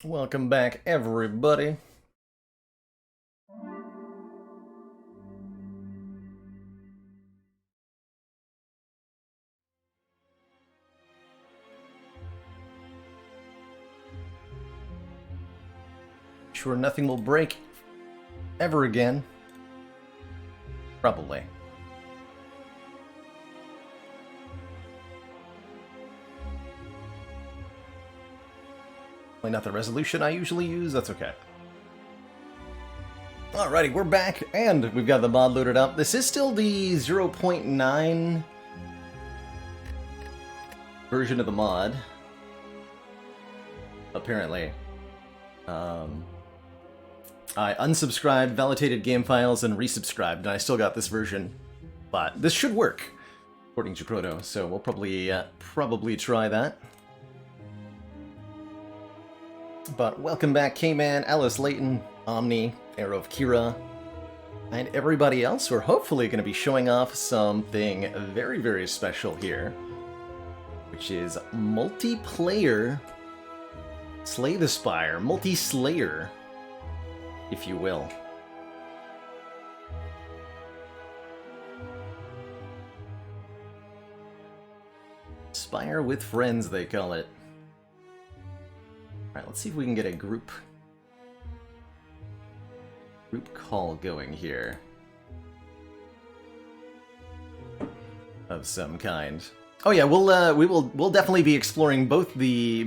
Welcome back, everybody. Sure nothing will break ever again. Probably. Not the resolution I usually use, that's okay. Alrighty, we're back, and we've got the mod loaded up. This is still the 0.9 version of the mod. Apparently. I unsubscribed, validated game files, and resubscribed, and I still got this version. But this should work, according to Chrono, so we'll probably try that. But welcome back, K-Man, Alice Layton, Omni, Arrow of Kira, and everybody else. We're hopefully going to be showing off something very, very special here, which is multiplayer Slay the Spire, multi-slayer, if you will. Spire with friends, they call it. Alright, let's see if we can get a group call going here. Of some kind. Oh yeah, we'll definitely be exploring both the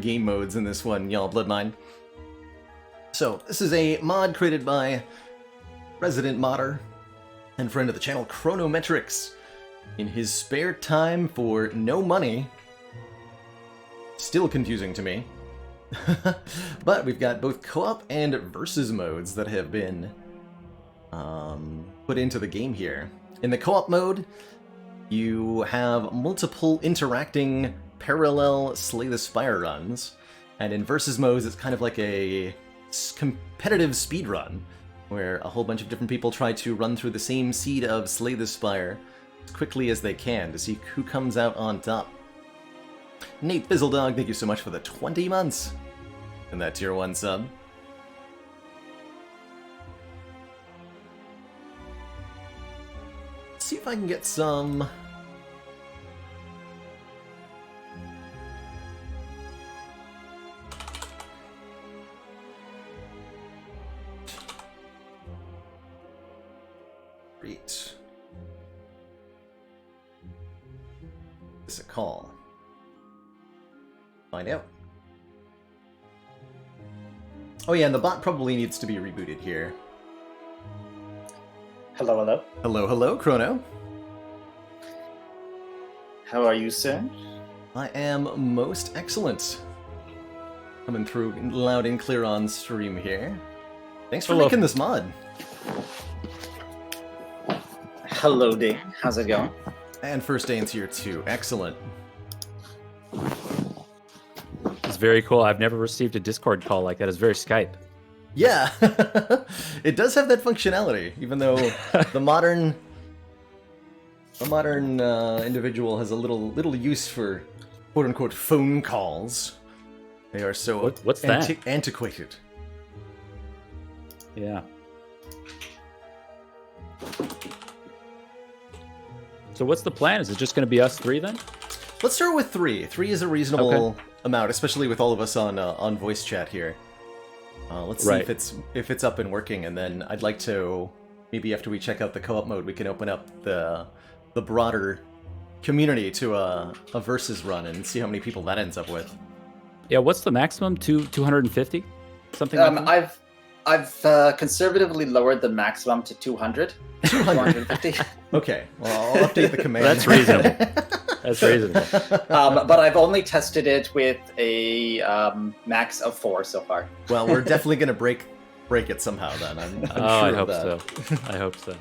game modes in this one, y'all Bloodmine. So, this is a mod created by resident modder and friend of the channel Chronometrics in his spare time for no money. Still confusing to me. But we've got both co-op and versus modes that have been put into the game here. In the co-op mode, you have multiple interacting parallel Slay the Spire runs, and in versus modes it's kind of like a competitive speedrun, where a whole bunch of different people try to run through the same seed of Slay the Spire as quickly as they can to see who comes out on top. Nate Fizzledog, thank you so much for the 20 months and that tier 1 sub. Let's see if I can get some... Great. This is a call. Find out. Oh yeah, and the bot probably needs to be rebooted here. Hello, hello. Hello, hello, Chrono. How are you, sir? I am most excellent. Coming through loud and clear on stream here. Thanks for making this mod. Hello, Dane. How's it going? And First Dane's here too. Excellent. It's very cool. I've never received a Discord call like that. It's very Skype. Yeah, it does have that functionality, even though the modern individual has a little use for quote unquote phone calls. They are so What's that? Antiquated. Yeah. So what's the plan? Is it just going to be us three then? Let's start with 3. 3 is a reasonable amount, especially with all of us on voice chat here. Let's see if it's up and working, and then I'd like to maybe after we check out the co-op mode, we can open up the broader community to a versus run and see how many people that ends up with. Yeah. What's the maximum? 250? Something like that? I've conservatively lowered the maximum to 200. 250. Okay, well, I'll update the command. That's reasonable. That's reasonable. But I've only tested it with a max of 4 so far. Well, we're definitely going to break it somehow then. I'm sure I hope of that. so. I hope so.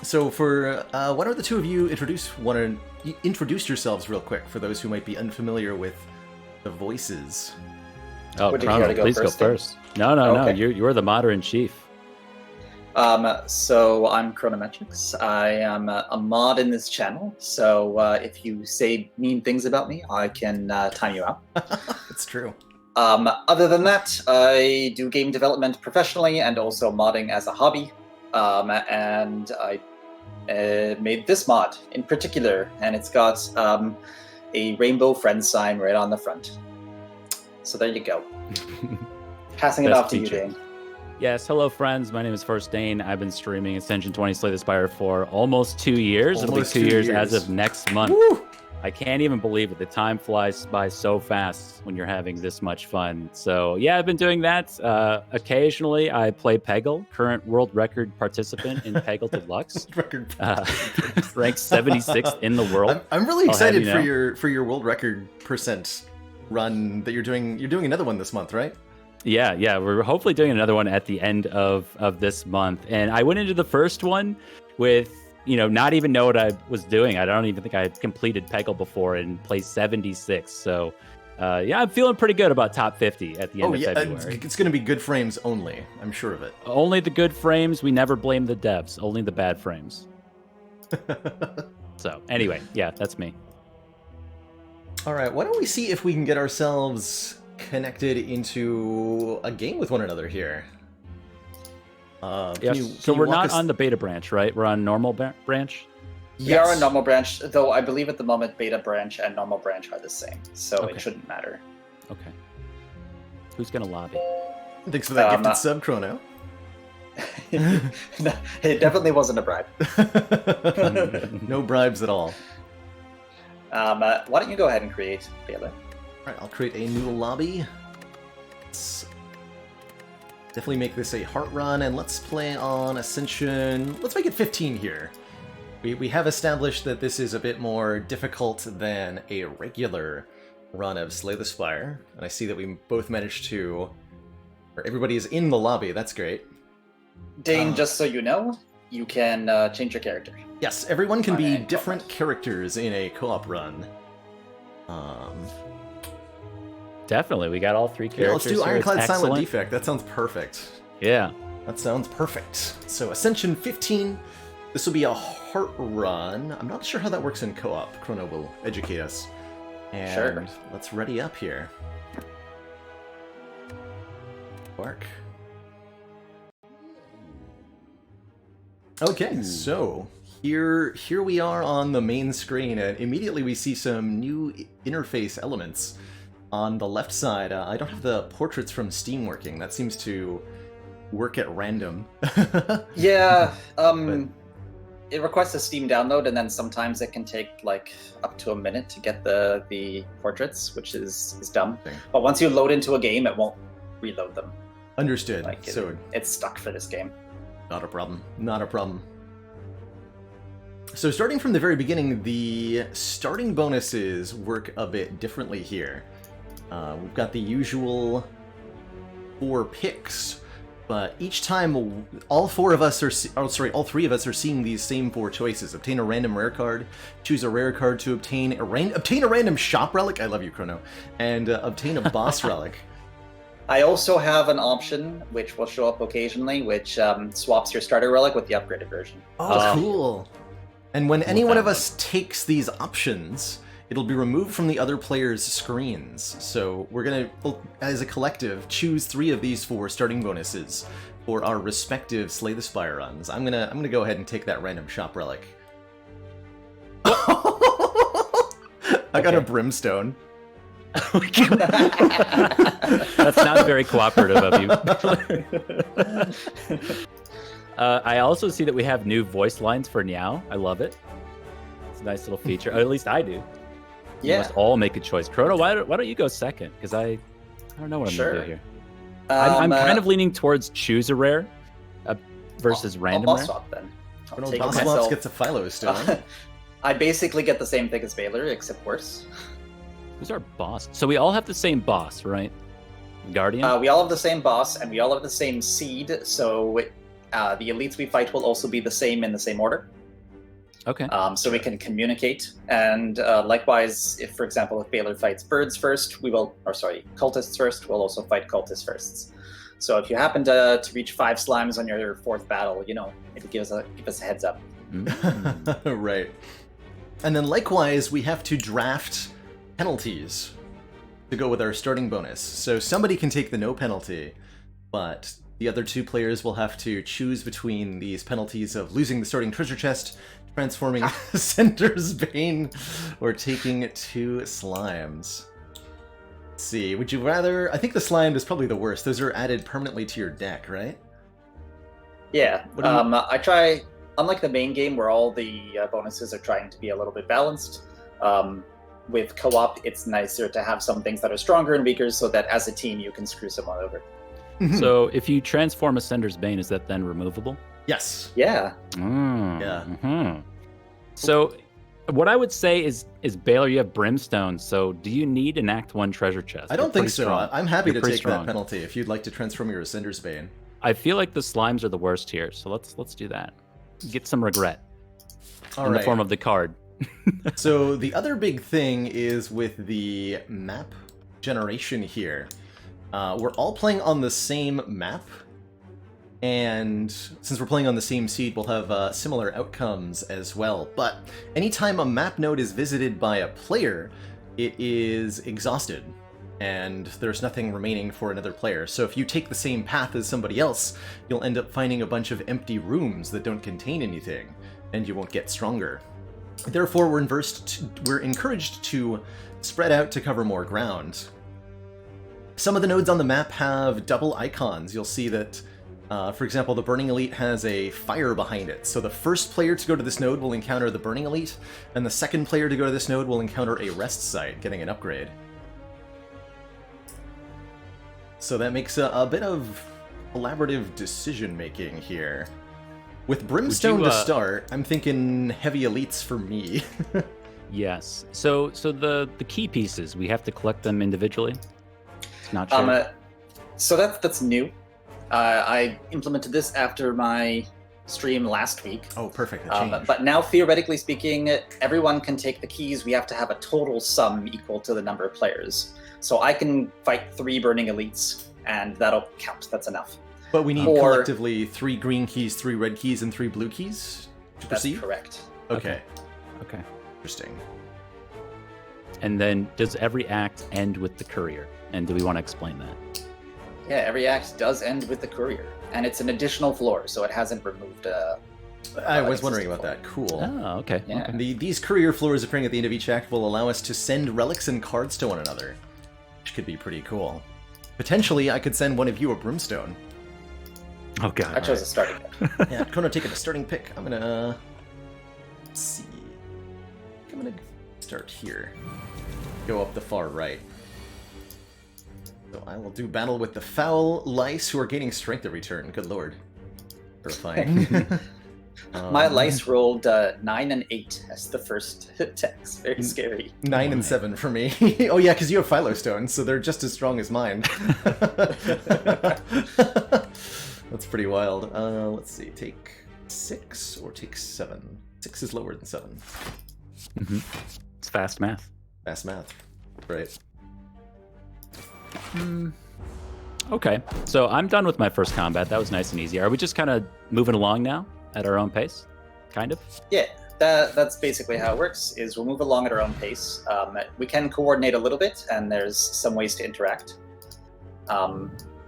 So for why don't the two of you introduce yourselves real quick for those who might be unfamiliar with the voices. Oh, Would you Chrono, care to go please first, go Dave? first. No. Okay. You're the modder in chief. So I'm Chronometrics. I am a mod in this channel. So if you say mean things about me, I can time you out. It's true. Other than that, I do game development professionally and also modding as a hobby. And I made this mod in particular, and it's got a rainbow friend sign right on the front. So there you go. Passing it off to you, Dane. Yes, hello friends. My name is First Dane. I've been streaming Ascension 20 Slay the Spire for almost 2 years. It'll be 2 years as of next month. Woo! I can't even believe it. The time flies by so fast when you're having this much fun. So yeah, I've been doing that. Occasionally, I play Peggle, current world record participant in Peggle Deluxe. Ranked 76th in the world. I'm really excited for your world record percent run that you're doing. You're doing another one this month, right? Yeah. We're hopefully doing another one at the end of this month. And I went into the first one with, not even know what I was doing. I don't even think I had completed Peggle before and placed 76. So, I'm feeling pretty good about top 50 at the end of February. It's going to be good frames only. I'm sure of it. Only the good frames. We never blame the devs. Only the bad frames. So, anyway, yeah, that's me. All right, why don't we see if we can get ourselves connected into a game with one another here. So we're not on the beta branch, right? We're on normal branch? Yes. We are on normal branch, though I believe at the moment beta branch and normal branch are the same, so it shouldn't matter. Okay. Who's going to lobby? Thanks for that gifted sub, Chrono. No, it definitely wasn't a bribe. No bribes at all. Why don't you go ahead and create, Baylor? All right, I'll create a new lobby. Let's definitely make this a heart run, and let's play on Ascension. Let's make it 15 here. We have established that this is a bit more difficult than a regular run of Slay the Spire, and I see that we both managed to... Or everybody is in the lobby, that's great. Dane, just so you know, you can change your character. Yes, everyone can be different characters in a co-op run. Definitely, we got all three characters. Yeah, let's do Ironclad Silent Defect. That sounds perfect. Yeah. That sounds perfect. So Ascension 15, this will be a heart run. I'm not sure how that works in co-op. Chrono will educate us. And sure. Let's ready up here. Bark. Okay, so here we are on the main screen, and immediately we see some new interface elements. On the left side, I don't have the portraits from Steam working. That seems to work at random. Yeah, it requests a Steam download, and then sometimes it can take like up to a minute to get the portraits, which is dumb. Okay. But once you load into a game, it won't reload them. Understood. Like So it's stuck for this game. Not a problem. Not a problem. So starting from the very beginning, the starting bonuses work a bit differently here. We've got the usual 4 picks, but each time all 3 of us are seeing these same 4 choices. Obtain a random rare card, choose a rare card to obtain a random shop relic. I love you, Chrono. And obtain a boss relic. I also have an option, which will show up occasionally, which swaps your starter relic with the upgraded version. Oh, cool. And when any one of us takes these options, it'll be removed from the other player's screens. So we're going to, as a collective, choose 3 of these 4 starting bonuses for our respective Slay the Spire runs. I'm gonna go ahead and take that random shop relic. I got a brimstone. That's not very cooperative of you. I also see that we have new voice lines for Niao. I love it. It's a nice little feature. Or at least I do. Yeah. We must all make a choice. Chrono, why don't you go second? Because I don't know what I'm going to do here. I'm kind of leaning towards choose a rare versus random I'll rare. Swap then. Boss Swaps gets a Philo stone. I basically get the same thing as Baylor, except worse. Who's our boss? So we all have the same boss, right? Guardian? We all have the same boss, and we all have the same seed, so the elites we fight will also be the same in the same order. Okay. So we can communicate, and likewise, if, for example, if Baylor fights birds first, cultists first, we'll also fight cultists first. So if you happen to reach 5 slimes on your 4th battle, it'll give us a heads up. Right. And then likewise, we have to draft penalties to go with our starting bonus. So somebody can take the no penalty, but the other 2 players will have to choose between these penalties of losing the starting treasure chest, transforming Sender's Bane, or taking 2 slimes. Let's see, would you rather... I think the slime is probably the worst. Those are added permanently to your deck, right? Yeah. What do you- I try, unlike the main game where all the bonuses are trying to be a little bit balanced, with co-op, it's nicer to have some things that are stronger and weaker so that as a team you can screw someone over. So if you transform a Sender's Bane, is that then removable? Yes. Yeah. Yeah. Mhm. So what I would say is Baylor, you have Brimstone, so do you need an Act 1 treasure chest? I don't think so. Strong. I'm happy You're to pretty take that strong. penalty if you'd like to transform your Sender's Bane. I feel like the slimes are the worst here, so let's do that. Get some regret All in right. the form of the card. So the other big thing is with the map generation here. We're all playing on the same map, and since we're playing on the same seed, we'll have similar outcomes as well. But anytime a map node is visited by a player, it is exhausted, and there's nothing remaining for another player. So if you take the same path as somebody else, you'll end up finding a bunch of empty rooms that don't contain anything, and you won't get stronger. Therefore, we're encouraged to spread out to cover more ground. Some of the nodes on the map have double icons. You'll see that, for example, the Burning Elite has a fire behind it. So the first player to go to this node will encounter the Burning Elite, and the second player to go to this node will encounter a rest site, getting an upgrade. So that makes a bit of collaborative decision-making here. With Brimstone to start, I'm thinking heavy elites for me. Yes. So the key pieces, we have to collect them individually? It's not sure. So that's new. I implemented this after my stream last week. Oh, perfect. A change. But now, theoretically speaking, everyone can take the keys. We have to have a total sum equal to the number of players. So I can fight 3 Burning Elites, and that'll count. That's enough. But we need collectively 3 green keys, 3 red keys, and 3 blue keys to That's proceed? correct. Okay. Okay. Interesting. And then does every act end with the courier? And do we want to explain that? Yeah, every act does end with the courier, and it's an additional floor, so it hasn't removed. I was wondering about that. Cool. Oh, okay. Yeah. Okay. And these courier floors appearing at the end of each act will allow us to send relics and cards to one another, which could be pretty cool. Potentially, I could send one of you a Brimstone. Oh god. I chose a starting pick. Yeah, Kono taking a starting pick. I'm gonna... Let's see. I'm gonna start here. Go up the far right. So I will do battle with the foul lice who are gaining strength every turn. Good lord. Terrifying. My lice rolled 9 and 8 as the first attacks. Very scary. 9 and 7 for me. Oh yeah, because you have Philo Stones, so they're just as strong as mine. That's pretty wild. Let's see. Take 6 or take 7? 6 is lower than 7. Mm-hmm. It's fast math. Fast math. Right. Okay, so I'm done with my first combat. That was nice and easy. Are we just kind of moving along now at our own pace? Kind of? Yeah, that's basically how it works, is we'll move along at our own pace. We can coordinate a little bit, and there's some ways to interact.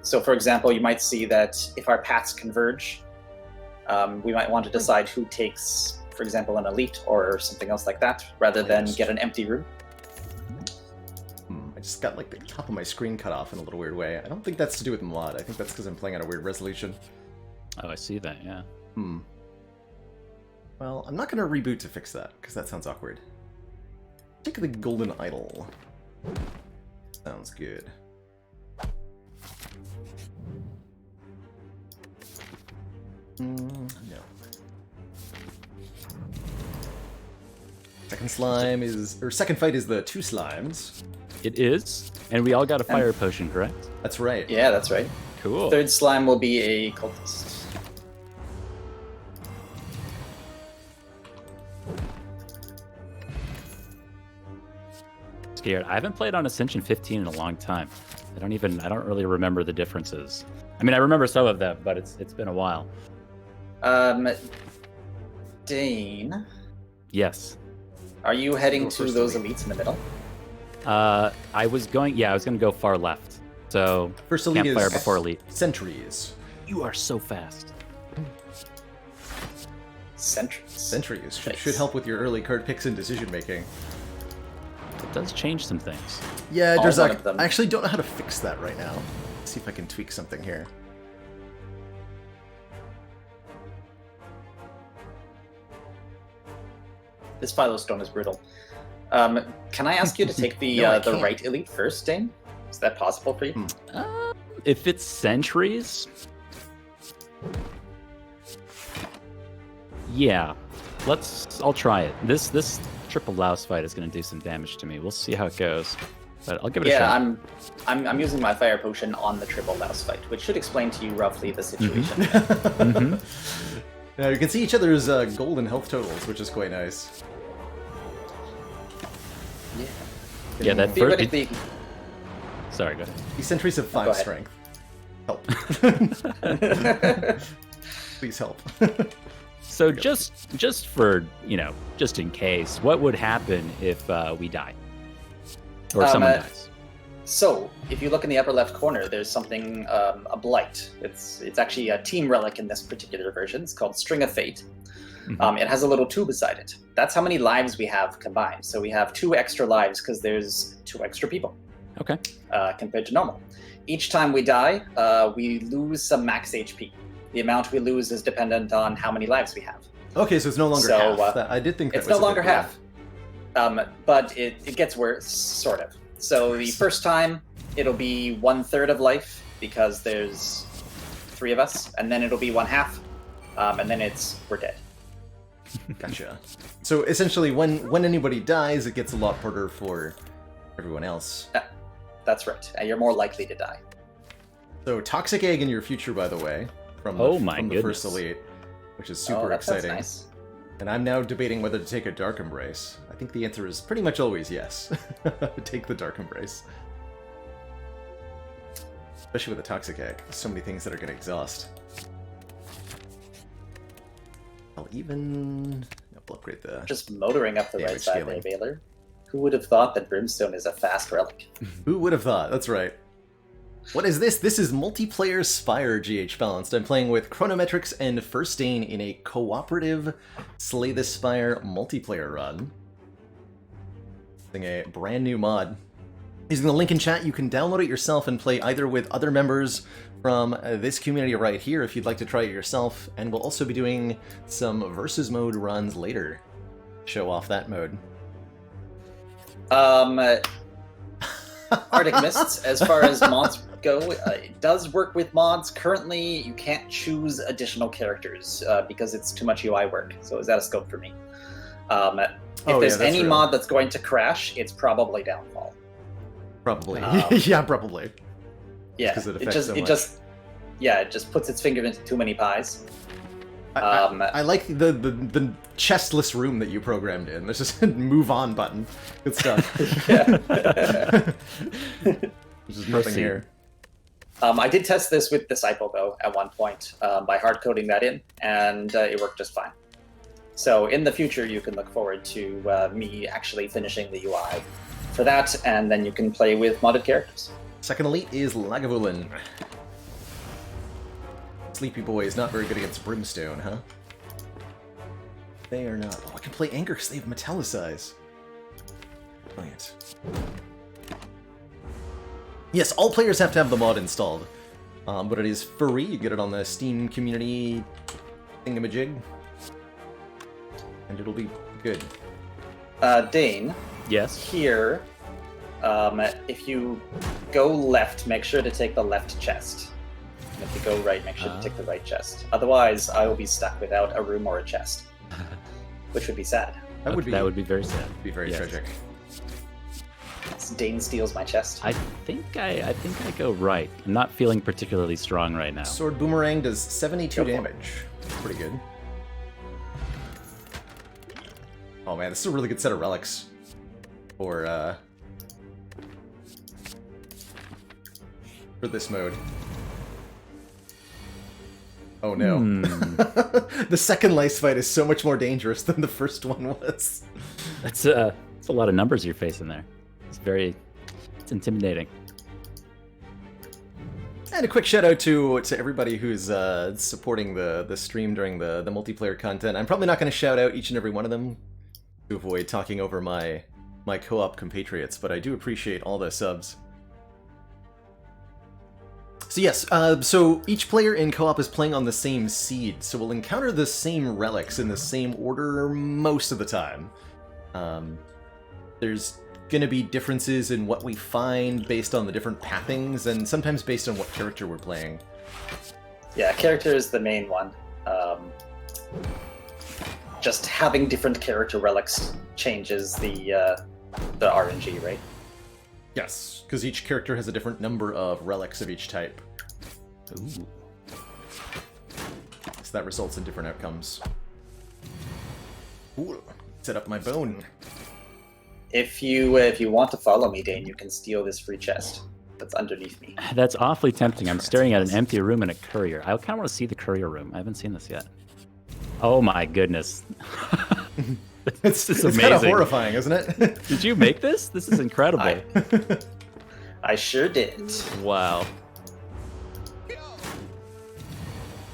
So for example, you might see that if our paths converge, we might want to decide who takes, for example, an elite or something else like that, rather than get an empty room. I just got like the top of my screen cut off in a little weird way. I don't think that's to do with mod. I think that's because I'm playing at a weird resolution. Oh, I see that, yeah. Well, I'm not going to reboot to fix that, because that sounds awkward. Take the golden idol. Sounds good. No. Second slime is... Or second fight is the 2 slimes. It is, and we all got a fire potion, correct? That's right. Yeah, that's right. Cool. Third slime will be a cultist. Let's here. I haven't played on Ascension 15 in a long time. I don't really remember the differences. I mean, I remember some of them, but it's been a while. Dane, Yes. are you heading Go to first, those Elite. elites in the middle? I was going to go far left. So First elite campfire is before elite. sentries. You are so fast. Sentries. Sentries should Nice. help with your early card picks and decision making. It does change some things. Yeah, All there's one of them. I actually don't know how to fix that right now. Let's see if I can tweak something here. This Philostone is brutal. Can I ask you to take the No, I the can't. right elite first, Dane? Is that possible for you? If it's sentries, yeah, I'll try it. This triple louse fight is going to do some damage to me. We'll see how it goes, but I'll give it a Yeah, shot. I'm using my fire potion on the triple louse fight, which should explain to you roughly the situation. Now you can see each other's gold and health totals, which is quite nice. Yeah, that first. Theoretically, Sorry, go ahead. These sentries have 5 Go ahead. strength. Help. Please help. So just for just in case, what would happen if we die or someone dies? So, if you look in the upper left corner, there's something, a blight. It's actually a team relic in this particular version. It's called String of Fate. Mhm. It has a little 2 beside it. That's how many lives we have combined. So we have 2 extra lives because there's 2 extra people Okay. compared to normal. Each time we die, we lose some max HP. The amount we lose is dependent on how many lives we have. Okay, so it's no longer So, half. I did think that It's was no a longer bit half. But it gets worse, sort of. So the first time, it'll be 1/3 of life because there's 3 of us, and then it'll be 1/2, and then we're dead. Gotcha. So essentially, when anybody dies, it gets a lot harder for everyone else. That's right. You're more likely to die. So toxic egg in your future, by the way, from Oh my from the first goodness. elite, which is Oh, super that sounds exciting. nice. And I'm now debating whether to take a dark embrace. I think the answer is pretty much always yes. Take the dark embrace. Especially with a toxic egg. There's so many things that are going to exhaust. I'll upgrade the... Just motoring up the Damage right side scaling. there, Baylor. Who would have thought that Brimstone is a fast relic? Who would have thought? That's right. What is this? This is multiplayer Spire GH Balanced. I'm playing with Chronometrics and First Dane in a cooperative Slay the Spire multiplayer run. Using a brand new mod. Using the link in chat, you can download it yourself and play either with other members from this community right here if you'd like to try it yourself, and we'll also be doing some versus mode runs later. Show off that mode. Arctic Mists, as far as mods go, it does work with mods. Currently, you can't choose additional characters because it's too much UI work, so it's out of scope for me. If there's that's any real. mod that's going to crash, it's probably Downfall. Probably. Um, Yeah, probably. Yeah, 'Cause it it affects just so it much. just yeah, it just puts its finger into too many pies. I like the chestless room that you programmed in. There's just a move on button. Good stuff. Yeah. There's just nothing Proceed. here. I did test this with Disciple though at one point by hard coding that in, and it worked just fine. So in the future, you can look forward to me actually finishing the UI for that, and then you can play with modded characters. Second elite is Lagavulin. Sleepy Boy is not very good against Brimstone, huh? They are not. Oh, I can play Anger because they have Metallicize. Brilliant. Yes, all players have to have the mod installed. But it is free. You get it on the Steam community thingamajig. And it'll be good. Dane, Yes. here, if you go left, make sure to take the left chest. And if you go right, make sure to take the right chest. Otherwise, I will be stuck without a room or a chest, which would be sad. That would be very sad. very Yes. tragic. Dane steals my chest. I think I go right. I'm not feeling particularly strong right now. Sword Boomerang does 72 Go for it. damage. Pretty good. Oh man, this is a really good set of relics for for this mode. Oh no. The second lice fight is so much more dangerous than the first one was. That's a lot of numbers you're facing there. It's intimidating. And a quick shout out to everybody who's supporting the stream during the multiplayer content. I'm probably not going to shout out each and every one of them to avoid talking over my co-op compatriots, but I do appreciate all the subs. So yes, so each player in co-op is playing on the same seed, so we'll encounter the same relics in the same order most of the time. There's going to be differences in what we find based on the different pathings, and sometimes based on what character we're playing. Yeah, character is the main one. Just having different character relics changes the RNG, right? Yes, because each character has a different number of relics of each type. Ooh. So that results in different outcomes. Ooh, set up my bone. If you want to follow me, Dane, you can steal this free chest that's underneath me. That's awfully tempting. I'm staring at an empty room and a courier. I kind of want to see the courier room. I haven't seen this yet. Oh my goodness. It's amazing. kind of horrifying, isn't it? Did you make this? This is incredible. I sure did. Wow.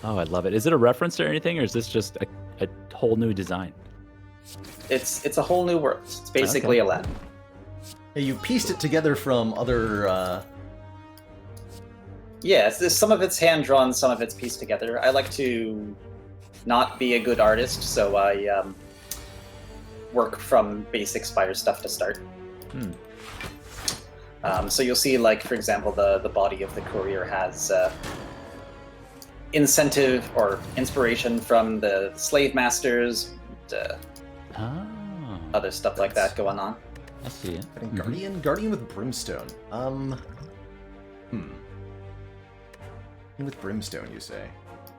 Oh, I love it. Is it a reference to anything, or is this just a whole new design? It's a whole new world. It's basically Aladdin. Yeah, you pieced it together from other... Yeah, some of it's hand-drawn, some of it's pieced together. I like to not be a good artist, so I work from basic Spire stuff to start. So you'll see, like, for example, the body of the courier has incentive or inspiration from the slave masters, other stuff like that going on. I see it. Guardian with brimstone. With brimstone, you say?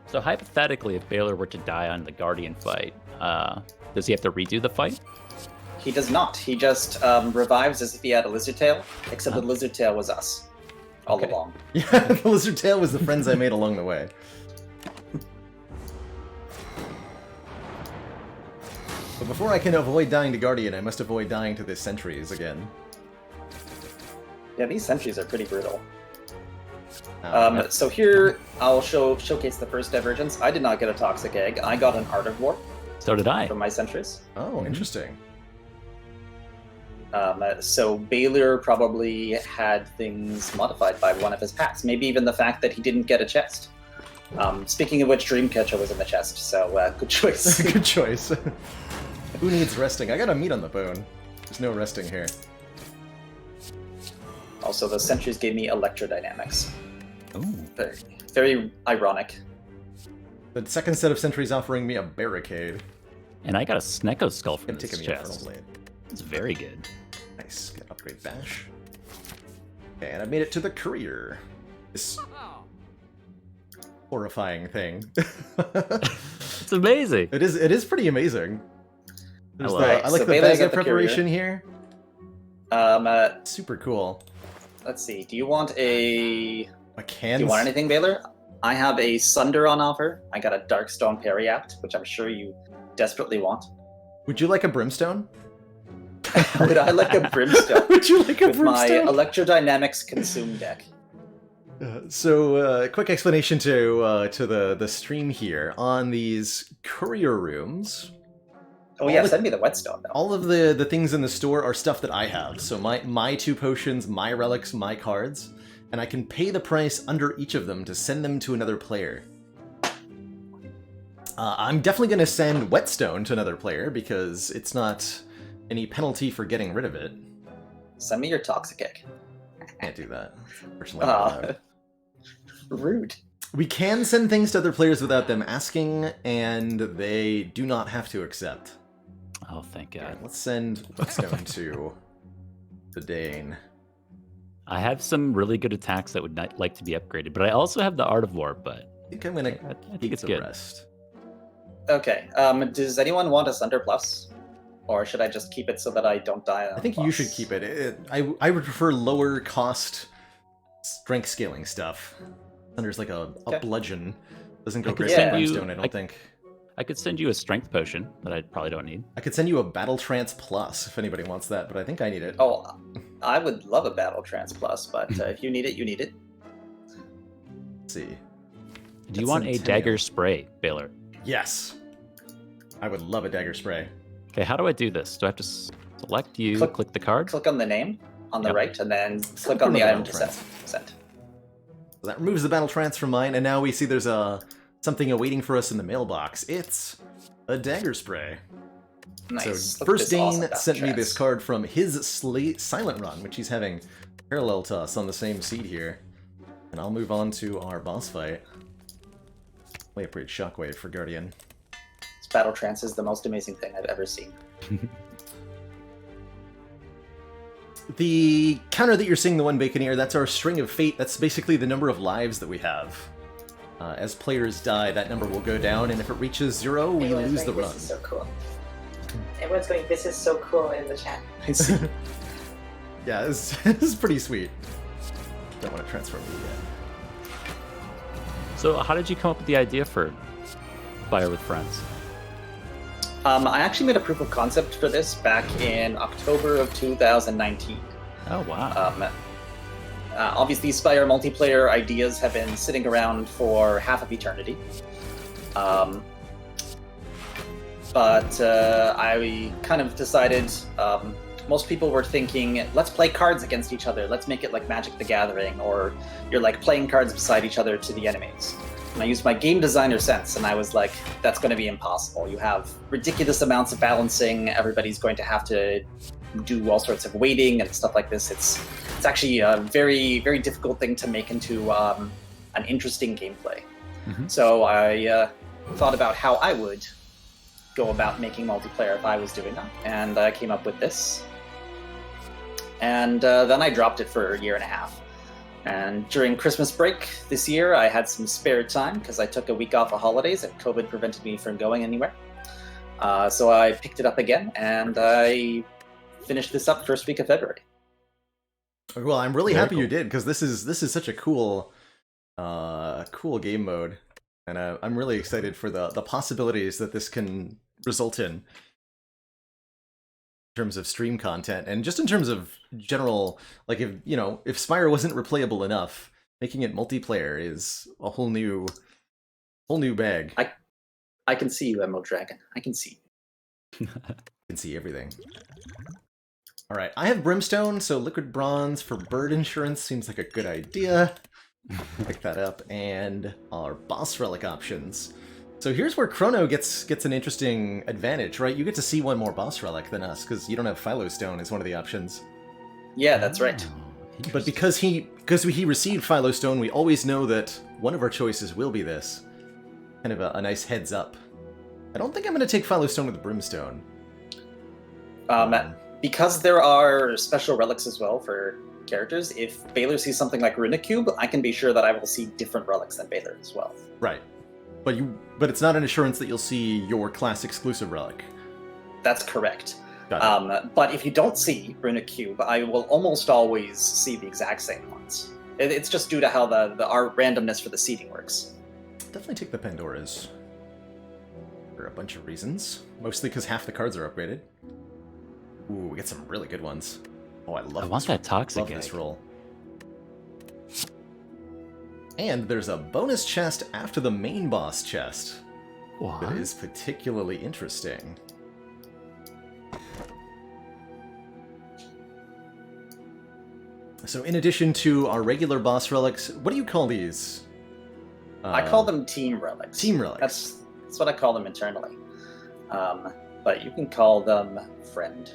So hypothetically, if Baylor were to die on the Guardian fight, does he have to redo the fight? He does not. He just revives as if he had a lizard tail, except the lizard tail was us all along. Yeah, the lizard tail was the friends I made along the way. But before I can avoid dying to Guardian, I must avoid dying to the sentries again. Yeah, these sentries are pretty brutal. Oh, So here, I'll showcase the first divergence. I did not get a toxic egg. I got an Art of War So did I. from my sentries. Oh, interesting. So Baylor probably had things modified by one of his packs. Maybe even the fact that he didn't get a chest. Speaking of which, Dreamcatcher was in the chest, so good choice. Good choice. Who needs resting? I got a meat on the bone. There's no resting here. Also, the sentries gave me electrodynamics. Ooh. Very, very ironic. The second set of sentries offering me a barricade. And I got a Snecko skull from Gonna this take a chest. Infernal Blade. It's very good. Nice. Get upgrade bash. Okay, and I made it to the courier. This horrifying thing. It's amazing. It is pretty amazing. I I like like so the Baylor's bag at of the preparation here. Super cool. Let's see. Do you want a? A can. Do you want anything, Baylor? I have a Sunder on offer. I got a Darkstone Periapt, which I'm sure you desperately want. Would you like a brimstone? Would I like a Brimstone? Would you like a With my brimstone? Electrodynamics Consume deck. So, quick explanation to the stream here. On these courier rooms, Oh yeah, send me the Whetstone though. all of the things in the store are stuff that I have. So my 2 potions, my relics, my cards, and I can pay the price under each of them to send them to another player. I'm definitely going to send Whetstone to another player because it's not any penalty for getting rid of it. Send me your Toxic Egg. Can't do that. Personally, not allowed. Rude. We can send things to other players without them asking, and they do not have to accept. Oh, thank God. Alright, let's send Whetstone to the Dane. I have some really good attacks that would like to be upgraded, but I also have the Art of War, but I think I'm gonna I think keep it's the good. rest. Okay. Does anyone want a Sunder Plus? Or should I just keep it so that I don't die on I think you boss? should keep it. I would prefer lower cost strength scaling stuff. Thunder's like a Okay. bludgeon. Doesn't go I could great send with you- brimstone, I don't think. I could send you a strength potion that I probably don't need. I could send you a Battle Trance Plus if anybody wants that, but I think I need it. Oh, I would love a Battle Trance Plus, but if you need it, you need it. Let's see. Do you That's want a Centennial. dagger spray, Baylor? Yes. I would love a dagger spray. Okay, how do I do this? Do I have to select you, click the card? Click on the name on the Yep. right, and then click Click on on the the item Battle to send. So that removes the Battle Trance from mine, and now we see there's something awaiting for us in the mailbox. It's a dagger spray. Nice. So Look at First this awesome Dane Battle sent me Trance. this card from his Silent Run, which he's having parallel to us on the same seed here. And I'll move on to our boss fight. Play a pretty shockwave for Guardian. This Battle Trance is the most amazing thing I've ever seen. The counter that you're seeing, the one Baconeer, that's our String of Fate. That's basically the number of lives that we have. As players die, that number will go down, and if it reaches 0, we Everyone's lose the going, run. This is so cool. Everyone's going, this is so cool in the chat. Yeah, this is pretty sweet. Don't want to transfer me yet. So how did you come up with the idea for Spire with Friends? I actually made a proof of concept for this back in October of 2019. Oh, wow. Obviously, Spire multiplayer ideas have been sitting around for half of eternity. But I kind of decided, most people were thinking, let's play cards against each other. Let's make it like Magic the Gathering, or you're like playing cards beside each other to the enemies. And I used my game designer sense, and I was like, that's going to be impossible. You have ridiculous amounts of balancing. Everybody's going to have to do all sorts of weighting and stuff like this. It's actually a very, very difficult thing to make into an interesting gameplay. Mhm. So I thought about how I would go about making multiplayer if I was doing that, and I came up with this. And then I dropped it for a year and a half. And during Christmas break this year, I had some spare time because I took a week off of holidays and COVID prevented me from going anywhere. So I picked it up again, and I finished this up first week of February. Well, I'm really Very happy you cool. did, because this is such a cool game mode, and I'm really excited for the possibilities that this can result in terms of stream content, and just in terms of general, like, if Spire wasn't replayable enough, making it multiplayer is a whole new bag. I can see you, Emerald Dragon. I can see you. Can see everything. All right, I have Brimstone, so Liquid Bronze for bird insurance seems like a good idea. Pick that up, and our boss relic options. So here's where Chrono gets an interesting advantage, right? You get to see one more boss relic than us, because you don't have Philostone as one of the options. Yeah, that's right. Oh, But because he received Philostone, we always know that one of our choices will be this. Kind of a nice heads up. I don't think I'm going to take Philostone with Brimstone. Because there are special relics as well for characters, if Baylor sees something like Runic Cube, I can be sure that I will see different relics than Baylor as well. Right. But it's not an assurance that you'll see your class exclusive relic. That's correct. Got it. But if you don't see Runic Cube, I will almost always see the exact same ones. It's just due to how our randomness for the seeding works. Definitely take the Pandoras. For a bunch of reasons. Mostly because half the cards are upgraded. Ooh, we get some really good ones. Oh, I love I want that toxic Love egg. this roll. And there's a bonus chest after the main boss chest. What? That is particularly interesting. So in addition to our regular boss relics, what do you call these? I call them team relics. Team relics. That's what I call them internally. But you can call them friend.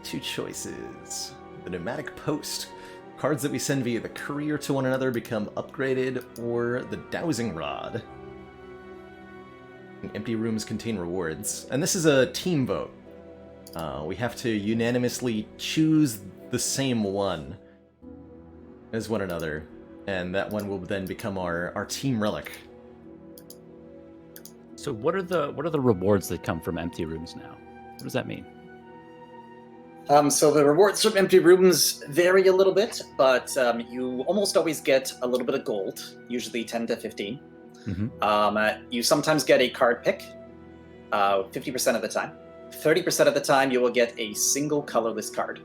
Two choices. The Pneumatic Post. Cards that we send via the courier to one another become upgraded, or the Dowsing Rod. Empty rooms contain rewards. And this is a team vote. We have to unanimously choose the same one as one another, and that one will then become our team relic. So what are the rewards that come from empty rooms now? What does that mean? So the rewards from empty rooms vary a little bit, but you almost always get a little bit of gold, usually 10 to 15. You sometimes get a card pick, 50% of the time. 30% of the time you will get a single colorless card.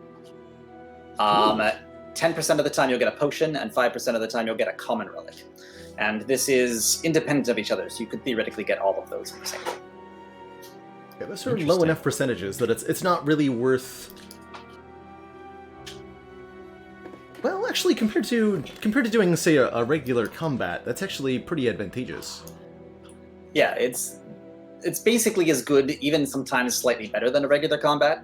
10% of the time you'll get a potion, and 5% of the time you'll get a common relic. And this is independent of each other, so you could theoretically get all of those in the same day. Yeah, those are low enough percentages that it's not really worth. Well, actually, compared to doing, say, a regular combat, that's actually pretty advantageous. Yeah, it's basically as good, even sometimes slightly better than a regular combat,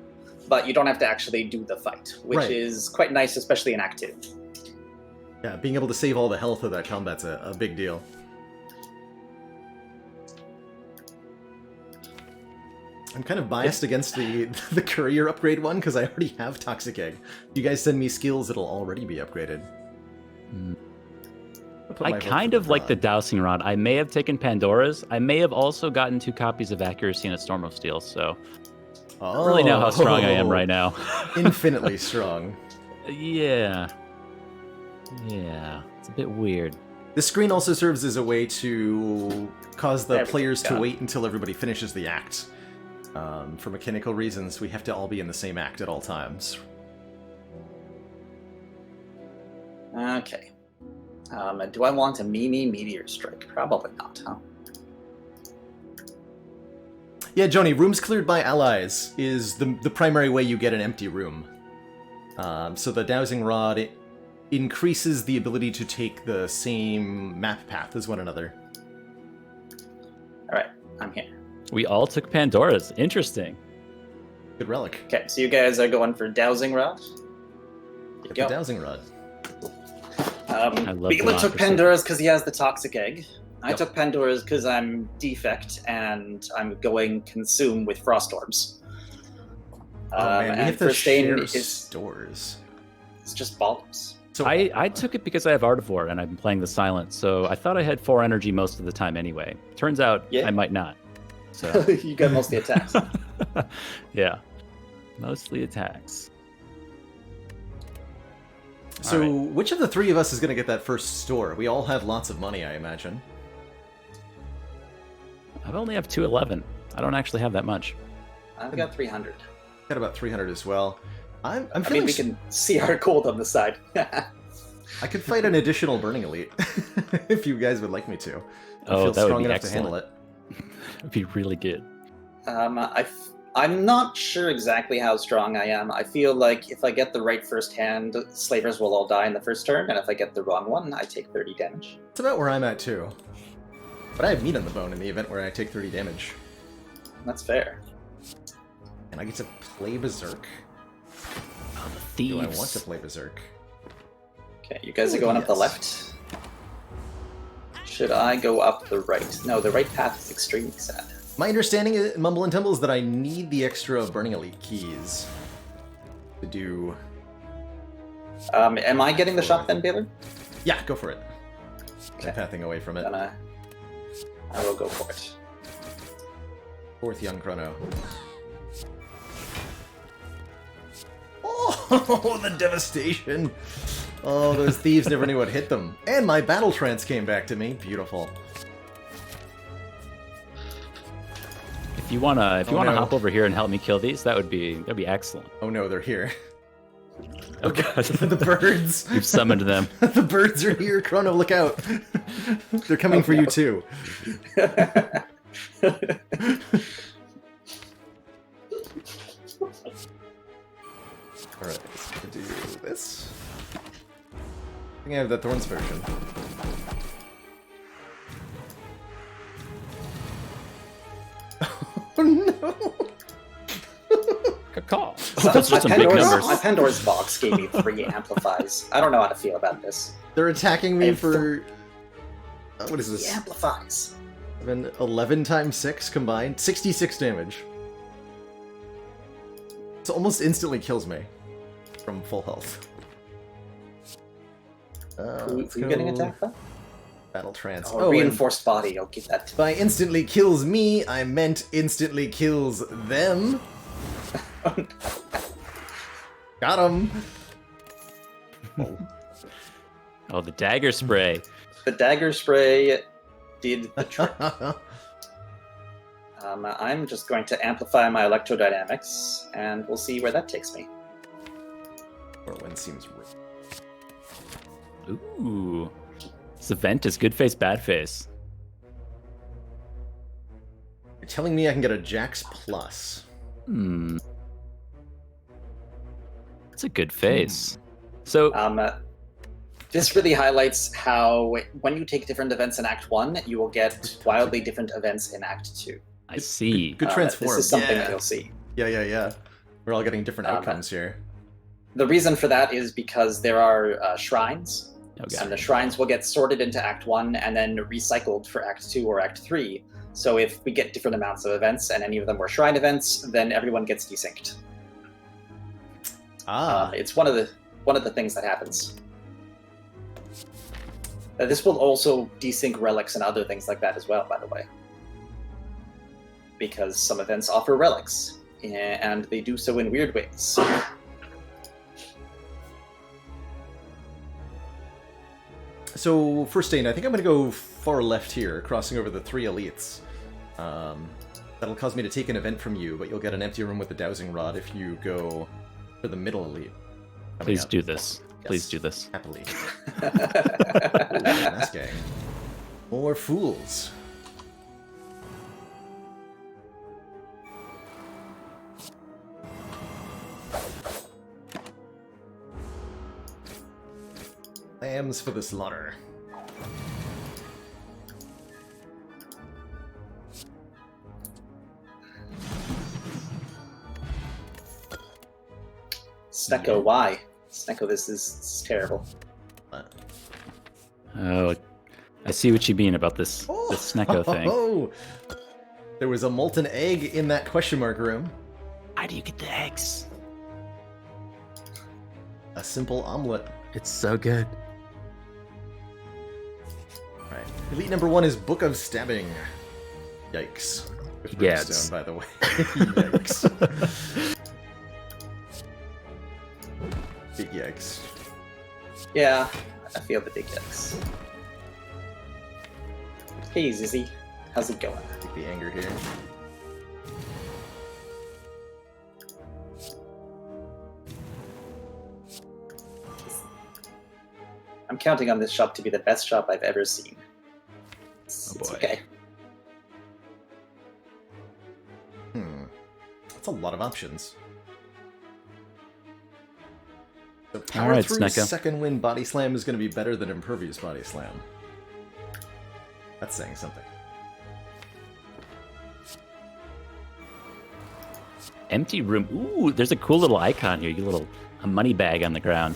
but you don't have to actually do the fight, which is quite nice, especially in Act 2. Yeah, being able to save all the health of that combat's a big deal. I'm kind of biased against the courier upgrade one, because I already have Toxic Egg. If you guys send me skills, it'll already be upgraded. I kind of like the dowsing rod. I may have taken Pandora's. I may have also gotten 2 copies of Accuracy and a Storm of Steel, so I don't really know how strong I am right now. Infinitely strong. Yeah. Yeah, it's a bit weird. This screen also serves as a way to cause the players to go. wait until everybody finishes the act. For mechanical reasons, we have to all be in the same act at all times. Okay. Do I want a Meteor Strike? Probably not, huh? Yeah, Joni, rooms cleared by allies is the primary way you get an empty room. So the dowsing rod, it increases the ability to take the same map path as one another. Alright, I'm here. We all took Pandora's. Interesting. Good relic. Okay, so you guys are going for Dowsing Rod? Get the dowsing rod. Beela took Pandora's because he has the Toxic Egg. I took Pandora's because I'm Defect and I'm going Consume with Frost Orbs. Man, we and have to First Aid share is stores. it's just bombs. So I took it because I have Artivore and I've been playing the Silent, so I thought I had 4 energy most of the time anyway. Turns out I might not. So You got mostly attacks. yeah, mostly attacks. So which of the three of us is going to get that first store? We all have lots of money, I imagine. I only have 211. I don't actually have that much. I've got 300. Got about 300 as well. I'm I feeling mean, we can see our gold on the side. I could fight an additional Burning Elite if you guys would like me to. I feel that would strong be enough excellent. to handle it. It would be really good. I'm not sure exactly how strong I am. I feel like if I get the right first hand, slavers will all die in the first turn, and if I get the wrong one, I take 30 damage. It's about where I'm at too. But I have meat on the bone in the event where I take 30 damage. That's fair. And I get to play Berserk? Oh, the thieves. Do I want to play Berserk? Okay, you guys are going up the left. Should I go up the right? No, the right path is extremely sad. My understanding, Mumble and Tumble, is that I need the extra Burning Elite keys to do... Am I getting the shot then, Baylor? Yeah, go for it. Okay. I'm pathing away from it. Then I will go for it. Fourth Young Chrono. Oh, the devastation! Oh, those thieves never knew what hit them. And my battle trance came back to me. Beautiful. If you wanna no. hop over here and help me kill these, that'd be excellent. Oh no, they're here. Oh god, The birds! you've summoned them. The birds are here, Chrono, look out! They're coming for you too. Alright, let's do this. I think I have the Thorns version. Oh no! Caw. So That's just some big numbers. my Pandora's box gave me 3 amplifies. I don't know how to feel about this. They're attacking me have for... what is 3 this? amplifies. 11 times 6 combined? 66 damage. So almost instantly kills me from full health. Who you getting attacked by? Battle trance. Oh, reinforced body. I'll get that. By instantly kills me, I meant instantly kills them. Got him. Oh, the dagger spray. The dagger spray did the trick. I'm just going to amplify my electrodynamics, and we'll see where that takes me. Whirlwind seems real. Ooh. This event is good face, bad face. You're telling me I can get a Jax Plus. It's a good face. So, This really highlights how when you take different events in Act 1, you will get wildly different events in Act 2. I see. Good transform. This is something yeah. that you'll see. Yeah. We're all getting different outcomes here. The reason for that is because there are shrines, Okay. and the shrines will get sorted into Act 1 and then recycled for Act 2 or Act 3. So if we get different amounts of events and any of them were shrine events, then everyone gets desynced. It's one of the things that happens. This will also desync relics and other things like that as well, by the way. Because some events offer relics, and they do so in weird ways. So, first Dane, I think I'm going to go far left here, crossing over the 3 elites. That'll cause me to take an event from you, but you'll get an empty room with the dowsing rod if you go for the middle elite. Please do this. Please do this. Happily. Ooh, mass gang. More fools. Lambs for the slaughter. Snecko, why? Snecko, this is terrible. Oh, I see what you mean about this this Snecko thing. Oh, there was a molten egg in that question mark room. How do you get the eggs? A simple omelet. It's so good. Right. Elite number 1 is Book of Stabbing. Yikes. With Yeah, brimstone, by the way. Yikes. Big yikes. Yeah, I feel the big X. Hey, Zizzy. How's it going? Take the anger here. I'm counting on this shop to be the best shop I've ever seen. It's boy. okay. That's a lot of options. So power Alright, through Snecko. second wind body slam is going to be better than impervious body slam. That's saying something. Empty room. Ooh, there's a cool little icon here. A money bag on the ground.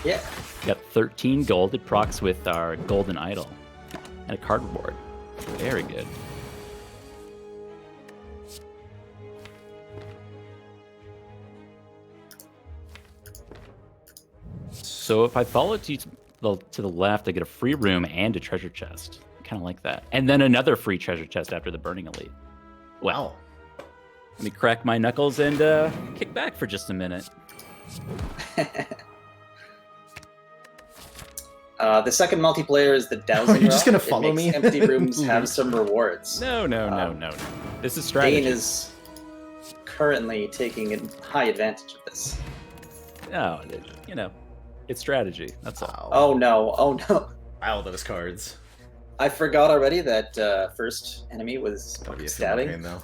Yeah. Got 13 gold. It procs with our golden idol. And a card reward. Very good. So if I follow to the left, I get a free room and a treasure chest. Kind of like that. And then another free treasure chest after the Burning Elite. Wow. Let me crack my knuckles and kick back for just a minute. The second multiplayer is the dowsing Are you just rod. gonna follow It makes me? empty rooms have some rewards. No. This is strategy. Dane is currently taking high advantage of this. No, it's strategy. That's all. Oh no. Wow, those cards. I forgot already that first enemy was That'll be a stabbing. game, though.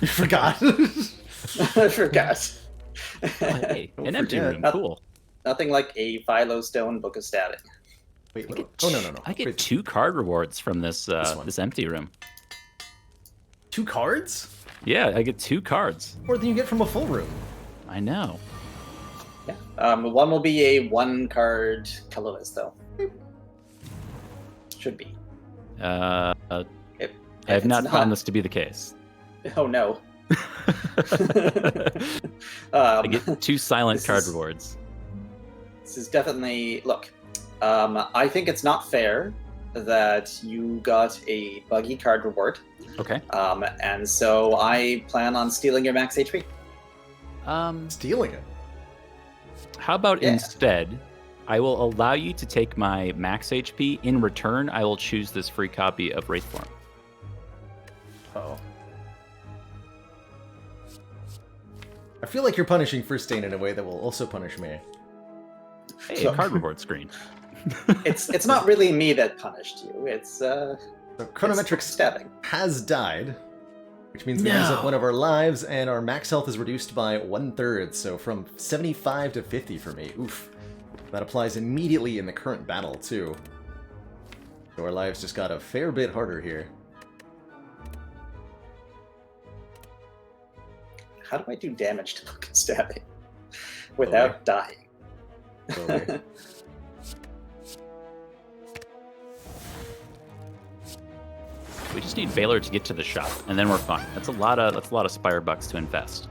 You forgot. I forgot. Hey, Don't an empty forget. room. Cool. Nothing like a Philo Stone Book of Stabbing. Wait, what? Oh, no. I get Wait, 2 card rewards from this one. this empty room. 2 cards? Yeah, I get 2 cards. More than you get from a full room. I know. Yeah. One will be a 1-card colorless, though. Should be. I If have it's not found this to be the case. Oh no. I get 2 silent this card is- rewards. This is definitely look. I think it's not fair that you got a buggy card reward, Okay. and so I plan on stealing your max HP. Stealing it. How about Yeah. instead, I will allow you to take my max HP. In return, I will choose this free copy of Wraithform. Uh-oh. I feel like you're punishing First Stain in a way that will also punish me. Hey, a card reward screen. It's not really me that punished you. It's So Chronometric stabbing. has died, which means we lose up one of our lives, and our max health is reduced by 1/3, so from 75 to 50 for me. Oof. That applies immediately in the current battle, too. So our lives just got a fair bit harder here. How do I do damage to book stabbing without dying? Slowly. We just need Valor to get to the shop, and then we're fine. That's a lot of Spire bucks to invest.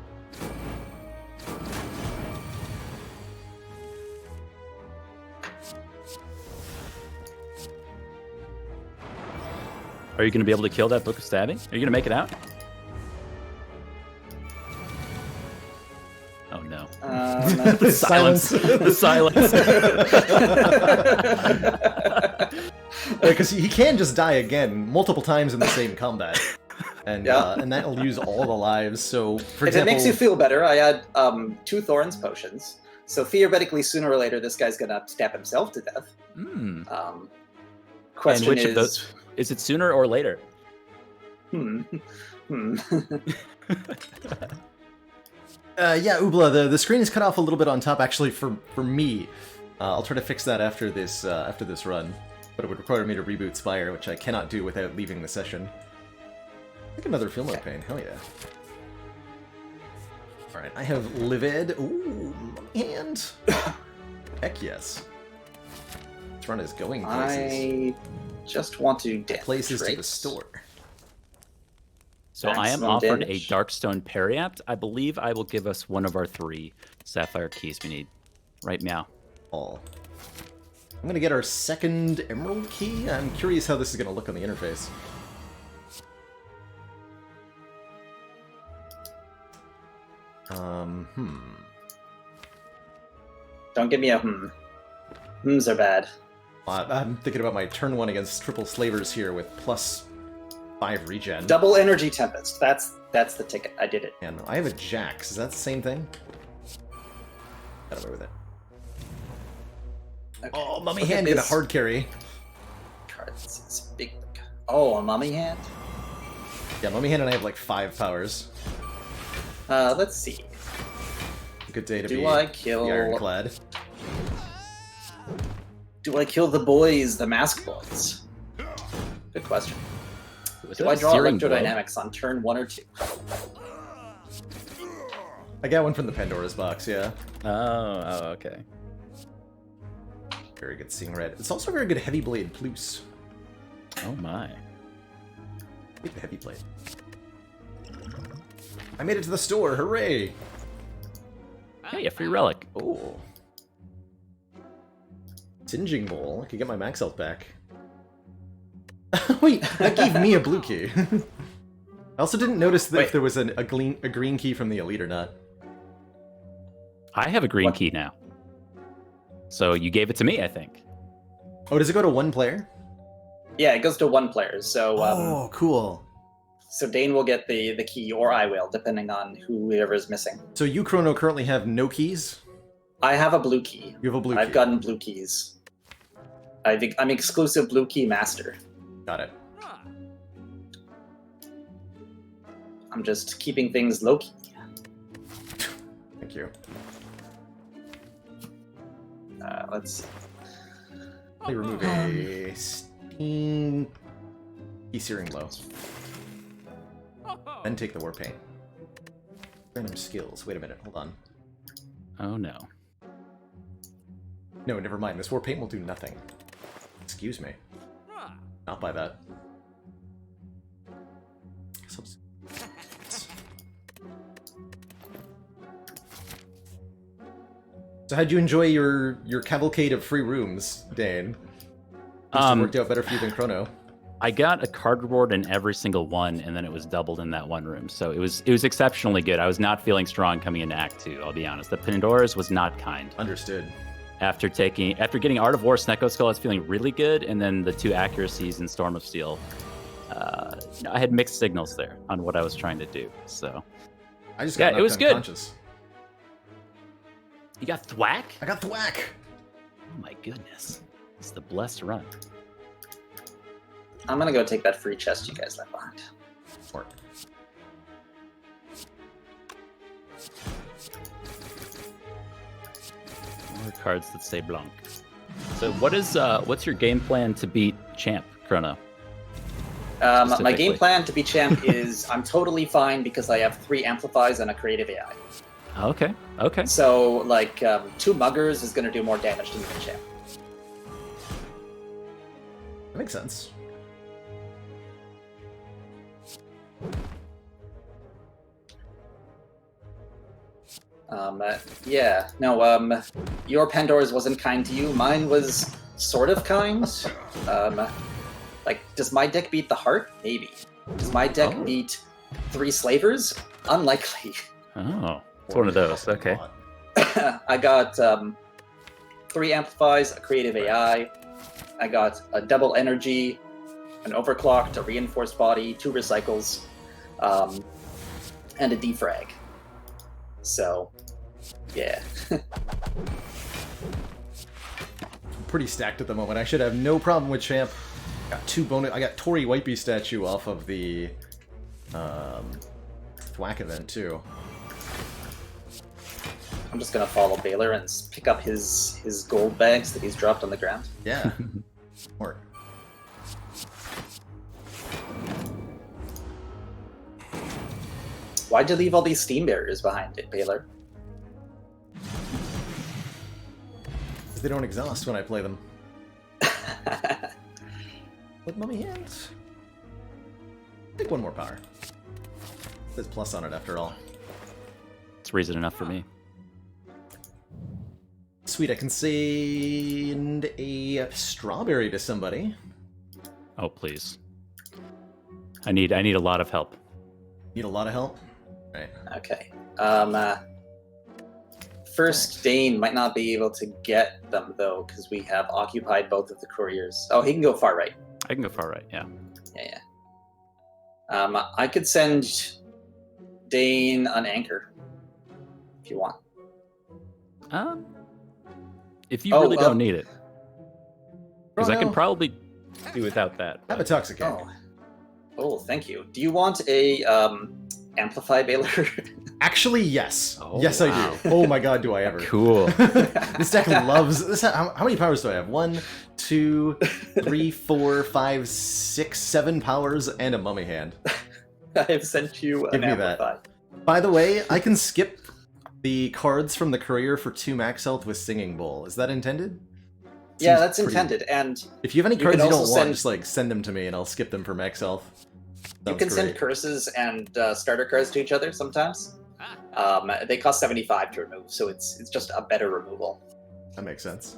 Are you going to be able to kill that Book of Stabbing? Are you going to make it out? Oh no. The silence. The silence. Because he can just die again multiple times in the same combat. And and that'll use all the lives, so for If example... it makes you feel better, I had 2 Thorns potions. So theoretically, sooner or later, this guy's gonna stab himself to death. Hmm. Question which is... of those- Is it sooner or later? Hmm. Yeah, Ubla, the screen is cut off a little bit on top, actually, for me. I'll try to fix that after this run. But it would require me to reboot Spire, which I cannot do without leaving the session. I think another Film Mode Pain, hell yeah. Alright, I have Livid. Ooh, and... Heck yes. This run is going places. I just want to damage Places to the rates. store. So I am Maximum offered damage. a Darkstone Periapt. I believe I will give us one of our 3 Sapphire keys we need right now. All. I'm gonna get our second Emerald key. I'm curious how this is gonna look on the interface. Don't give me a hmm. Hms are bad. I'm thinking about my turn 1 against triple slavers here with +5 regen. Double Energy Tempest. That's the ticket. I did it. And I have a Jax. Is that the same thing? Got away with it. Okay. Oh, Mummy Look at Hand get a this hard carry. Cards. It's big. Oh, a Mummy Hand? Yeah, Mummy Hand and I have like 5 powers. Let's see. Good day to Do be I kill... the Ironclad. Do I kill the boys, the Mask Boys? Good question. Was Do that I a draw searing blow? Electrodynamics on turn 1 or 2? I got one from the Pandora's box, yeah. Oh, okay. Very good Seeing Red. It's also a very good Heavy Blade Plus. Oh my. Take the Heavy Blade. I made it to the store, hooray! Hey, a free relic. Oh. Singeing Bowl. I could get my max health back. Wait, that gave me a blue key. I also didn't notice that if Wait. there was a green key from the Elite or not. I have a green What? key now. So you gave it to me, I think. Oh, does it go to one player? Yeah, it goes to 1 player. So Oh, cool. so Dane will get the key, or I will, depending on whoever is missing. So you, Chrono, currently have no keys? I have a blue key. You have a blue I've key. gotten blue keys. I'm exclusive blue key master. Got it. I'm just keeping things low key. Thank you. Let's see. Let me remove a Steam key Searing Blow. Then take the War Paint. Random skills. Wait a minute, hold on. Oh no. No, never mind. This War Paint will do nothing. Excuse me. Not by that. So how'd you enjoy your cavalcade of free rooms, Dane? Must have worked out better for you than Chrono. I got a card reward in every single one, and then it was doubled in that one room. So it was exceptionally good. I was not feeling strong coming into Act 2, I'll be honest. The Pandora's was not kind. Understood. After getting Art of War, Snecko Skull, I was feeling really good, and then the 2 accuracies in Storm of Steel. I had mixed signals there on what I was trying to do. So I just got it was good. unconscious. You got thwack? I got thwack. Oh my goodness. It's the blessed run. I'm gonna go take that free chest you guys left behind. Work. More cards that say Blanc. So what's your game plan to beat Champ, Chrono? My game plan to be champ is I'm totally fine because I have 3 amplifies and a creative AI. Okay. So, like, 2 muggers is going to do more damage to me than champ. That makes sense. Yeah. No, your Pandora's wasn't kind to you. Mine was sort of kind. Like, does my deck beat the heart? Maybe. Does my deck beat 3 slavers? Unlikely. Oh, it's one of those. Okay. I got 3 amplifies, a creative AI. I got a double energy, an overclocked, a reinforced body, 2 recycles, and a defrag. So, yeah. Pretty stacked at the moment. I should have no problem with champ. Got 2 bonus. I got Tori Whiteby statue off of the Thwack event too. I'm just gonna follow Baylor and pick up his gold bags that he's dropped on the ground. Yeah. Work. Why'd you leave all these steam barriers behind it, Baylor? Because they don't exhaust when I play them. With mummy hands. Take 1 more power. There's plus on it after all. It's reason enough for me. Sweet, I can send a strawberry to somebody. Oh, please. I need a lot of help. Need a lot of help? Right. Okay. First, Dane might not be able to get them, though, because we have occupied both of the couriers. Oh, he can go far right. I can go far right, yeah. Yeah. I could send Dane an anchor, if you want. If you really don't need it. Because I no. can probably do without that. Have a toxic egg. Oh, thank you. Do you want a amplify Baylor? Actually, yes. Oh, yes, wow. I do. Oh my god, do I ever. Cool. This deck loves... How many powers do I have? 1, 2, 3, 4, 5, 6, 7 powers and a mummy hand. I have sent you Give an me that. amplify. By the way, I can skip the cards from the courier for 2 max health with Singing Bowl. Is that intended? Yeah, Seems that's pretty- intended. And If you have any You cards can you don't also want, send- just like send them to me and I'll skip them for max health. you Sounds can send great. curses and starter cards to each other sometimes. They cost 75 to remove, so it's just a better removal. That makes sense.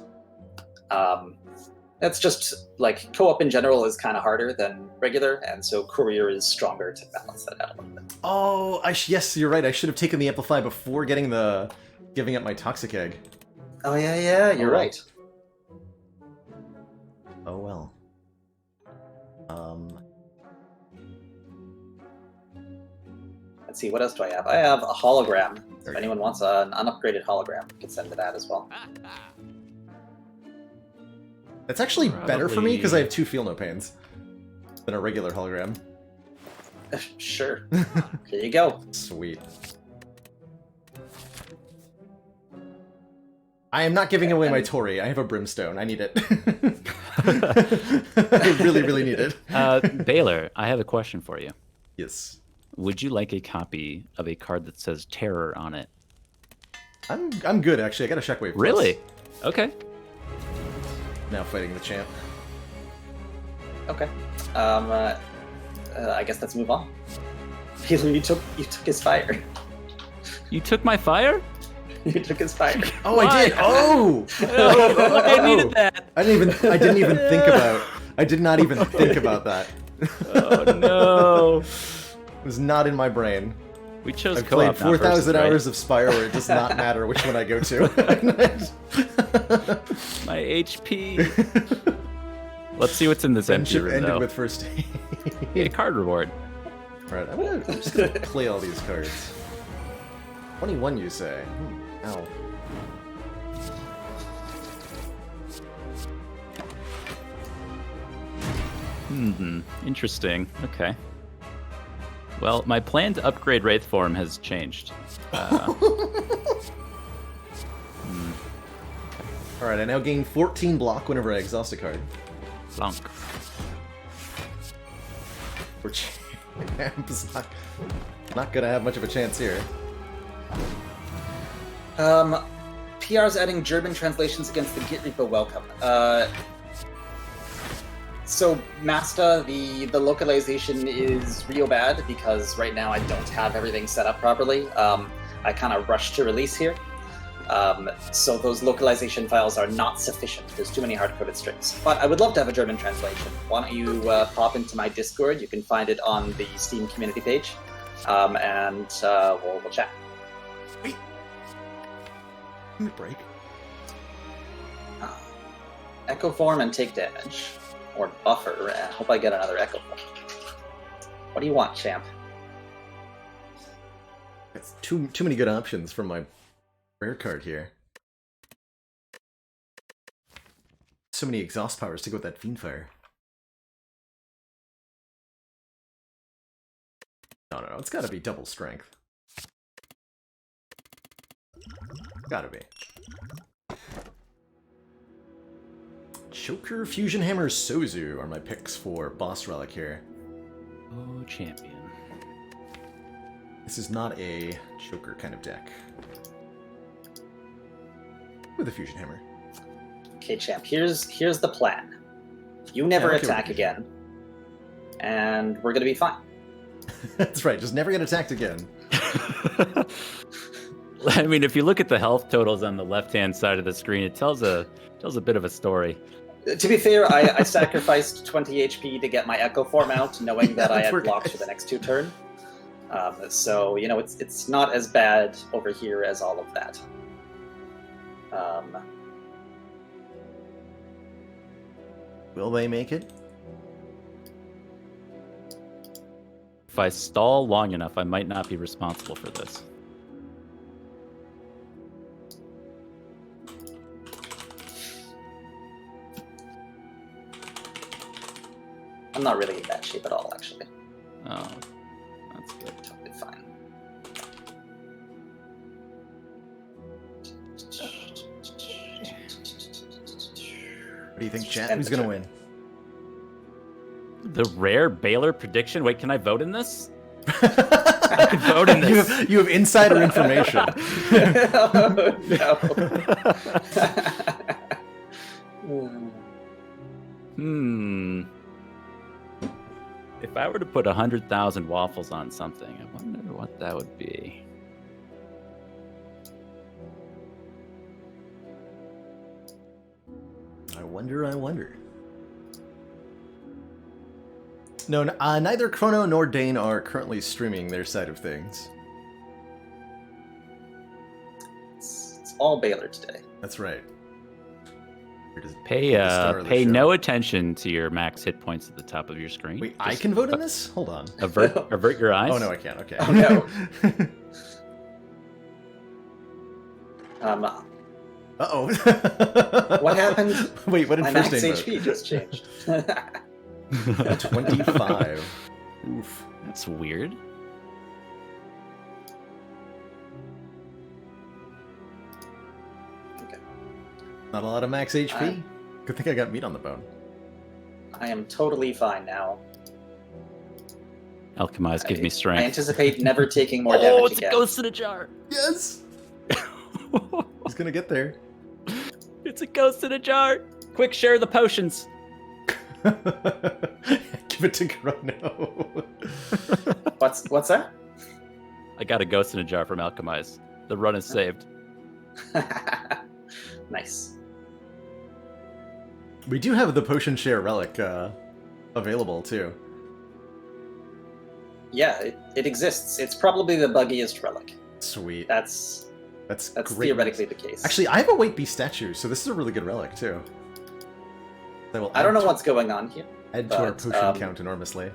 That's just, like, co-op in general is kind of harder than regular, and so courier is stronger to balance that out a little bit. Oh, yes, you're right. I should have taken the Amplify before giving up my Toxic Egg. Oh, yeah, you're Oh. right. Oh well. Let's see, what else do I have? I have a hologram. There If you anyone wants an unupgraded hologram, you can send to that as well. That's actually better for me because I Probably- have 2 Feel No Pains than a regular hologram. Sure. Here you go. Sweet. I am not giving away my Tori. I have a Brimstone. I need it. I really, really need it. Baylor, I have a question for you. Yes. Would you like a copy of a card that says Terror on it? I'm good, actually. I got a Shockwave Plus. Really? Okay. Now fighting the champ. Okay. I guess let's move on. Peter, you took his fire. You took my fire? You took his fire. Oh, I did. Oh! I needed that. I didn't even think I did not even think about that. Oh no! It was not in my brain. We chose I've co-op. played 4,000 hours of Spire where it does not matter which one I go to. My HP. Let's see what's in this empty Friendship room, ended though. with first aid. A card reward. Alright, I'm just gonna play all these cards. 21, you say? Ow. Interesting. Okay. Well, my plan to upgrade Wraith form has changed. Alright, I now gain 14 block whenever I exhaust a card. Bonk. Or Champ's not gonna have much of a chance here. PR's adding German translations against the Git repo welcome. So Masta, the localization is real bad because right now I don't have everything set up properly. I kind of rushed to release here. So those localization files are not sufficient. There's too many hard-coded strings. But I would love to have a German translation. Why don't you pop into my Discord? You can find it on the Steam community page. And we'll chat. Wait. Give me a break. Echo form and take damage. Or buffer. I hope I get another echo form. What do you want, champ? It's too many good options for my rare card here. So many exhaust powers to go with that Fiendfire. No, it's gotta be double strength. Gotta be. Choker, Fusion Hammer, Sozu are my picks for Boss Relic here. Oh, champion. This is not a Choker kind of deck. With a Fusion Hammer. Okay, champ. Here's the plan. You never Yeah, okay, attack again, and we're gonna be fine. That's right, just never get attacked again. I mean, if you look at the health totals on the left-hand side of the screen, it tells a bit of a story. To be fair, I sacrificed 20 HP to get my Echo form out, knowing that I had Poor blocks guys. for the next 2 turns. So, you know, it's not as bad over here as all of that. Will they make it? If I stall long enough, I might not be responsible for this. I'm not really in bad shape at all, actually. Oh, that's good. Totally fine. What do you think, chat? Who's gonna win? The rare Baylor prediction. Wait, can I vote in this? I can vote in this. You have insider information. If I were to put 100,000 waffles on something, I wonder what that would be. I wonder. No, neither Chrono nor Dane are currently streaming their side of things. It's all Baylor today. That's right. Pay no attention to your max hit points at the top of your screen. Wait, I can vote in this? Hold on. Avert your eyes. Oh no, I can't. Okay. Oh no. Uh-oh. What happened? Wait, what did My first max name HP just changed. 25. Oof. That's weird. Not a lot of max HP. Good thing I got meat on the bone. I am totally fine now. Alchemize, give me I strength. anticipate never taking more damage Oh, it's again. a ghost in a jar. Yes! He's gonna get there. It's a ghost in a jar. Quick, share the potions. Give it to Chrono. What's that? I got a ghost in a jar from Alchemize. The run is saved. Nice. We do have the potion share relic available too. Yeah, it exists. It's probably the buggiest relic. Sweet. That's great. theoretically the case. Actually, I have a White Beast statue, so this is a really good relic too. I don't know what's going on here. Add to our potion count enormously.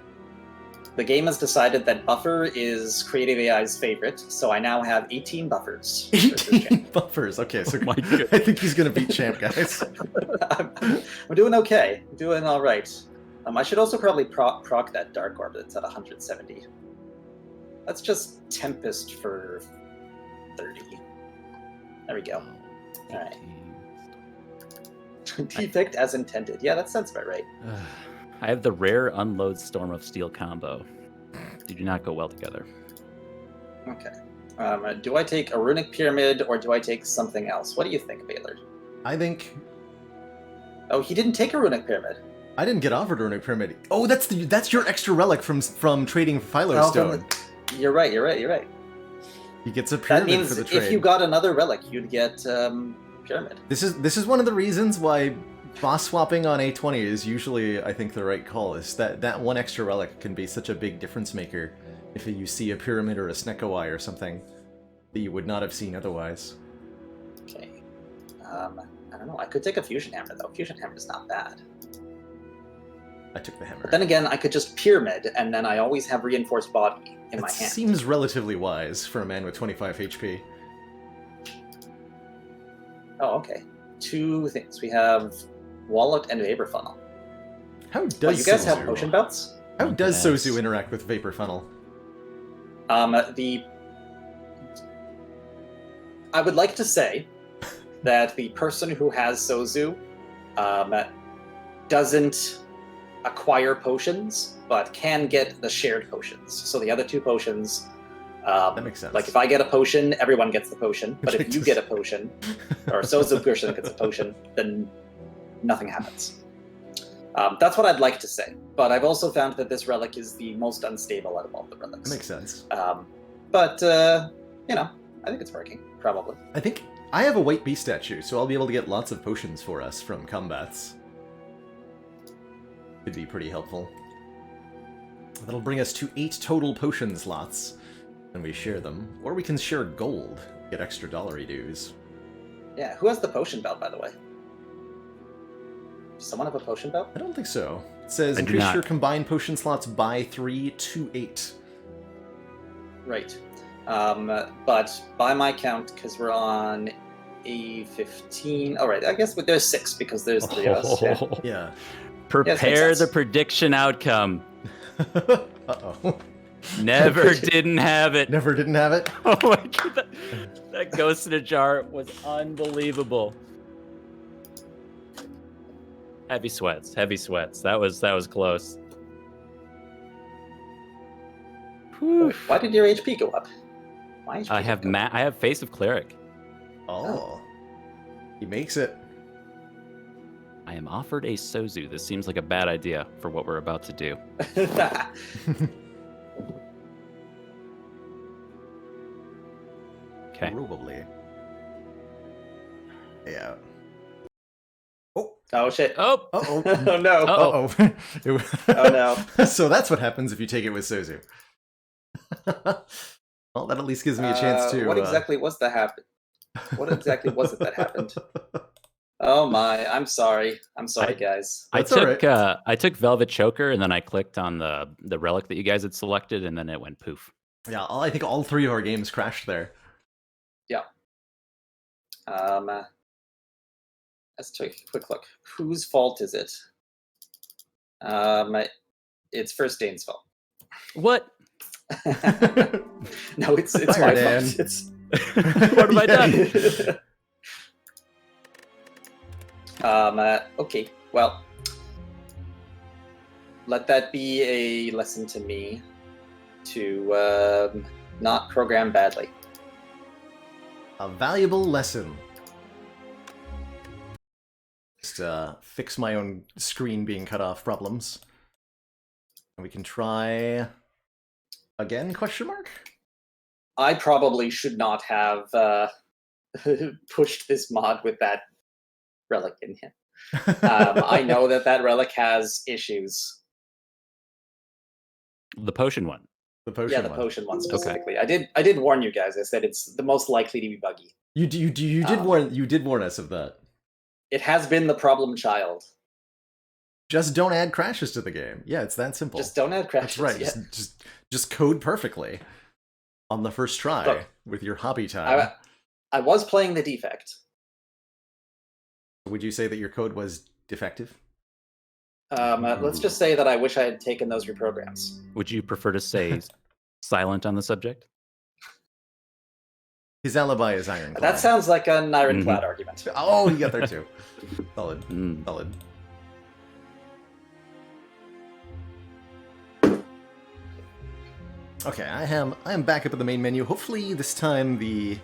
The game has decided that buffer is Creative AI's favorite, so I now have 18 buffers. 18 buffers. Okay, so my goodness. I think he's gonna beat Champ, guys. I'm doing okay. I'm doing all right. I should also probably proc that Dark Orb that's at 170. Let's just Tempest for 30. There we go. All right. Defect as intended. Yeah, that sounds about right. I have the rare Unload Storm of Steel combo. They do not go well together. Okay. Do I take a Runic Pyramid or do I take something else? What do you think, Baylor? I think Oh, he didn't take a Runic Pyramid. I didn't get offered a Runic Pyramid. Oh, that's your extra relic from trading Philo Oh, Stone. You're right. He gets a That pyramid means for the trade. if you got another relic, you'd get Pyramid. This is one of the reasons why boss swapping on A20 is usually, I think, the right call. Is that one extra relic can be such a big difference maker if you see a pyramid or a Snekowai or something that you would not have seen otherwise. Okay. I don't know. I could take a Fusion Hammer, though. Fusion Hammer's not bad. I took the hammer. But then again, I could just Pyramid, and then I always have Reinforced Body in my hand. Seems relatively wise for a man with 25 HP. Oh, okay. Two things. We have Wallet and Vapor Funnel. How does You guys Sozu, have Potion Belts? How does Yes. Sozu interact with Vapor Funnel? I would like to say that the person who has Sozu doesn't acquire potions, but can get the shared potions. So the other two potions, That makes sense. like if I get a potion, everyone gets the potion. But if you get a potion, or Sozu person gets a potion, then nothing happens. That's what I'd like to say. But I've also found that this relic is the most unstable out of all the relics. That makes sense. But I think it's working, probably. I think I have a White Beast statue, so I'll be able to get lots of potions for us from combats. Could be pretty helpful. That'll bring us to 8 total potion slots, and we share them. Or we can share gold, get extra dollary dues. Yeah, who has the potion belt, by the way? Does someone have a potion belt? I don't think so. It says I do increase not. your combined potion slots by 3 to 8. Right. But by my count, because we're on A15... Oh, right, I guess there's 6, because there's 3 of us. Yeah. Yeah. Prepare sense. the prediction outcome. Uh-oh. Never didn't have it. Never didn't have it? Oh my god, that ghost in a jar was unbelievable. Heavy sweats. That was close. Whew. Why did your HP go up? My HP I have go up. I have Face of Cleric. Oh. He makes it. I am offered a Sozu. This seems like a bad idea for what we're about to do. Okay. Probably. Yeah. Oh, shit. Oh, Uh-oh. Oh, no. Uh-oh. Uh-oh. Oh, no. So that's what happens if you take it with Sozu. Well, that at least gives me a chance to... What exactly was that happen? What exactly was it that happened? Oh my! I'm sorry. I'm sorry, guys. That's all right. I took Velvet Choker and then I clicked on the relic that you guys had selected and then it went poof. Yeah, I think all 3 of our games crashed there. Yeah. Let's take a quick look. Whose fault is it? It's First Dane's fault. What? No, it's Fire my Dan. fault. It's What have I done? Okay, well, let that be a lesson to me to not program badly. A valuable lesson. Just fix my own screen being cut off problems. And we can try again, question mark? I probably should not have pushed this mod with that relic in him. I know that relic has issues. The potion one. The potion. Yeah, the one. potion one specifically. I did warn you guys. I said it's the most likely to be buggy. You did warn us of that. It has been the problem child. Just don't add crashes to the game. Yeah, it's that simple. Just don't add crashes. That's right. Yeah. Just code perfectly on the first try. Look, with your hobby time. I was playing the defect. Would you say that your code was defective? Let's just say that I wish I had taken those reprograms. Would you prefer to say silent on the subject? His alibi is ironclad. That sounds like an ironclad argument. Oh, you got there too. Solid. Mm. Solid. Okay, I am back up in the main menu. Hopefully this time the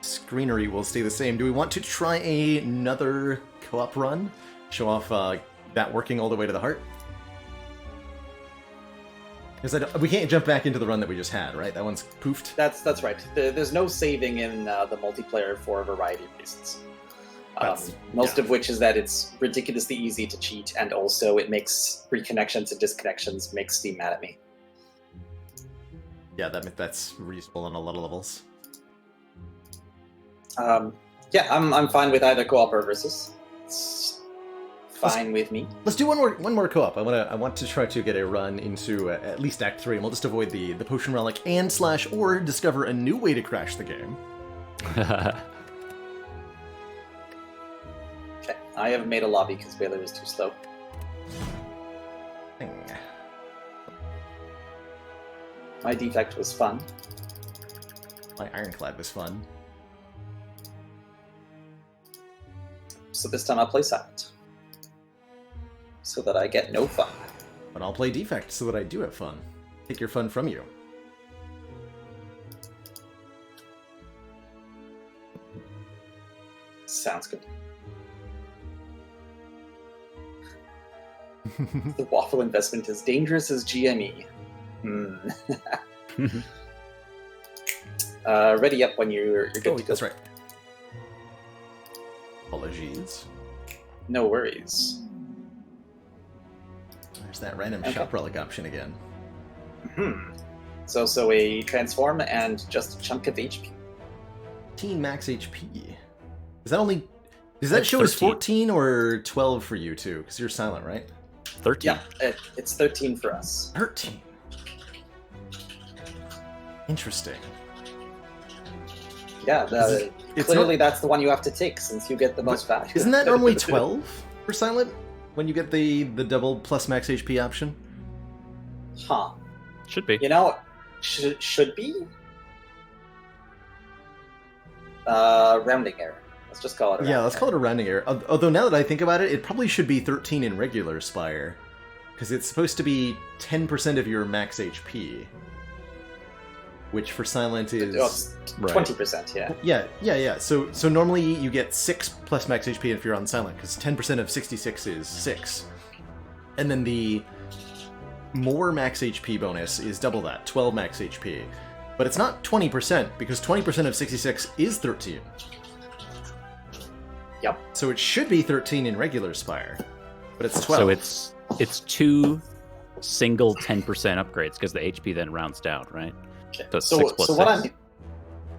screenery will stay the same. Do we want to try another co-op run? Show off that working all the way to the heart? Because we can't jump back into the run that we just had, right? That one's poofed. That's right. There's no saving in the multiplayer for a variety of reasons. Most of which is that it's ridiculously easy to cheat, and also it makes reconnections and disconnections make Steam mad at me. Yeah, that's reasonable on a lot of levels. Yeah, I'm fine with either co-op or versus. It's fine with me. Let's do one more co-op. I want to try to get a run into at least Act 3, and we'll just avoid the potion relic and / or discover a new way to crash the game. Okay, I haven't made a lobby because Baylor is too slow. My defect was fun. My ironclad was fun. So this time I'll play silent. So that I get no fun. But I'll play defect so that I do have fun. Take your fun from you. Sounds good. The waffle investment is dangerous as GME. Ready up when you're good to go. That's right. Apologies. No worries. There's that random Okay. shop relic option again. So a transform and just a chunk of HP. 14 max HP. Is that only... Does that That's show as 13. 14 or 12 for you too? Because you're silent, right? 13. Yeah, it's 13 for us. 13. Interesting. Yeah, It's clearly that's the one you have to take since you get the most value. Isn't that normally 12 for silent? When you get the double plus max HP option? Huh. Should be. You know, should be? Rounding error. Let's just call it a Yeah, let's call it a rounding error. Although now that I think about it, it probably should be 13 in regular Spire. Because it's supposed to be 10% of your max HP. Which for silent is... Right. 20%, yeah. Yeah. So normally you get 6 plus max HP if you're on silent, because 10% of 66 is 6. And then the more max HP bonus is double that, 12 max HP. But it's not 20%, because 20% of 66 is 13. Yep. So it should be 13 in regular Spire, but it's 12. So it's two single 10% upgrades, because the HP then rounds down, right? Okay. So it's So, 6 plus so 6.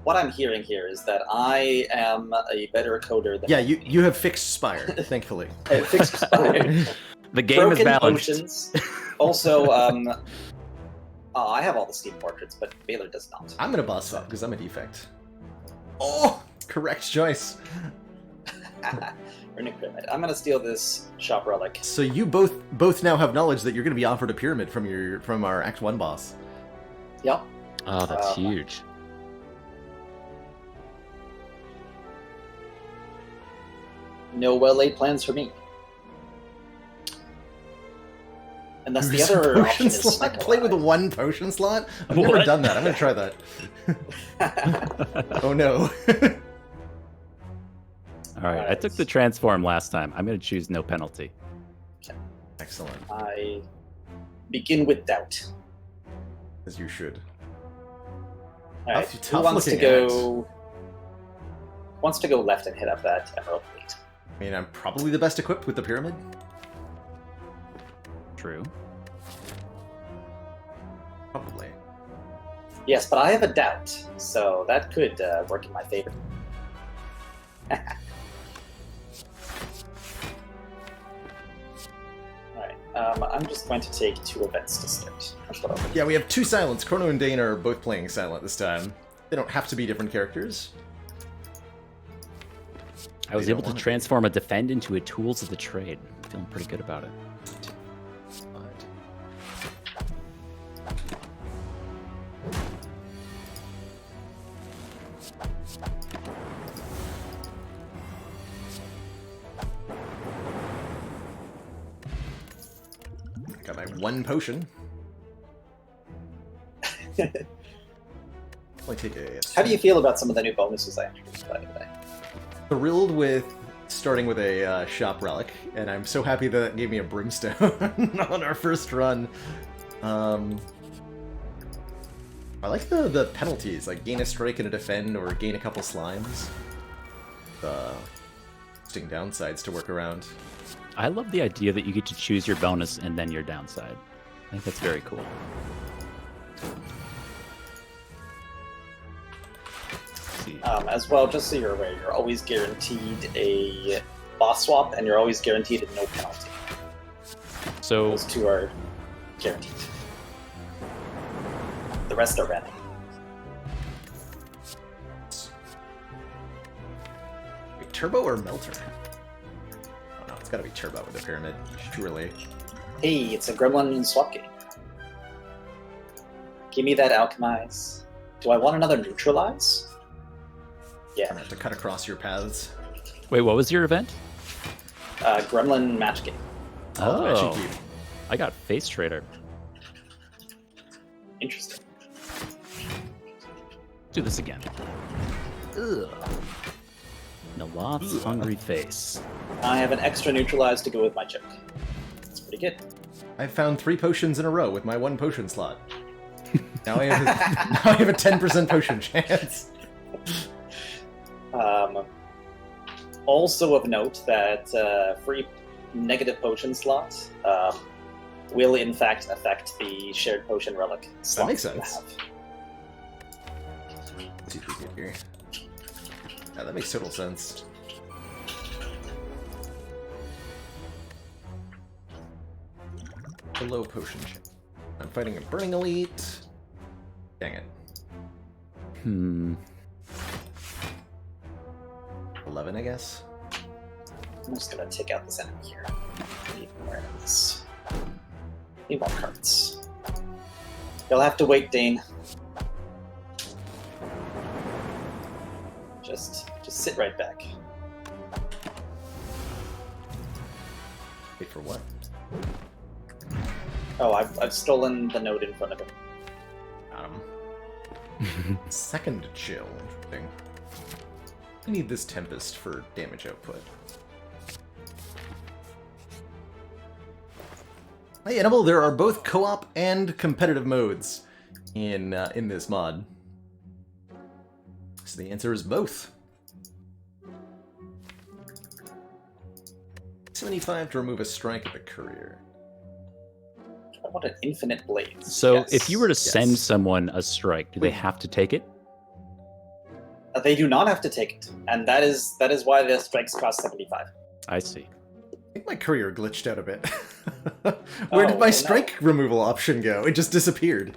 what I'm hearing here is that I am a better coder than Yeah, you have fixed Spire, thankfully. fixed Spire. The game is Broken balanced. potions. Also, I have all the Steam portraits, but Baylor does not. I'm gonna boss fight because I'm a defect. Oh, correct choice. Runic Pyramid. I'm gonna steal this shop relic. So you both now have knowledge that you're gonna be offered a pyramid from our Act 1 boss. Yep. Oh, that's huge. No well-laid plans for me. And that's the Use other potion option is slot? Play with one potion slot? I've never What? done that. I'm gonna try that. Oh no. All right, I took the transform last time. I'm going to choose no penalty. Excellent. I begin with doubt. As you should. All right, Tough who wants to looking go? Wants to go left and hit up that emerald plate? I mean, I'm probably the best equipped with the pyramid. True. Probably. Yes, but I have a doubt, so that could work in my favor. Alright, I'm just going to take 2 events to start. That's what I'll do. Yeah, we have 2 silents. Chrono and Dane are both playing silent this time. They don't have to be different characters. I was They able don't to wanna transform a defend into a tools of the trade. Feeling pretty good about it. Got my 1 potion. Only take a How do you feel about some of the new bonuses I introduced, by the way? thrilled with starting with a shop relic, and I'm so happy that it gave me a brimstone on our first run. I like the penalties, like gain a strike and a defend, or gain a couple slimes. Interesting downsides to work around. I love the idea that you get to choose your bonus and then your downside. I think that's very cool. Let's see. As well, just so you're aware, you're always guaranteed a boss swap, and you're always guaranteed a no penalty. So Those 2 are guaranteed. The rest are random. Wait, turbo or melter? Oh no, it's gotta be turbo with the pyramid, surely. Hey, it's a gremlin swap game. Give me that alchemize. Do I want another neutralize? I'm Yeah, gonna have to cut across your paths. wait, what was your event? gremlin match game. I should keep. I got Face Trader. Interesting. Do this again. Ugh. Nalat's hungry face. I have an extra neutralize to go with my choke. That's pretty good. I found 3 potions in a row with my 1 potion slot. Now I have a 10% potion chance. Also of note that free negative potion slot will in fact affect the shared potion relic slot makes you sense. have. Let's see what we get here. Yeah, that makes total sense. Below potion check. I'm fighting a burning elite. Dang it. 11, I guess. I'm just gonna take out this enemy here. Need more enemies. Need more cards. You'll have to wait, Dane. Just sit right back. Wait for what? Oh, I've stolen the node in front of him. Got him. Second chill. Interesting. I need this Tempest for damage output. Hey, Edible, there are both co-op and competitive modes in this mod. So the answer is both. 75 to remove a strike at the courier. I want an infinite blades. So Yes. if you were to send Yes. someone a strike, do they have to take it? They do not have to take it, and that is why the strikes cost 75. I see. I think my courier glitched out a bit. Where did my no. strike removal option go? It just disappeared.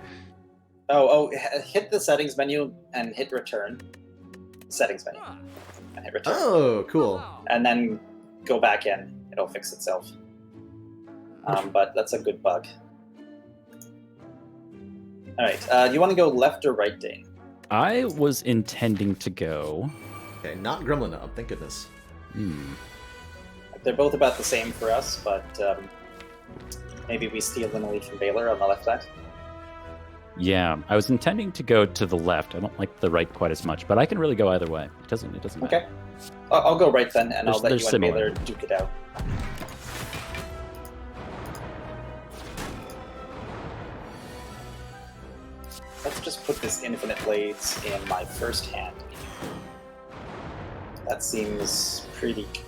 Hit the settings menu and hit return. Settings menu and hit return, Oh, cool. and then go back in. It'll fix itself. But that's a good bug. All right, you want to go left or right, Dane? I was intending to go. Okay, not Gremlin Knob, thank goodness. They're both about the same for us, but maybe we steal an elite from Baylor on the left side. Yeah, I was intending to go to the left. I don't like the right quite as much, but I can really go either way. It doesn't matter. Okay, I'll go right then, and I'll They're let you and similar. Baylor duke it out. Let's just put this infinite blades in my first hand. That seems pretty good.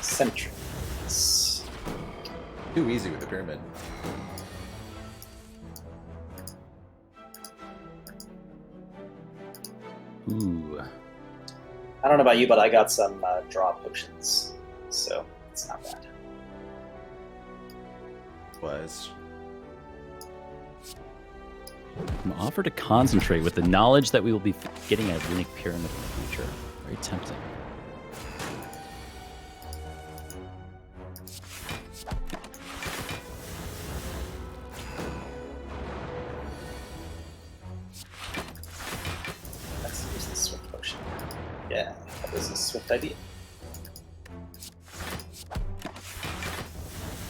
Sentry. Too easy with the pyramid. Ooh. I don't know about you, but I got some draw potions, so it's not bad. Was. I'm offered to concentrate with the knowledge that we will be getting a runic pyramid in the future. Very tempting. Let's use the swift potion. Yeah, that was a swift idea.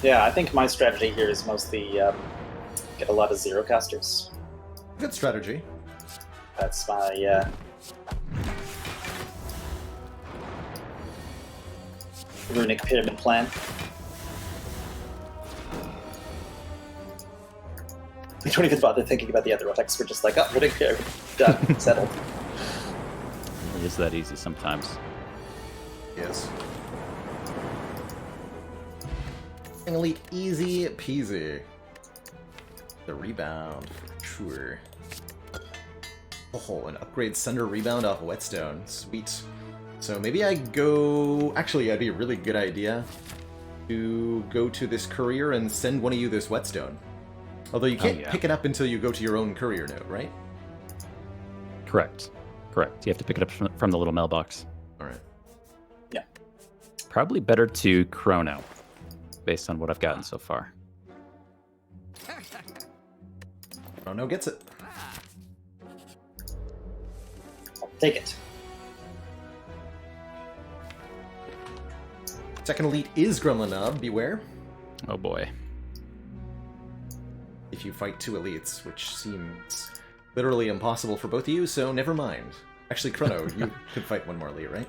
Yeah, I think my strategy here is mostly get a lot of zero casters. Good strategy. That's my runic pyramid plan. We don't even bother thinking about the other relics. We're just like, oh, runic pyramid, done, settled. It is that easy sometimes. Yes. Elite easy peasy. The rebound, for sure. Oh, an upgrade Sunder rebound off Whetstone. Sweet. So maybe I go... Actually, that'd be a really good idea to go to this courier and send one of you this Whetstone. Although you can't pick it up until you go to your own courier node, right? Correct. Correct. You have to pick it up from the little mailbox. Alright. Yeah. Probably better to Chrono, based on what I've gotten so far. Oh, no, gets it. I'll take it. Second elite is Gremlin, beware. Oh boy. If you fight two elites, which seems literally impossible for both of you, so never mind. Actually, Chrono, you could fight one more elite, right?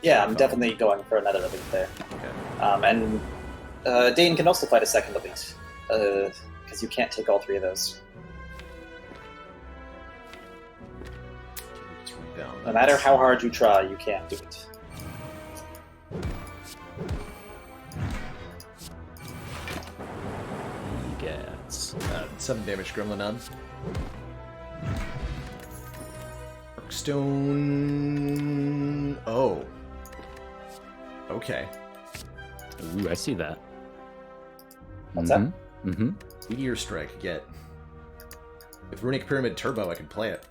Yeah, I'm definitely going for another elite there. Okay. And Dane can also fight a second elite, because you can't take all three of those. Just write down No matter how hard you try, you can't do it. He gets 7 damage Gremlin. Stone. Oh. Okay. Ooh, I see that. What's that? Mm-hmm. Meteor Strike, get. With Runic Pyramid Turbo, I could play it.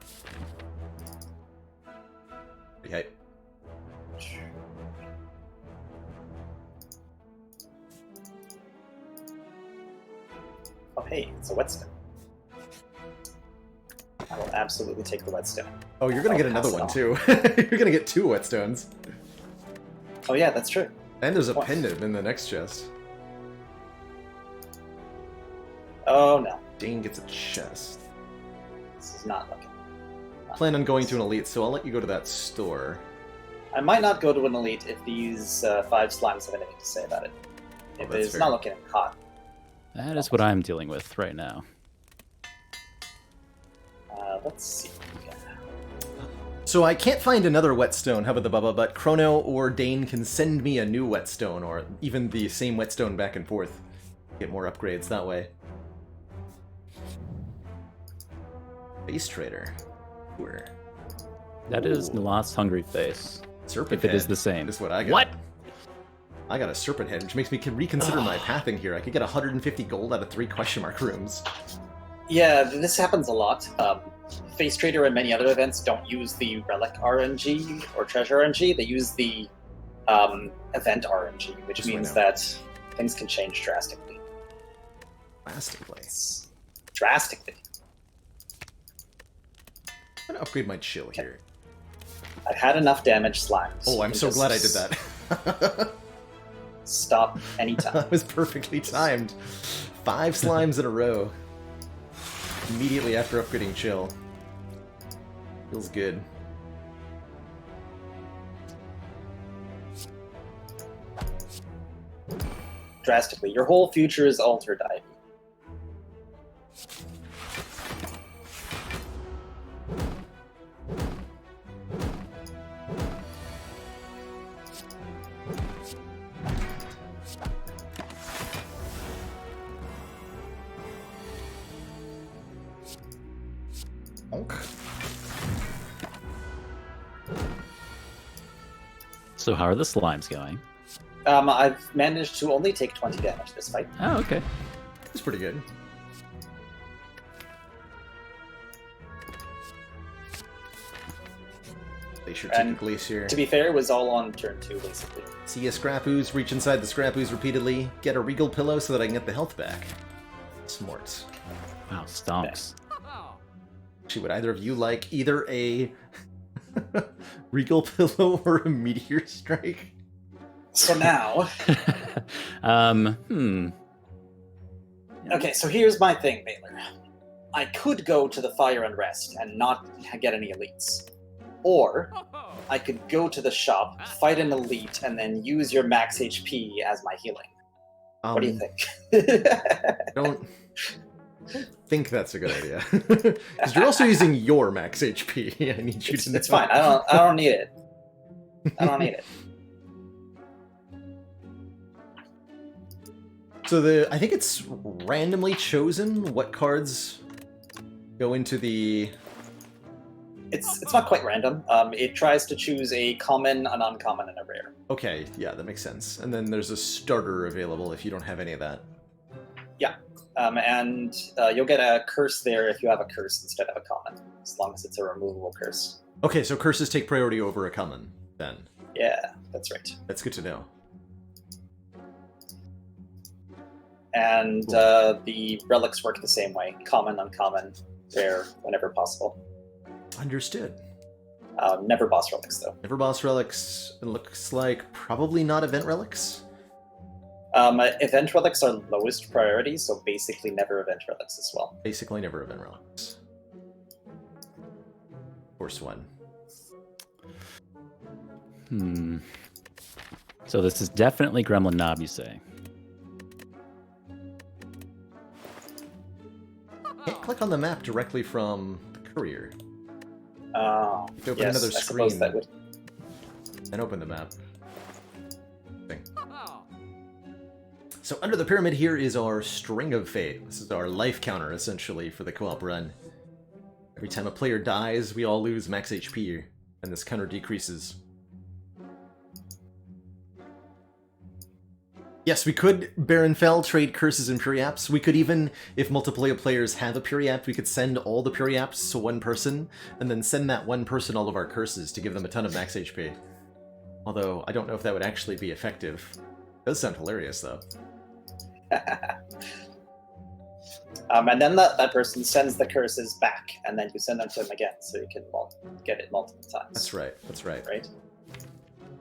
Pretty hype. Oh, hey, it's a whetstone. I will absolutely take the whetstone. Oh, you're gonna I'll get another pass one it too. You're gonna get 2 Whetstones. Oh yeah, that's true. And there's a What? pendant in the next chest. Oh no, Dane gets a chest. this is not looking. Plan on going to an elite, so I'll let you go to that store. I might not go to an elite if these 5 slimes have anything to say about it. If that's it's fair. not looking hot. That is what I'm dealing with right now. Let's see. Yeah. So I can't find another Whetstone, how about the Bubba, but Chrono or Dane can send me a new Whetstone, or even the same Whetstone back and forth. Get more upgrades that way. Base Trader. Sure. That is Ooh. Nalat's hungry face. Serpent If it Head is the same. is what I got. What? I got a Serpent Head, which makes me reconsider my pathing here. I could get 150 gold out of 3 question mark rooms. Yeah, this happens a lot. Face Trader and many other events don't use the Relic RNG or Treasure RNG. They use the event RNG, which Just means right that things can change drastically. Drastically. Drastically. I'm gonna upgrade my chill here. I've had enough damage slimes. Oh, I'm You so just glad I did that. Stop anytime. That was perfectly timed. 5 slimes in a row. Immediately after upgrading chill. Feels good. drastically. Your whole future is altered, Ivy. So how are the slimes going? I've managed to only take 20 damage this fight. Oh, okay. It's pretty good. They should take a glacier. To be fair, it was all on turn 2, basically. See a scrap ooze, reach inside the scrap ooze repeatedly, get a regal pillow so that I can get the health back. Smart. Wow, stonks. Actually, would either of you like either a regal pillow or a meteor strike? So now... Hmm. Okay, so here's my thing, Baylor. I could go to the Fire and Rest and not get any elites. Or I could go to the shop, fight an elite, and then use your max HP as my healing. What do you think? I don't think that's a good idea. Because you're also using your max HP. I need you to know. It's fine. I don't need it. I don't need it. So I think it's randomly chosen what cards go into the... It's not quite random. It tries to choose a common, an uncommon, and a rare. Okay, yeah, that makes sense. And then there's a starter available if you don't have any of that. Yeah. And you'll get a curse there if you have a curse instead of a common, as long as it's a removable curse. Okay, so curses take priority over a common, then. Yeah, that's right. That's good to know. And the relics work the same way. Common, uncommon, rare, whenever possible. Understood. Never boss relics, though. Never boss relics. It looks like probably not event relics. Event relics are lowest priority, so basically never event relics as well. Basically never event relics. Course one. So this is definitely Gremlin Knob, you say? Can't click on the map directly from the courier. Oh, You have to open yes, another I suppose screen that would... and open the map. Thing. So under the pyramid here is our String of Fate. This is our life counter, essentially, for the co-op run. Every time a player dies, we all lose max HP, and this counter decreases. Yes, we could Baron Fell trade curses and Puriaps. We could even, if multiple players have a Puriap, we could send all the Puriaps to one person, and then send that one person all of our curses to give them a ton of max HP. Although, I don't know if that would actually be effective. It does sound hilarious, though. And then that person sends the curses back, and then you send them to him again, so you can get it multiple times. That's right, that's right. Right?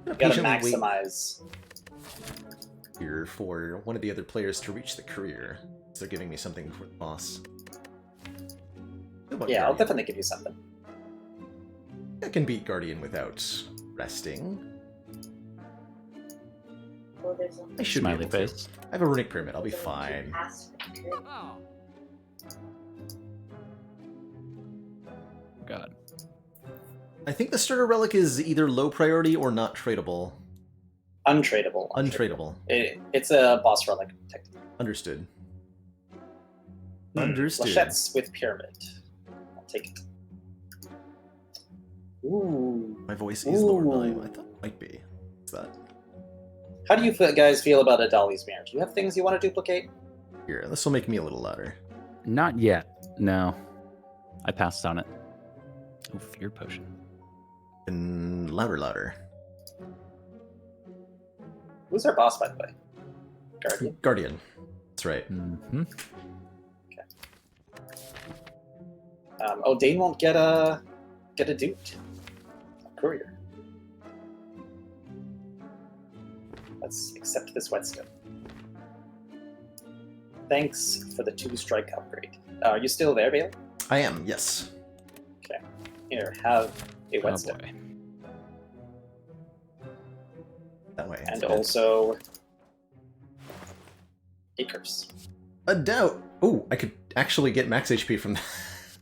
You gotta maximize... Here for one of the other players to reach the career. So they're giving me something for the boss. Yeah, I'll definitely give you something. I can beat Guardian without resting. Well, there's I should Smiley be able to. face. I have a runic pyramid, I'll be fine. God. I think the starter relic is either low priority or not tradable. Untradeable. Untradeable. It's a boss relic, technically. Understood. Understood. Flechettes with pyramid. I'll take it. Ooh. My voice is lower volume. I thought it might be. What's that? How do you guys feel about a Dolly's Mirror? Do you have things you want to duplicate? Here, this will make me a little louder. Not yet. No. I passed on it. Oh, fear potion. And louder. Who's our boss, by the way? Guardian? Guardian. That's right. Mm-hmm. Dane won't get a dude. A courier. Let's accept this whetstone. Thanks for the 2-strike upgrade. Are you still there, Bailey? I am, yes. Okay. Here, have a whetstone. boy. That way. And That's good. also acres. A doubt. Oh, I could actually get max HP from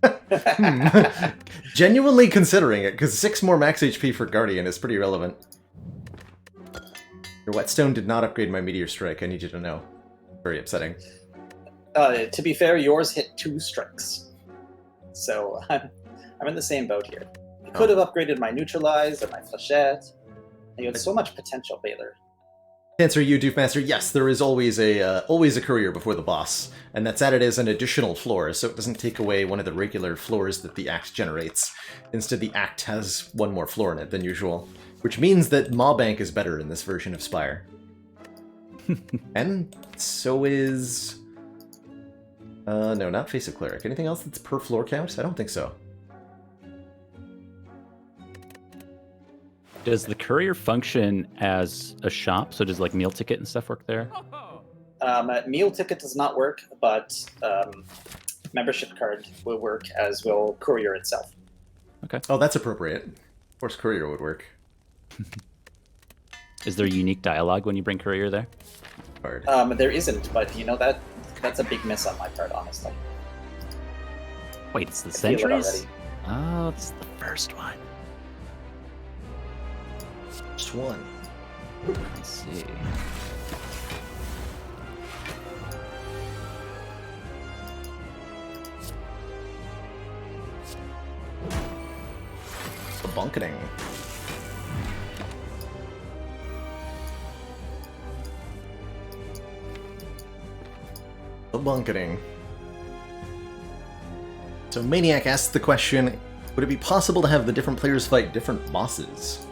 that. Genuinely considering it, because 6 more max HP for Guardian is pretty relevant. Your Whetstone did not upgrade my Meteor Strike, I need you to know. Very upsetting. To be fair, yours hit 2 strikes. So I'm in the same boat here. You could have upgraded my Neutralize or my Flechette. You had so much potential, Baylor. To answer you, Doofmaster, yes, there is always a courier before the boss, and that's added as an additional floor, so it doesn't take away one of the regular floors that the Act generates. Instead, the Act has one more floor in it than usual, which means that Mawbank is better in this version of Spire. And so is... no, not Face of Cleric. Anything else that's per floor count? I don't think so. Does the courier function as a shop? So does like meal ticket and stuff work there? Meal ticket does not work, but membership card will work, as will courier itself. Okay. Oh, that's appropriate. Of course, courier would work. Is there unique dialogue when you bring courier there? Hard. There isn't, but that's a big miss on my part, honestly. Wait, it's the I feel it centuries? already. Oh, it's the first one. Just one. Let's see. The bunketing. The bunketing. So Maniac asks the question, would it be possible to have the different players fight different bosses?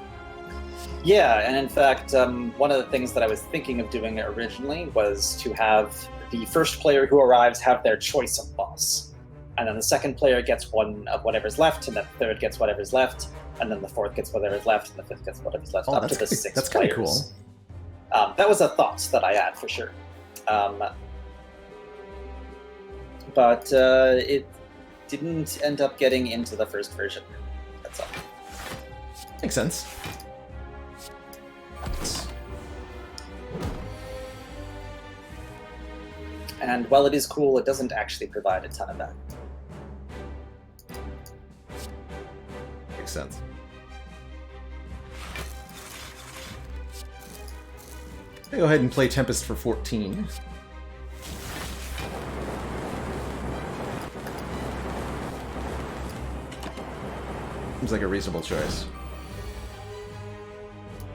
Yeah, and in fact, one of the things that I was thinking of doing originally was to have the first player who arrives have their choice of boss. And then the second player gets one of whatever's left, and the third gets whatever's left, and then the fourth gets whatever's left, and the fifth gets whatever's left, up to the 6 That's players. kind of cool. That was a thought that I had, for sure. But it didn't end up getting into the first version. That's all. Makes sense. And while it is cool, it doesn't actually provide a ton of that. Makes sense. I'll go ahead and play Tempest for 14. Seems like a reasonable choice.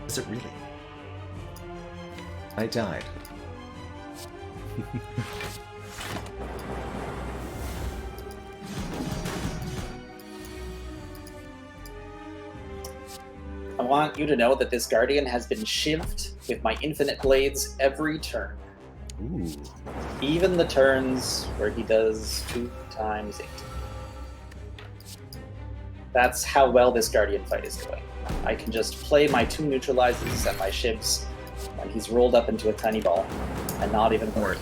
Is it really? I died. I want you to know that this Guardian has been shivved with my infinite blades every turn. Ooh. Even the turns where he does 2 times 8. That's how well this Guardian fight is going. I can just play my 2 neutralizes and my shivs when he's rolled up into a tiny ball and not even worry.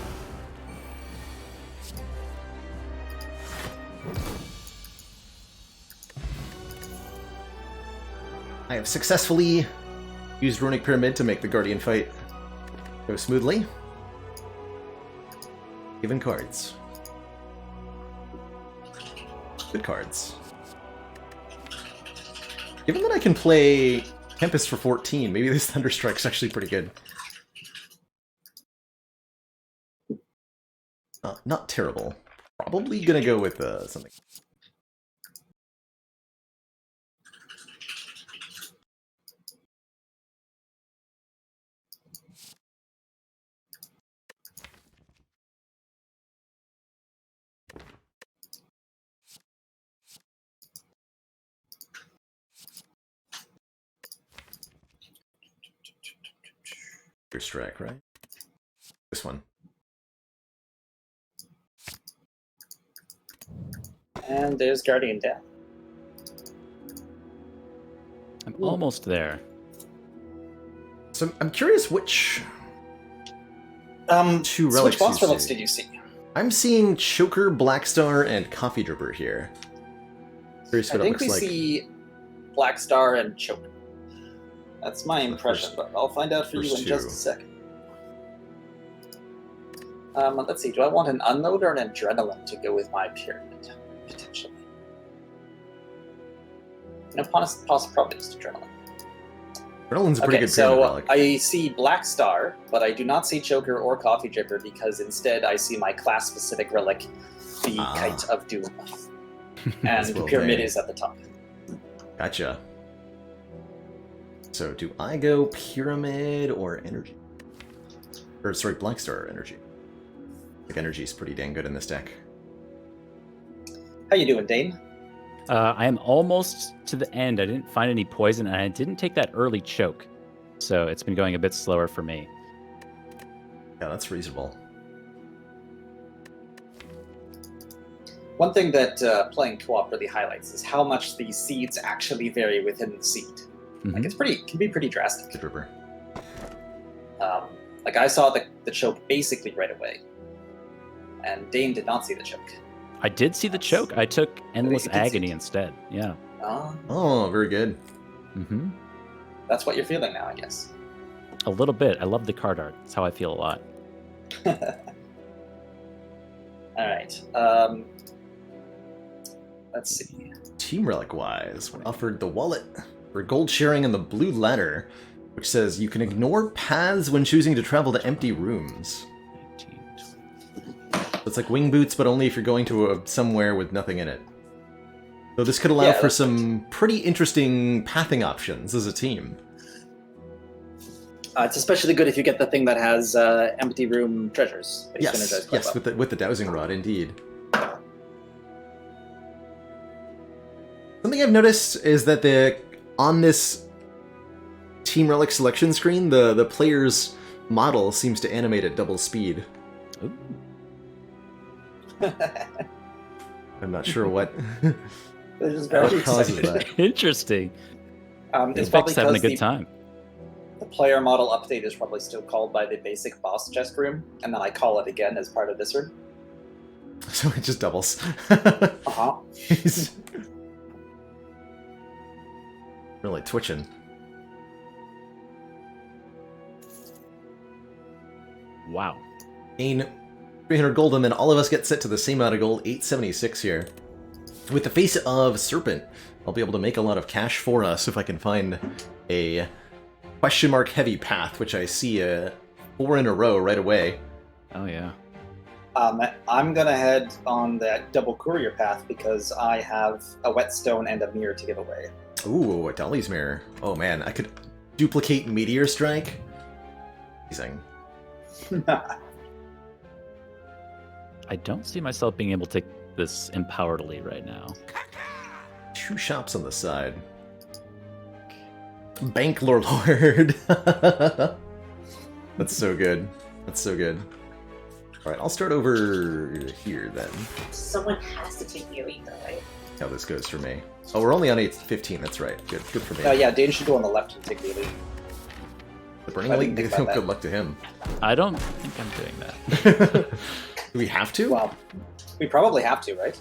I have successfully used Runic Pyramid to make the Guardian fight go smoothly. Given cards. Good cards. Given that I can play Tempest for 14, maybe this Thunderstrike's actually pretty good. Not terrible. Probably gonna go with something. Your strike, right? This one. And there's Guardian down. I'm almost there. So I'm curious which two So relics which boss you relics see. did you see? I'm seeing Choker, Blackstar, and Coffee Dripper here. Curious I what it think looks we like. see Black Star and Choker. That's my impression, first- but I'll find out for you first in just two. a second. Let's see. Do I want an unload or an adrenaline to go with my pyramid? Potentially. No, probably just adrenaline. Adrenaline's a pretty good pyramid so relic. I see Black Star, but I do not see Choker or Coffee Dripper because instead I see my class-specific relic, the Kite of Doom. And the pyramid is at the top. Gotcha. So do I go pyramid or energy? Or sorry, Black Star or energy? I think energy is pretty dang good in this deck. How you doing, Dane? I am almost to the end. I didn't find any poison, and I didn't take that early choke. So it's been going a bit slower for me. Yeah, that's reasonable. One thing that playing co-op really highlights is how much the seeds actually vary within the seed. Like it can be pretty drastic. Good Ripper. Like I saw the choke basically right away, and Dane did not see the choke. I did see the choke. I took Endless You did see Agony it. instead. Yeah. Oh, very good. Mm-hmm. That's what you're feeling now, I guess. A little bit. I love the card art. That's how I feel a lot. All right. Let's see. Team relic wise, we're offered the wallet for gold sharing and the blue ladder, which says you can ignore paths when choosing to travel to empty rooms. 19, It's like wing boots, but only if you're going to somewhere with nothing in it. So this could allow Yeah, for that's some pretty interesting pathing options as a team. It's especially good if you get the thing that has empty room treasures. That you Yes, synergize quite yes, well. with the dowsing rod, indeed. Something I've noticed is that on this Team Relic selection screen, the player's model seems to animate at double speed. Ooh. I'm not sure what They're just very what causes excited. that. Interesting. It's probably Vivek's having a because good time. the player model update is probably still called by the basic boss chest room, and then I call it again as part of this room. So it just doubles. Uh-huh. He's really twitching. Wow. Gain 300 gold, and then all of us get set to the same amount of gold, 876 here. With the face of Serpent, I'll be able to make a lot of cash for us if I can find a question mark heavy path, which I see 4 in a row right away. Oh, yeah. I'm gonna head on that double courier path because I have a whetstone and a mirror to give away. Ooh, a Dolly's Mirror. Oh man, I could duplicate Meteor Strike. Amazing. I don't see myself being able to take this empoweredly right now. 2 shops on the side. Bank Lord. That's so good. That's so good. Alright, I'll start over here then. Someone has to take the elite, though, right? How this goes for me. Oh, we're only on 815, that's right. Good for me. Yeah, Dane should go on the left and take the elite. The Burning I Elite, didn't think about good that. luck to him. I don't think I'm doing that. Do we have to? Well, we probably have to, right?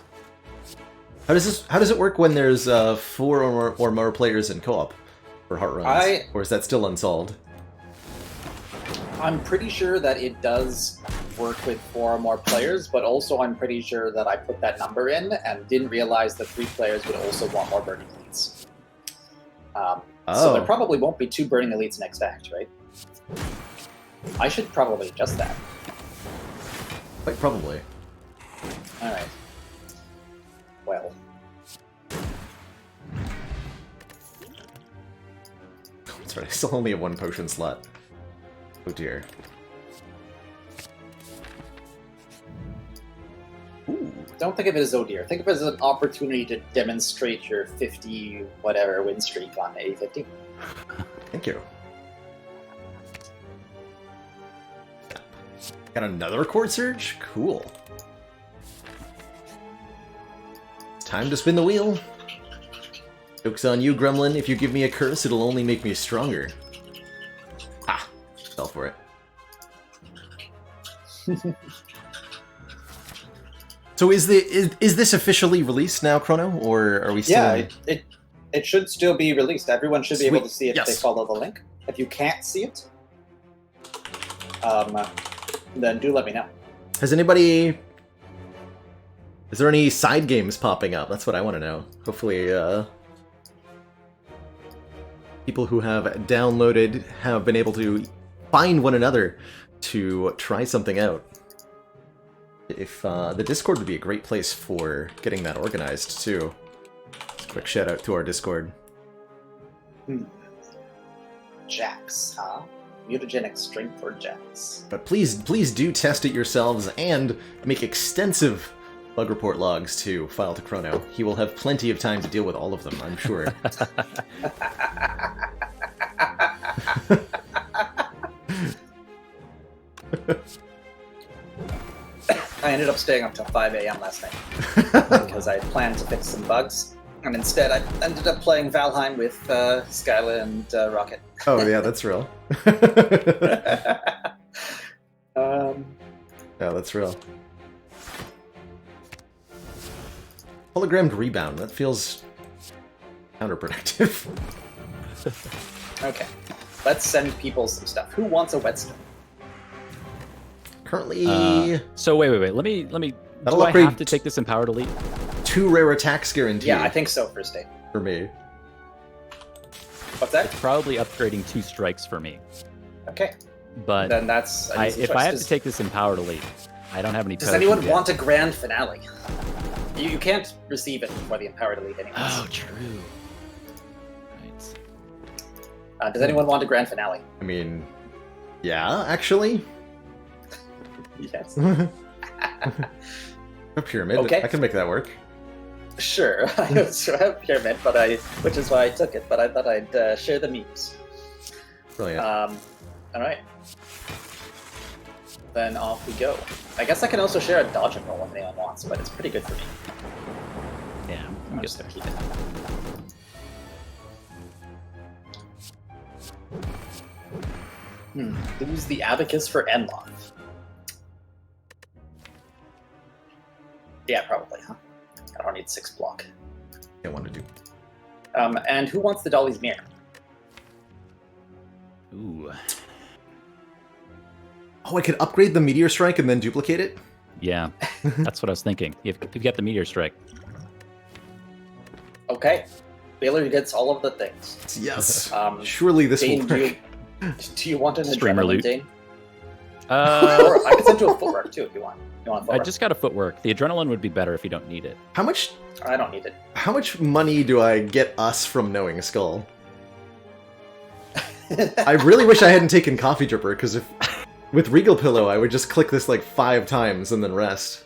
How does it work when there's 4 or more players in co-op for heart runs? Or is that still unsolved? I'm pretty sure that it does work with 4 or more players, but also I'm pretty sure that I put that number in and didn't realize that 3 players would also want more burning elites. So there probably won't be 2 burning elites next act, right? I should probably adjust that. Quite probably. Alright. Well. That's right, I still only have 1 potion slot. Oh dear. Ooh. Don't think of it as oh dear. Think of it as an opportunity to demonstrate your 50 whatever win streak on A50. Thank you. Got another Chord Surge? Cool. It's time to spin the wheel. Joke's on you, Gremlin. If you give me a curse, it'll only make me stronger. Ah, fell for it. So is this officially released now, Chrono, or are we still? Yeah, it should still be released. Everyone should be able to see it if they Yes. follow the link. If you can't see it, then do let me know. Has anybody... Is there any side games popping up? That's what I want to know. Hopefully, people who have downloaded have been able to find one another to try something out. If the Discord would be a great place for getting that organized, too. Just a quick shout out to our Discord. Jax, huh? Mutagenic strength or Jax? But please do test it yourselves and make extensive bug report logs to file to Chrono. He will have plenty of time to deal with all of them, I'm sure. I ended up staying up till 5 a.m. last night because I planned to fix some bugs, and instead I ended up playing Valheim with Skyla and Rocket. Oh yeah, that's real. Yeah, that's real. Hologrammed rebound, that feels counterproductive. Okay, let's send people some stuff. Who wants a whetstone? Currently... So wait. Let me. That'll Do I upgrade have to take this Empowered Elite? 2 rare attacks guaranteed. Yeah, I think so, first day. For me. What's that? It's probably upgrading 2 strikes for me. Okay, but then that's an easy if choice. I have to take this Empowered Elite, I don't have any. Does potions anyone yet. want a grand finale? You can't receive it before the Empowered Elite anyways. Oh, true. Right. Does anyone want a grand finale? I mean... Yeah, actually. Yes. A pyramid, Okay. I can make that work. Sure, I also have Pyramid, which is why I took it, but I thought I'd share the memes. Brilliant. Alright. Then off we go. I guess I can also share a dodge and roll if anyone wants, but it's pretty good for me. Yeah, I'm I'm just good gonna there. keep it. Who's the abacus for Enloth? Yeah, probably, huh? I don't need 6 block. I want to do. And who wants the Dolly's Mirror? Ooh. Oh, I could upgrade the Meteor Strike and then duplicate it? Yeah, that's what I was thinking. You've got the Meteor Strike. Okay. Baylor gets all of the things. Yes. Surely this Dane, will work. do you want an Streamer adrenaline, loot. Dane? Or I can send you a footwork too if you want. You want I footwork? just got a footwork. The adrenaline would be better if you don't need it. How much I don't need it. money do I get us from knowing Skull? I really wish I hadn't taken Coffee Dripper, because if with Regal Pillow I would just click this like 5 times and then rest.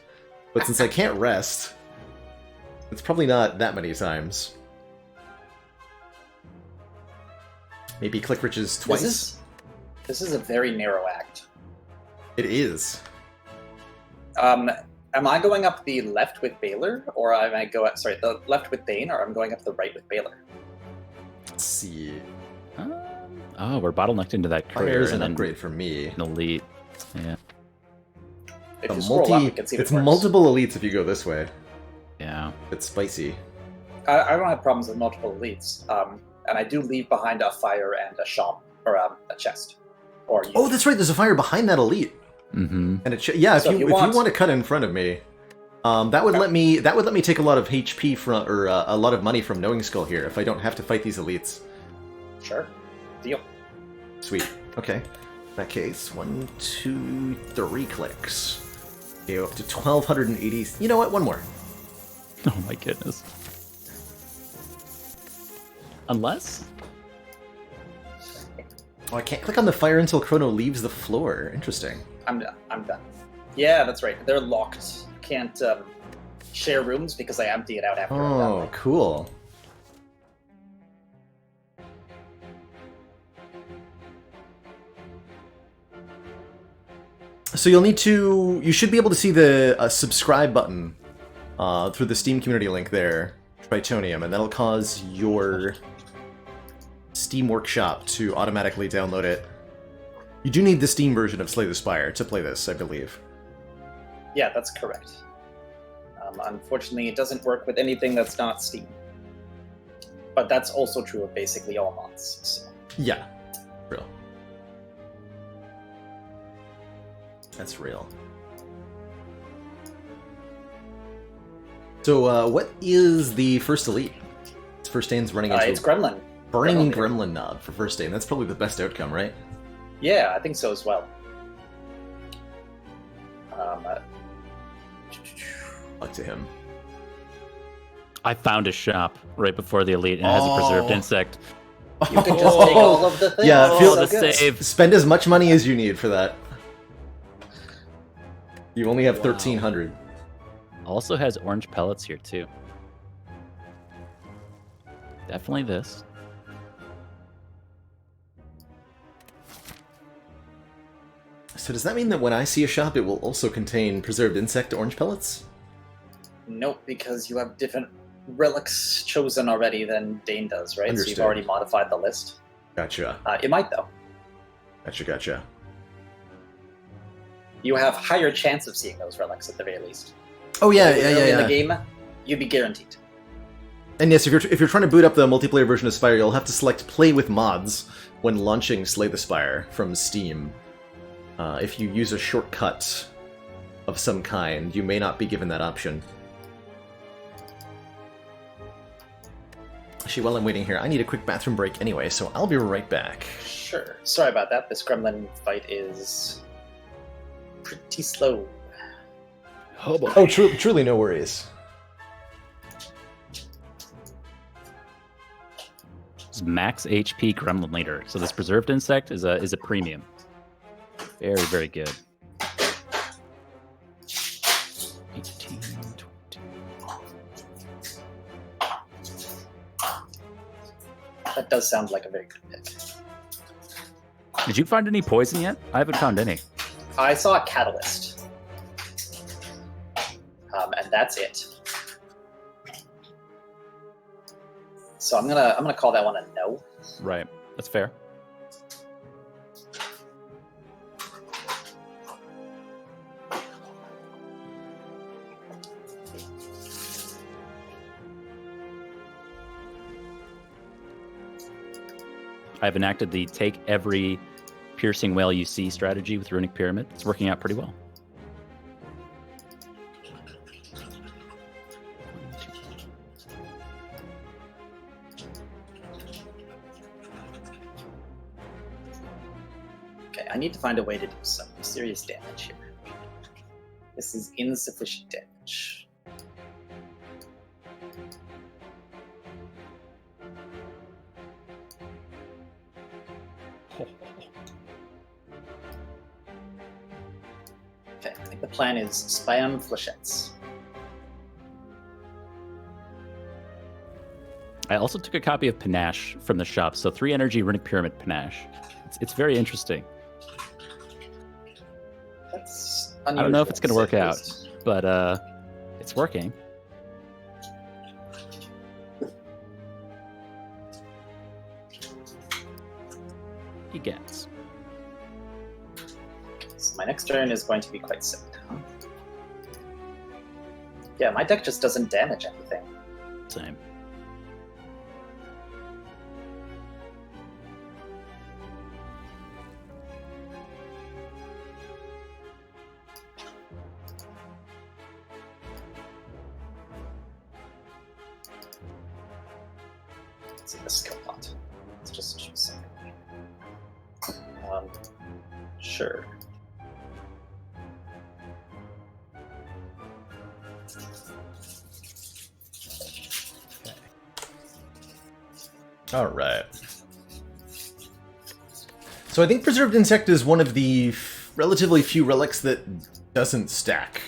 But since I can't rest, it's probably not that many times. Maybe click Riches twice? This is a very narrow act. It is. Am I going up the left with Baylor, or am I the left with Dane, or I'm going up the right with Baylor? Let's see. Oh, we're bottlenecked into that Fire career is an and then upgrade for me. an elite. Yeah, If you scroll up, you can see it's the works. multiple elites if you go this way. yeah. It's spicy. I don't have problems with multiple elites, and I do leave behind a fire and a shop, or a chest. Or you, Oh, that's right. There's a fire behind that elite. Mm-hmm. And it yeah, So if you want to cut in front of me, that would let me take a lot of HP from or a lot of money from Knowing Skull here if I don't have to fight these elites. Sure. Deal. Sweet. Okay. In that case, 1, 2, 3 clicks. Go up to 1,280. You know what? One more. Oh my goodness. Unless? Oh, I can't click on the fire until Chrono leaves the floor. Interesting. I'm done. Yeah, that's right. They're locked. Can't share rooms because I empty it out after I'm done. Oh, cool. So you should be able to see the subscribe button through the Steam community link there, Tritonium, and that'll cause your Steam Workshop to automatically download it. You do need the Steam version of Slay the Spire to play this, I believe. Yeah, that's correct. Unfortunately, it doesn't work with anything that's not Steam. But that's also true of basically all mods. So. Yeah, real. That's real. So, what is the first elite? It's first Dane's running into It's Gremlin. burning Gremlin. gremlin knob for first Dane. That's probably the best outcome, right? Yeah, I think so as well. Luck to him. I found a shop right before the elite and it has a preserved Oh. insect. You can just take all of the things. Yeah, Oh, feel the good. save. Spend as much money as you need for that. You only have Wow. 1,300. Also has orange pellets here too. Definitely this. So does that mean that when I see a shop, it will also contain preserved insect orange pellets? Nope, because you have different relics chosen already than Dane does, right? So Understood. you've already modified the list. Gotcha. It might, though. Gotcha. You have higher chance of seeing those relics at the very least. Oh yeah, Early in the game, you'd be guaranteed. And yes, if you're trying to boot up the multiplayer version of Spire, you'll have to select Play with Mods when launching Slay the Spire from Steam. If you use a shortcut of some kind, you may not be given that option. Actually, while I'm waiting here, I need a quick bathroom break anyway, so I'll be right back. Sure. Sorry about that. This gremlin fight is pretty slow. Oh boy. Oh, truly no worries. It's max HP gremlin leader. So this preserved insect is a premium. Very, very good. 18, 20. That does sound like a very good pick. Did you find any poison yet? I haven't found any. I saw a catalyst. And that's it. So I'm gonna call that one a no. Right. That's fair. I've enacted the take every piercing whale you see strategy with Runic Pyramid. It's working out pretty well. Okay, I need to find a way to do some serious damage here. This is insufficient damage. Okay, I think the plan is spam flechettes. I also took a copy of Panache from the shop, so 3 energy Runic Pyramid Panache. It's very interesting. That's I don't know if unusual, it's going to say work the out, least. but it's working. He gets. So my next turn is going to be quite sad. Huh? Yeah, my deck just doesn't damage anything. Same. Let's see the skill pot. Let's just choose something. Sure. All right. So I think Preserved Insect is one of the relatively few relics that doesn't stack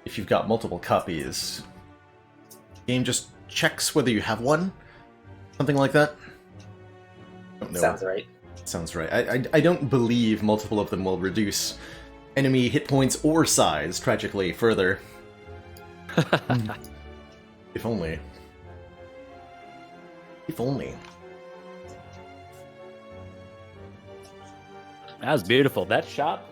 if you've got multiple copies. Game just checks whether you have one, something like that. Don't know. Sounds right. Sounds right. I don't believe multiple of them will reduce enemy hit points or size tragically further. If only. If only. That was beautiful. That shop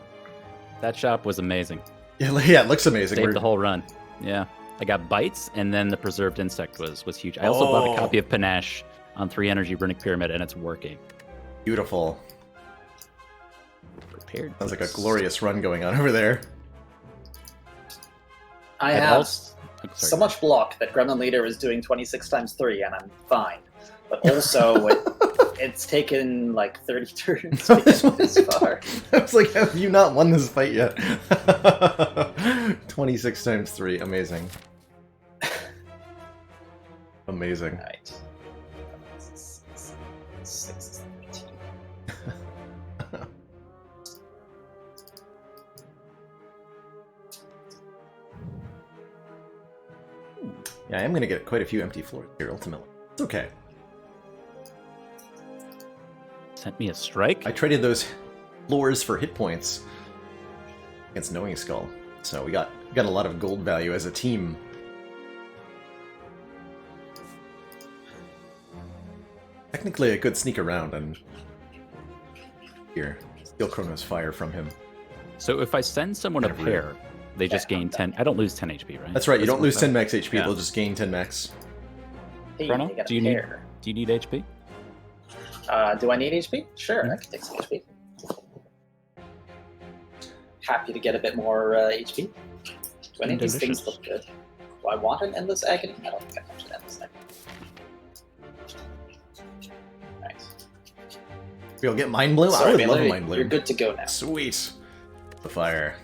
was amazing. Yeah, it looks amazing. Saved the whole run. Yeah. I got bites, and then the preserved insect was huge. I also bought a copy of Panache on 3 energy Runic Pyramid, and it's working. Beautiful. Prepared. Sounds like a glorious run going on over there. I I'd have. also- so much block that Gremlin Leader is doing 26 times 3, and I'm fine. But also, it's taken like 30 turns to get this far. I was like, have you not won this fight yet? 26 times 3, amazing. Amazing. Right. 6 is 13. Yeah, I am going to get quite a few empty floors here, ultimately. It's okay. Sent me a strike? I traded those floors for hit points against Knowing Skull, so we got a lot of gold value as a team. Technically, I could sneak around and here steal Chrono's fire from him. So if I send someone a Never. pair, they just gain 10. I don't lose 10 HP, right? That's right. You don't lose 10 10 max HP. Yeah. They'll just gain 10 max. Hey, Chrono, they got a do you need- pair. Do you need HP? Do I need HP? Sure, I can take some HP. Happy to get a bit more HP. Do any of these things Delicious. look good? Do I want an Endless Agony? I don't think I want an Endless Agony. Nice. We'll get Mind Bloom. I Sorry, would Baylor, love a Mind you're Bloom. good to go now. Sweet. The fire.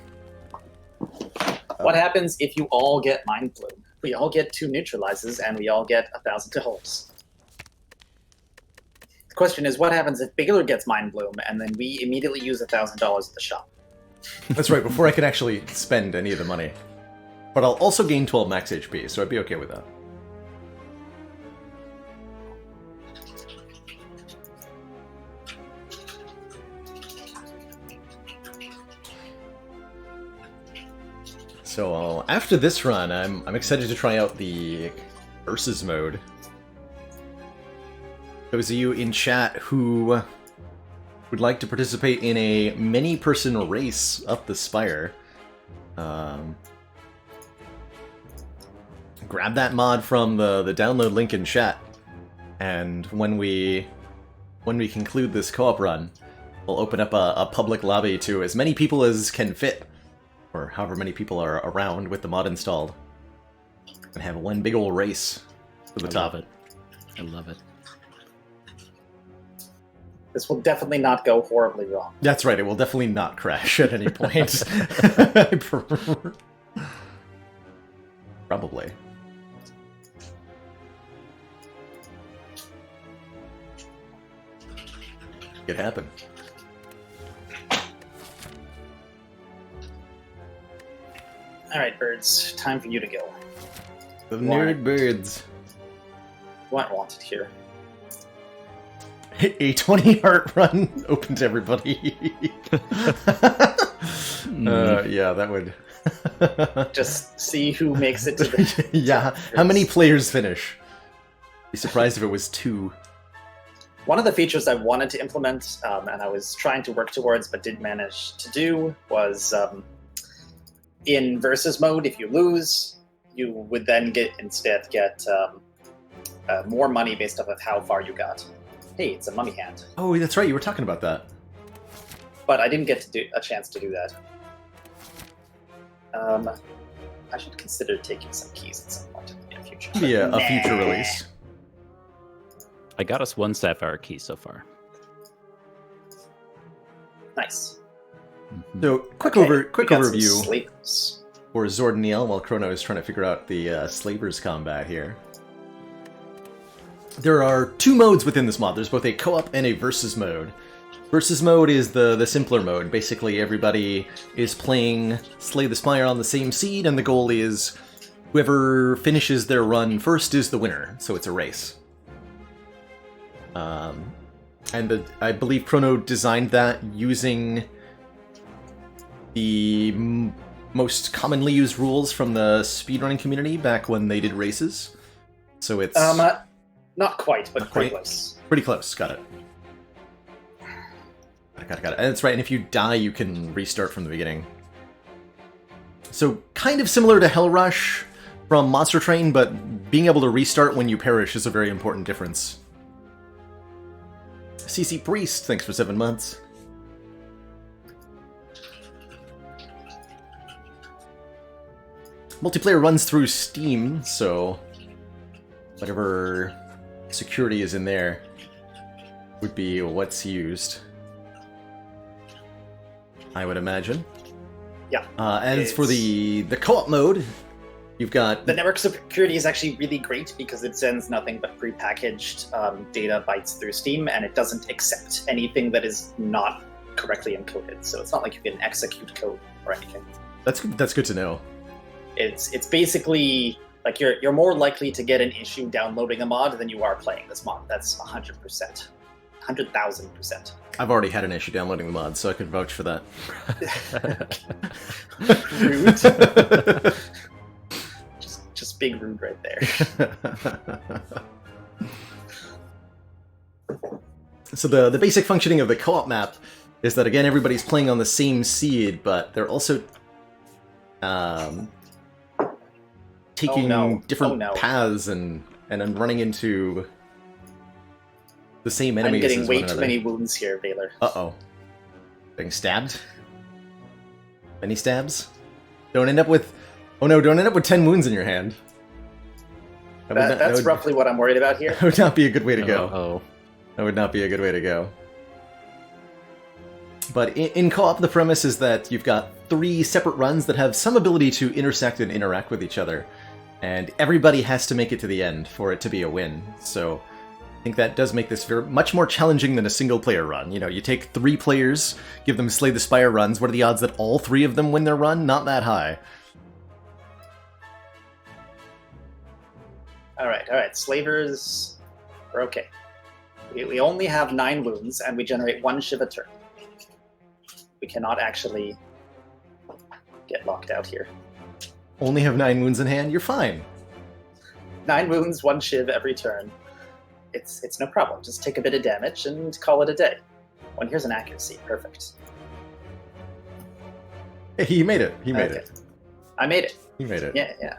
What happens if you all get Mind Bloom? We all get 2 neutralizes, and we all get $1,000. The question is, what happens if Baylor gets Mind Bloom, and then we immediately use $1,000 at the shop? That's right, before I can actually spend any of the money. But I'll also gain 12 max HP, so I'd be okay with that. So after this run, I'm excited to try out the versus mode. Those of you in chat who would like to participate in a many-person race up the Spire, grab that mod from the download link in chat, and when we conclude this co-op run, we'll open up a public lobby to as many people as can fit, or however many people are around with the mod installed, and have one big ol' race to the top. Love it. I love it. This will definitely not go horribly wrong. That's right, it will definitely not crash at any point. Probably. It happened. Alright, birds, time for you to go. The Why? nerd birds. What wanted here? A 20 heart run open to everybody. Yeah, that would. Just see who makes it to the... Yeah, how many players finish? Be surprised if it was 2. One of the features I wanted to implement, and I was trying to work towards but didn't manage to do, was in versus mode, if you lose, you would then instead get more money based off of how far you got. Hey, it's a mummy hand. Oh, that's right, you were talking about that. But I didn't get to do a chance to do that. I should consider taking some keys at some point in the future. Yeah, a Nah. future release. I got us 1 Sapphire key so far. Nice. Mhm. So, quick Okay, quick we got some overview slavers. for Zordaniel while Chrono is trying to figure out the Slavers combat here. There are 2 modes within this mod. There's both a co-op and a versus mode. Versus mode is the simpler mode. Basically, everybody is playing Slay the Spire on the same seed, and the goal is whoever finishes their run first is the winner. So it's a race. I believe Chrono designed that using the most commonly used rules from the speedrunning community back when they did races. So it's Not quite, but Not pretty quite? close. pretty close. Got it. Got it. And that's right. And if you die, you can restart from the beginning. So kind of similar to Hell Rush from Monster Train, but being able to restart when you perish is a very important difference. CC Priest, thanks for 7 months. multiplayer runs through Steam, so whatever security is in there would be what's used, I would imagine. Yeah. As for the co-op mode, you've got... The network security is actually really great because it sends nothing but prepackaged data bytes through Steam, and it doesn't accept anything that is not correctly encoded. So it's not like you can execute code or anything. That's good to know. It's basically like you're more likely to get an issue downloading a mod than you are playing this mod. That's 100%. 100,000%. I've already had an issue downloading the mod, so I could vouch for that. Rude. just big rude right there. So the basic functioning of the co-op map is that, again, everybody's playing on the same seed, but they're also taking different paths and then running into the same enemies. I'm getting as way one too another. many wounds here, Baylor. Uh-oh. Getting stabbed? Many stabs? Don't end up with... Oh no, don't end up with 10 wounds in your hand. That's roughly what I'm worried about here. That would not be a good way to go. Oh. That would not be a good way to go. But in co-op, the premise is that you've got 3 separate runs that have some ability to intersect and interact with each other. And everybody has to make it to the end for it to be a win. So I think that does make this much more challenging than a single-player run. You know, you take 3 players, give them Slay the Spire runs. What are the odds that all 3 of them win their run? Not that high. Alright. Slavers, we're okay. We only have 9 wounds, and we generate 1 Shiv a turn. We cannot actually get locked out here. Only have 9 wounds in hand? You're fine. 9 wounds, 1 Shiv every turn. It's no problem. Just take a bit of damage and call it a day. Well, here's an accuracy. Perfect. Hey, he made it. He made it. I made it. He made it. Yeah.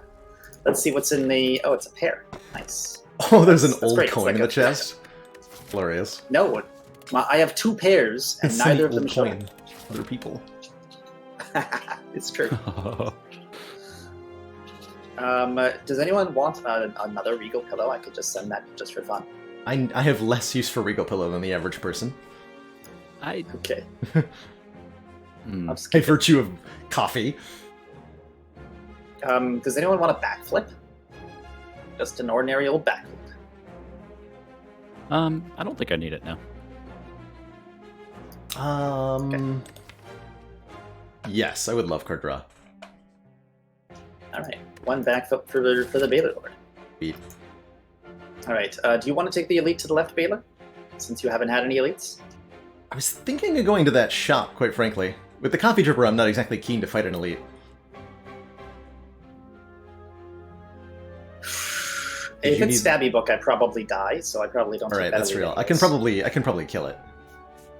Let's see what's in the... Oh, it's a pair. Nice. Oh, there's an That's old great. coin in the chest. Glorious. No, I have 2 pairs, and It's neither an of them old show. coin. Other people. It's true. Does anyone want another Regal pillow? I could just send that just for fun. I have less use for Regal Pillow than the average person. Okay. I'll By skip it. virtue of coffee. Does anyone want a backflip? Just an ordinary old backflip. I don't think I need it now. Yes, I would love card draw. All right, 1 backflip for the Baylor Lord. Beat. All right, do you want to take the elite to the left, Baylor? Since you haven't had any elites? I was thinking of going to that shop, quite frankly. With the coffee dripper, I'm not exactly keen to fight an elite. If it's Stabby Book, I probably die, so I probably don't. Alright, take that that's elite real. I anyways. can probably kill it.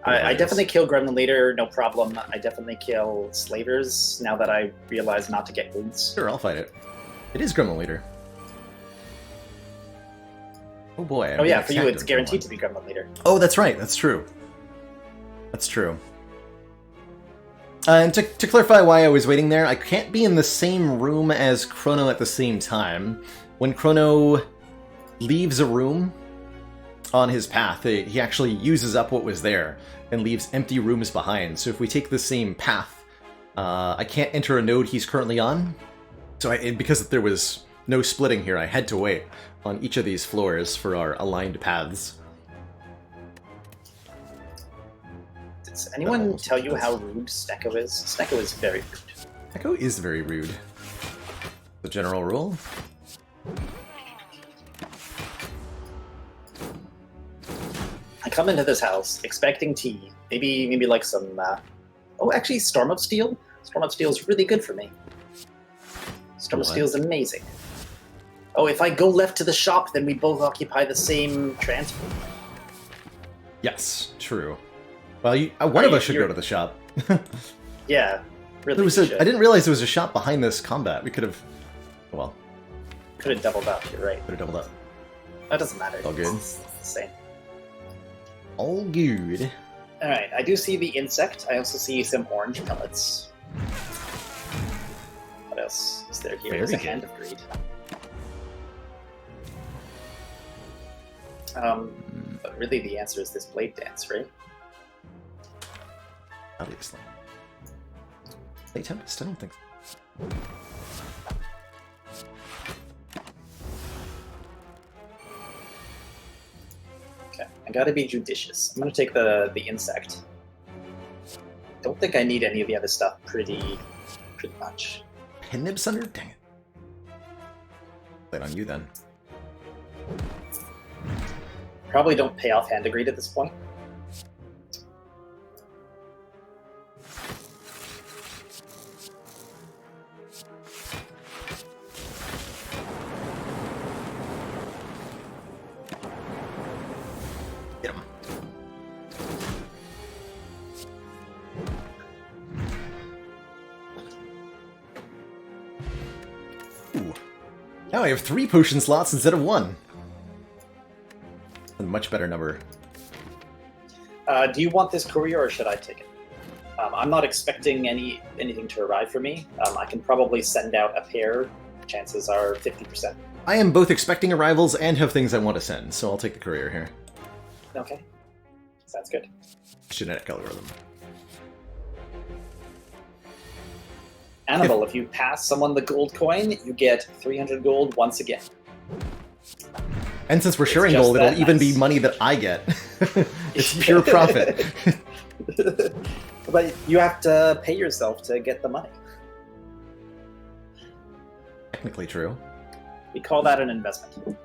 I definitely kill Gremlin Leader, no problem. I definitely kill Slavers now that I realize not to get wounds. Sure, I'll fight it. It is Gremlin Leader. Oh boy. Oh yeah, for you it's guaranteed to be Gremlin Leader. Oh, that's right. That's true. That's true. And to clarify why I was waiting there, I can't be in the same room as Chrono at the same time. When Chrono leaves a room on his path, he actually uses up what was there and leaves empty rooms behind. So if we take the same path, I can't enter a node he's currently on. So because there was no splitting here, I had to wait on each of these floors for our aligned paths. Does anyone tell you how rude Snecko is? Snecko is very rude. Echo is very rude. The general rule. I come into this house expecting tea, maybe like some. Oh, actually, Storm of Steel. Storm of Steel is really good for me. Storm of Steel is amazing. Oh, if I go left to the shop, then we both occupy the same transport. Yes, true. Well, one of us should go to the shop. Yeah, really. I didn't realize there was a shop behind this combat. We could have. Well, could have doubled up. You're right. could have doubled up. That doesn't matter. All good. It's the same. All good. All right. I do see the insect. I also see some orange pellets. What else is there here? Very There's a good. Hand of Greed. But really, the answer is this Blade Dance, right? Obviously. Late Tempest? I don't think so. Okay, I gotta be judicious. I'm gonna take the insect. Don't think I need any of the other stuff pretty much. Pin Nib Sunder? Dang it. Played on you then. Probably don't pay off Hand of Greed at this point. Get him. Ooh. Now I have 3 potion slots instead of 1. A much better number. Do you want this courier or should I take it? I'm not expecting anything to arrive for me. I can probably send out a pair. Chances are 50%. I am both expecting arrivals and have things I want to send, so I'll take the courier here. Okay. Sounds good. Genetic algorithm. Annabelle, if you pass someone the gold coin, you get 300 gold once again. And since we're It's sharing just gold, it'll that even be nice. money that I get. It's pure profit. But you have to pay yourself to get the money. Technically true. We call that an investment.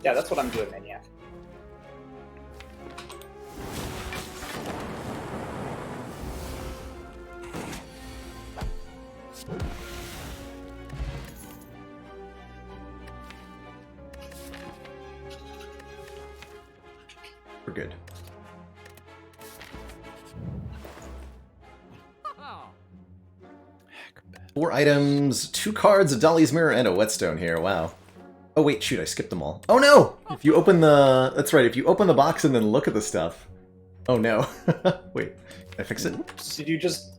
Yeah, that's what I'm doing, Maniac. We're good. Four items, 2 cards, a Dolly's Mirror, and a Whetstone here. Wow. Oh wait, shoot, I skipped them all. Oh no! If you open the... That's right, if you open the box and then look at the stuff... Oh no. Wait, can I fix it? Oops, did you just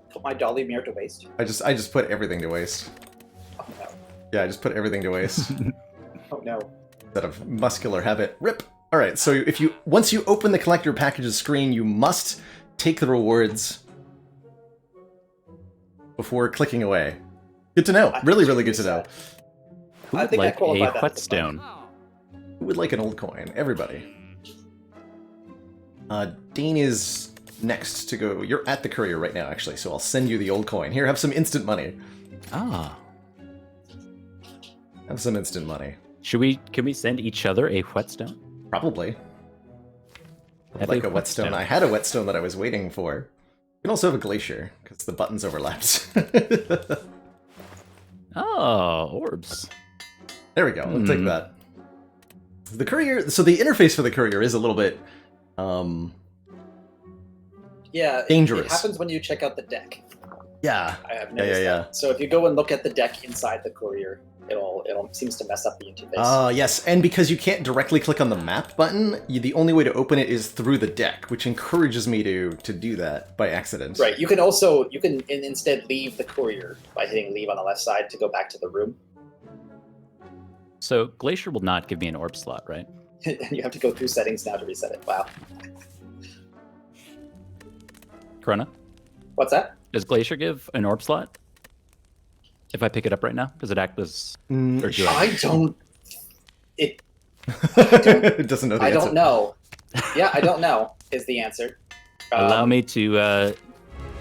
put my Dolly Mirror to waste? I just put everything to waste. Oh no. Yeah, I just put everything to waste. Oh no. Instead of muscular habit. RIP! Alright, so if you... Once you open the collector packages screen, you must take the rewards before clicking away. Good to know. Really, really good to know. Who I would think I like qualify a that as a whetstone? Who would like an old coin? Everybody. Dane is next to go. You're at the courier right now, actually, so I'll send you the old coin. Here, have some instant money. Ah. Have some instant money. Can we send each other a whetstone? Probably. I'd Have like a a whetstone. whetstone. I had a whetstone that I was waiting for. You can also have a glacier, because the buttons overlapped. Oh, orbs. There we go. I'll take that. The courier. So the interface for the courier is a little bit Yeah, dangerous. It happens when you check out the deck. Yeah. I have noticed yeah. that. So if you go and look at the deck inside the courier, it'll seems to mess up the interface. Yes, and because you can't directly click on the map button, the only way to open it is through the deck, which encourages me to do that by accident. Right. You can instead leave the courier by hitting leave on the left side to go back to the room. So Glacier will not give me an orb slot, right? And you have to go through settings now to reset it. Wow. Corona? What's that? Does Glacier give an orb slot? If I pick it up right now? Does it act as... Mm, Or do I don't. It. It doesn't know the I answer. don't know. Yeah, I don't know. Is the answer. Allow me to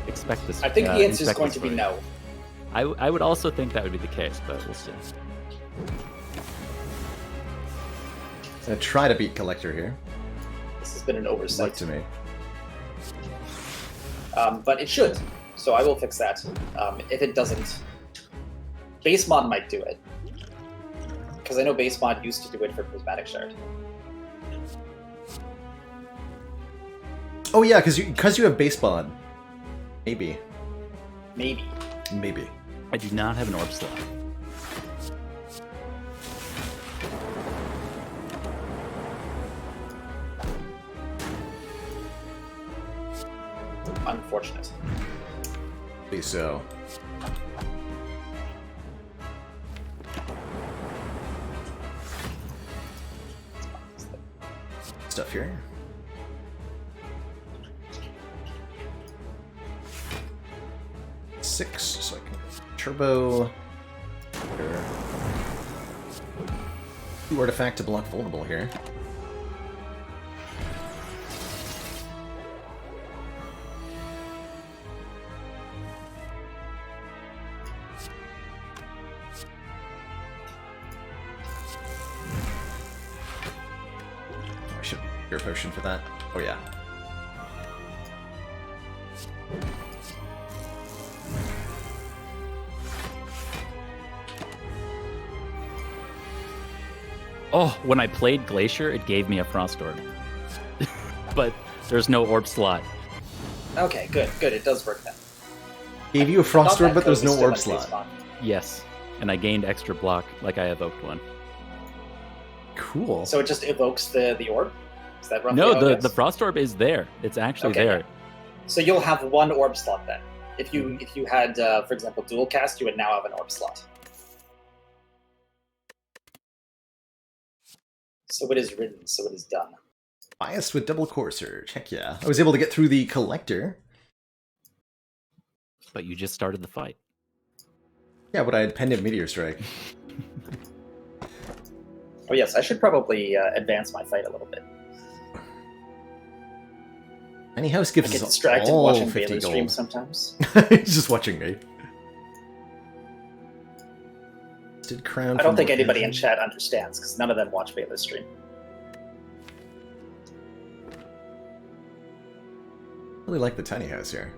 expect this. I think the answer is inspect going this to be for you. no. I would also think that would be the case, but we'll see. I'm gonna try to beat Collector here. This has been an Like oversight. to me. But it should. So I will fix that. If it doesn't, base mod might do it. Because I know base mod used to do it for Prismatic Shard. Oh yeah, because you have base mod. Maybe. Maybe. Maybe. I do not have an orb slot. Unfortunate. Please so. Stuff here. Six, so I can turbo. There. 2 artifact to block vulnerable here. I should gear potion for that. Oh yeah. Oh, when I played Glacier, it gave me a Frost Orb. But there's no orb slot. Okay, good, good. It does work then. Gave you a frost Thought orb, that but there's code was no still orb in slot. base mod. Yes, and I gained extra block like I evoked one. Cool. So it just evokes the orb? Is that roughly No, how it is? the Frost Orb is there. It's actually Okay, there. yeah. So you'll have 1 orb slot then. If you had, for example, dual cast, you would now have an orb slot. So it is written, so it is done. Biased with double core surge. Heck yeah. I was able to get through the collector. But you just started the fight. Yeah, but I had Pendant Meteor Strike. Oh yes, I should probably advance my fight a little bit. Any house I gives get us distracted all watching 50 Baylor gold. stream sometimes. He's just watching me. Did crown I don't from think anybody in location. chat understands, because none of them watch Baylor stream. Really like the tiny house here.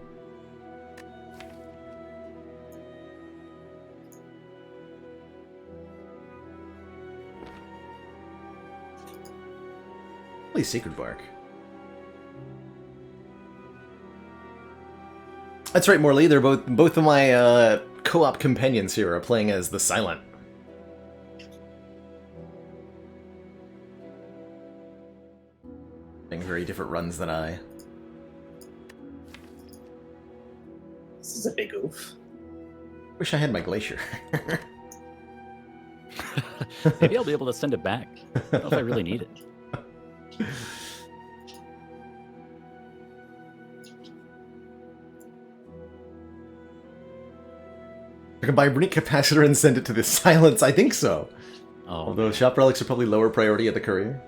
Holy Sacred Bark. That's right, Morley. They're both of my co-op companions here are playing as the Silent. Having very different runs than I. This is a big oof. Wish I had my Glacier. Maybe I'll be able to send it back. I don't know if I really need it. I can buy a Brink Capacitor and send it to the Silence. I think so. Oh, Although shop relics are probably lower priority at the courier.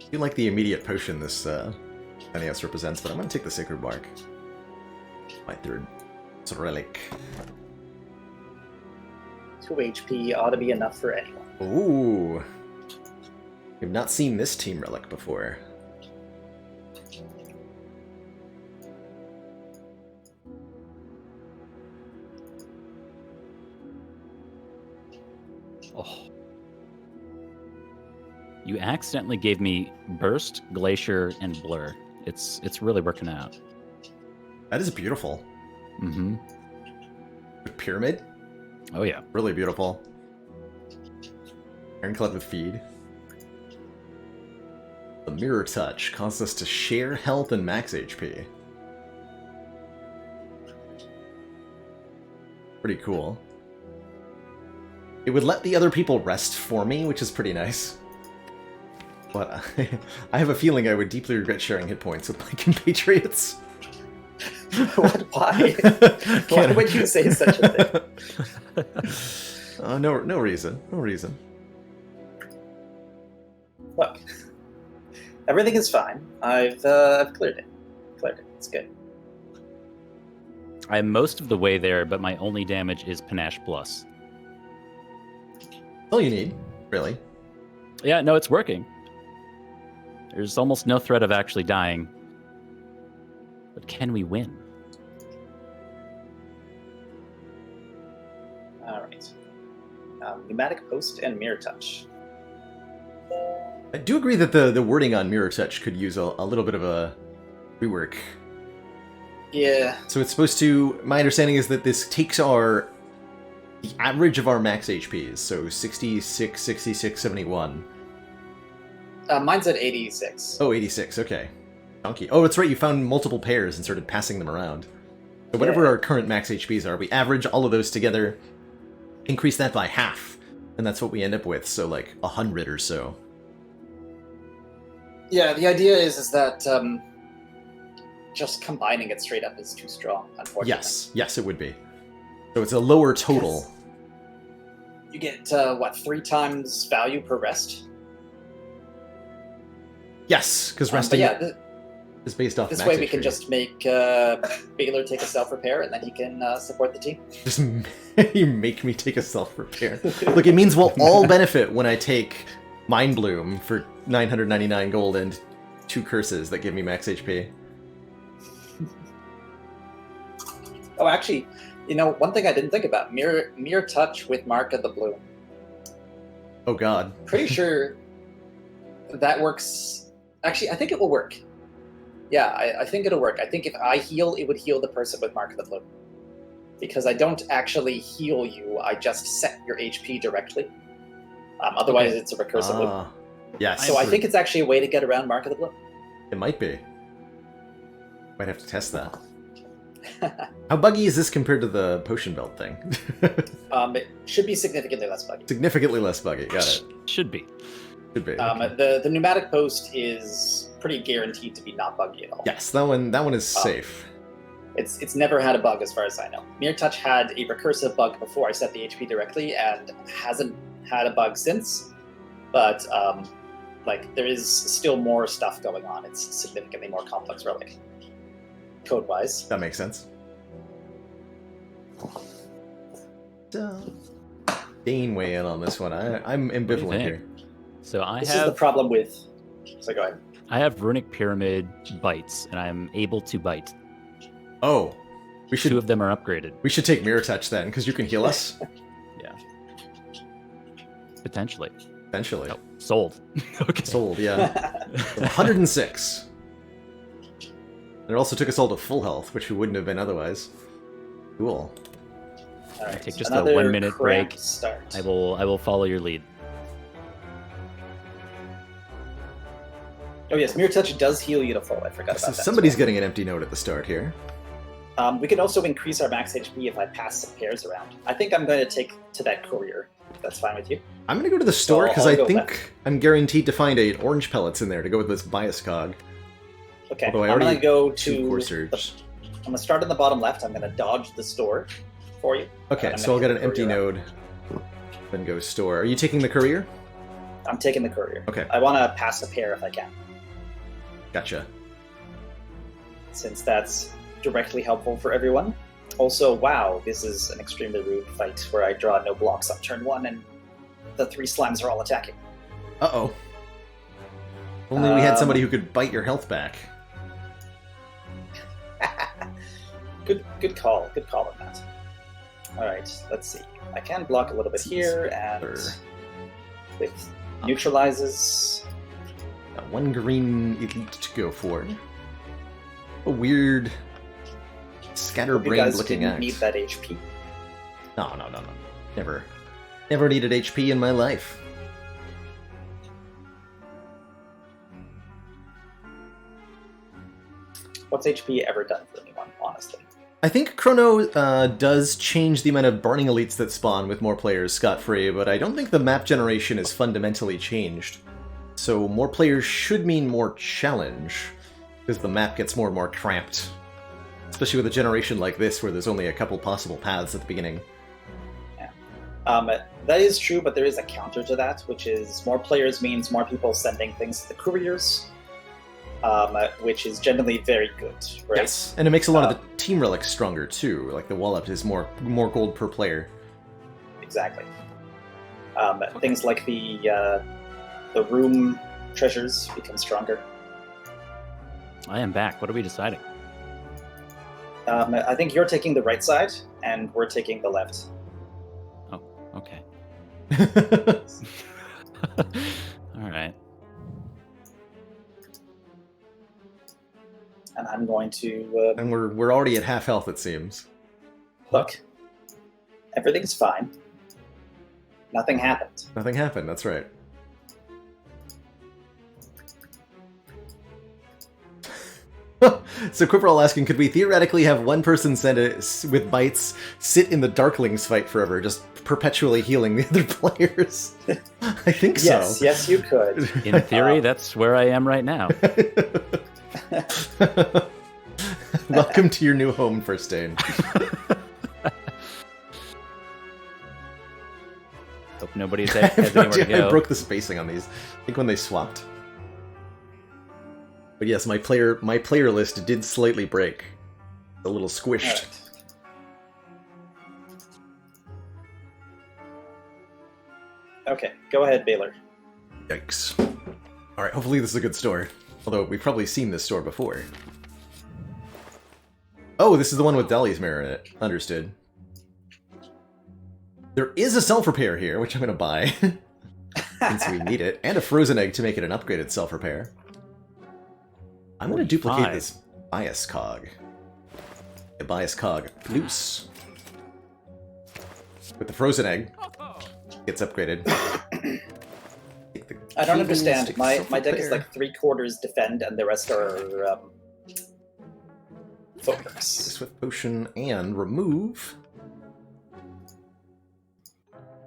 I do like the immediate potion this NES represents, but I'm going to take the Sacred Bark. My third relic. 2 HP ought to be enough for anyone. Ooh. We've not seen this team relic before. oh. You accidentally gave me Burst, Glacier, and Blur. It's really working out. That is beautiful. Mm-hmm. With Pyramid? Oh yeah. Really beautiful. Ironclad with Feed. The Mirror Touch causes us to share health and max HP. Pretty cool. It would let the other people rest for me, which is pretty nice. But I have a feeling I would deeply regret sharing hit points with my compatriots. What? Why? Why would you say such a thing? No reason. No reason. Look, everything is fine. I've cleared it. It's good. I'm most of the way there, but my only damage is Panache Plus. All you need, really. Yeah, no, it's working. There's almost no threat of actually dying. But can we win? All right. Pneumatic Post and Mirror Touch. I do agree that the wording on Mirror Touch could use a little bit of a rework. Yeah. So it's supposed to. My understanding is that this takes the average of our max HPs, so 66, 66, 71. Mine's at 86. Oh, 86, okay. Donkey. Oh, that's right, you found multiple pairs and started passing them around. So whatever Yeah. our current max HPs are, we average all of those together, increase that by half, and that's what we end up with, so like 100 or so. Yeah, the idea is that just combining it straight up is too strong, unfortunately. Yes, it would be. So it's a lower total. You get, 3 times value per rest? Yes, because But resting yeah, is based off this max way we HP. can just make Baylor take a self-repair, and then he can support the team. Just you make me take a self-repair. Look, it means we'll all benefit when I take Mind Bloom for 999 gold and 2 curses that give me max HP. Oh, actually, one thing I didn't think about, Mirror Touch with Mark of the Bloom. Oh god. Pretty sure that works. Actually, I think it will work. Yeah, I think it'll work. I think if I heal, it would heal the person with Mark of the Bloom. Because I don't actually heal you, I just set your HP directly. Otherwise, it's a recursive loop. Yes. So I think it's actually a way to get around Mark of the Bloom. It might be. Might have to test that. How buggy is this compared to the potion belt thing? It should be significantly less buggy. Significantly less buggy, got it. Should be. Should be. Okay. The pneumatic post is pretty guaranteed to be not buggy at all. Yes, that one is safe. It's never had a bug as far as I know. Mirror Touch had a recursive bug before I set the HP directly and hasn't had a bug since. But there is still more stuff going on. It's significantly more complex relic, code-wise. That makes sense. Dane weigh in on this one. I'm ambivalent think? here. So I This is the have problem with. So go ahead. I have Runic Pyramid bites, and I'm able to bite. Oh, we 2 should of them are upgraded. we should take Mirror Touch then, because you can heal us Yeah. Potentially. eventually. Oh, sold. Okay. Sold, yeah. 106. And it also took us all to full health, which we wouldn't have been otherwise. Cool. All right, Take just another a 1 minute cramped break. Start. I will follow your lead. Oh yes, Mirror Touch does heal you to full. I forgot So about that. somebody's as well. getting an empty note at the start here. We can also increase our max HP if I pass some pairs around. I think I'm going to take to that courier. If that's fine with you. I'm going to go to the store because I'll I go think left. I'm guaranteed to find a orange pellets in there to go with this bias cog. Okay, Although I I'm going already to go Two to. core I'm surge. going to start in the bottom left. I'm going to dodge the store for you. Okay, I'm so I'll gonna get hit an the empty courier node. Then go store. Are you taking the courier? I'm taking the courier. Okay. I want to pass a pair if I can, Gotcha. since that's directly helpful for everyone. Also, wow, this is an extremely rude fight where I draw no blocks on turn 1 and the 3 slimes are all attacking. Uh-oh. Only we had somebody Um, who could bite your health back. Good call on that. All right, let's see. I can block a little bit here, and Sure. with neutralizes. Got 1 green elite to go for. A weird You scatterbrained guys looking didn't act. need that HP. No. Never needed HP in my life. What's HP ever done for anyone, honestly? I think Chrono does change the amount of burning elites that spawn with more players scot-free, but I don't think the map generation is fundamentally changed. So more players should mean more challenge, because the map gets more and more cramped. Especially with a generation like this, where there's only a couple possible paths at the beginning. That is true, but there is a counter to that, which is more players means more people sending things to the couriers, which is generally very good, right? Yes, and it makes a lot of the team relics stronger too. Like the wall-up is more gold per player. Exactly. Things like the room treasures become stronger. I am back. What are we deciding? I think you're taking the right side, and we're taking the left. Okay. All right. And I'm going to And we're already at half health, it seems. look. Everything's fine. Nothing happened. Nothing happened, that's right. So Quipperall asking, could we theoretically have one person with bites sit in the Darklings fight forever, just perpetually healing the other players? I think so. Yes, you could. In theory, that's where I am right now. Welcome to your new home, First Aid. Hope nobody has anywhere to go. I broke the spacing on these. I think when they swapped. But yes, my player list did slightly break. A little squished. Right. Okay, go ahead, Baylor. Yikes. Alright, hopefully this is a good store. Although, we've probably seen this store before. Oh, this is the one with Deli's mirror in it. Understood. There is a self-repair here, which I'm going to buy. Since we need it. And a frozen egg to make it an upgraded self-repair. I'm going to duplicate this bias cog. A bias cog loose. With the frozen egg. Gets upgraded. I don't understand. My deck is like 3/4 defend and the rest are focus. Swift potion and remove.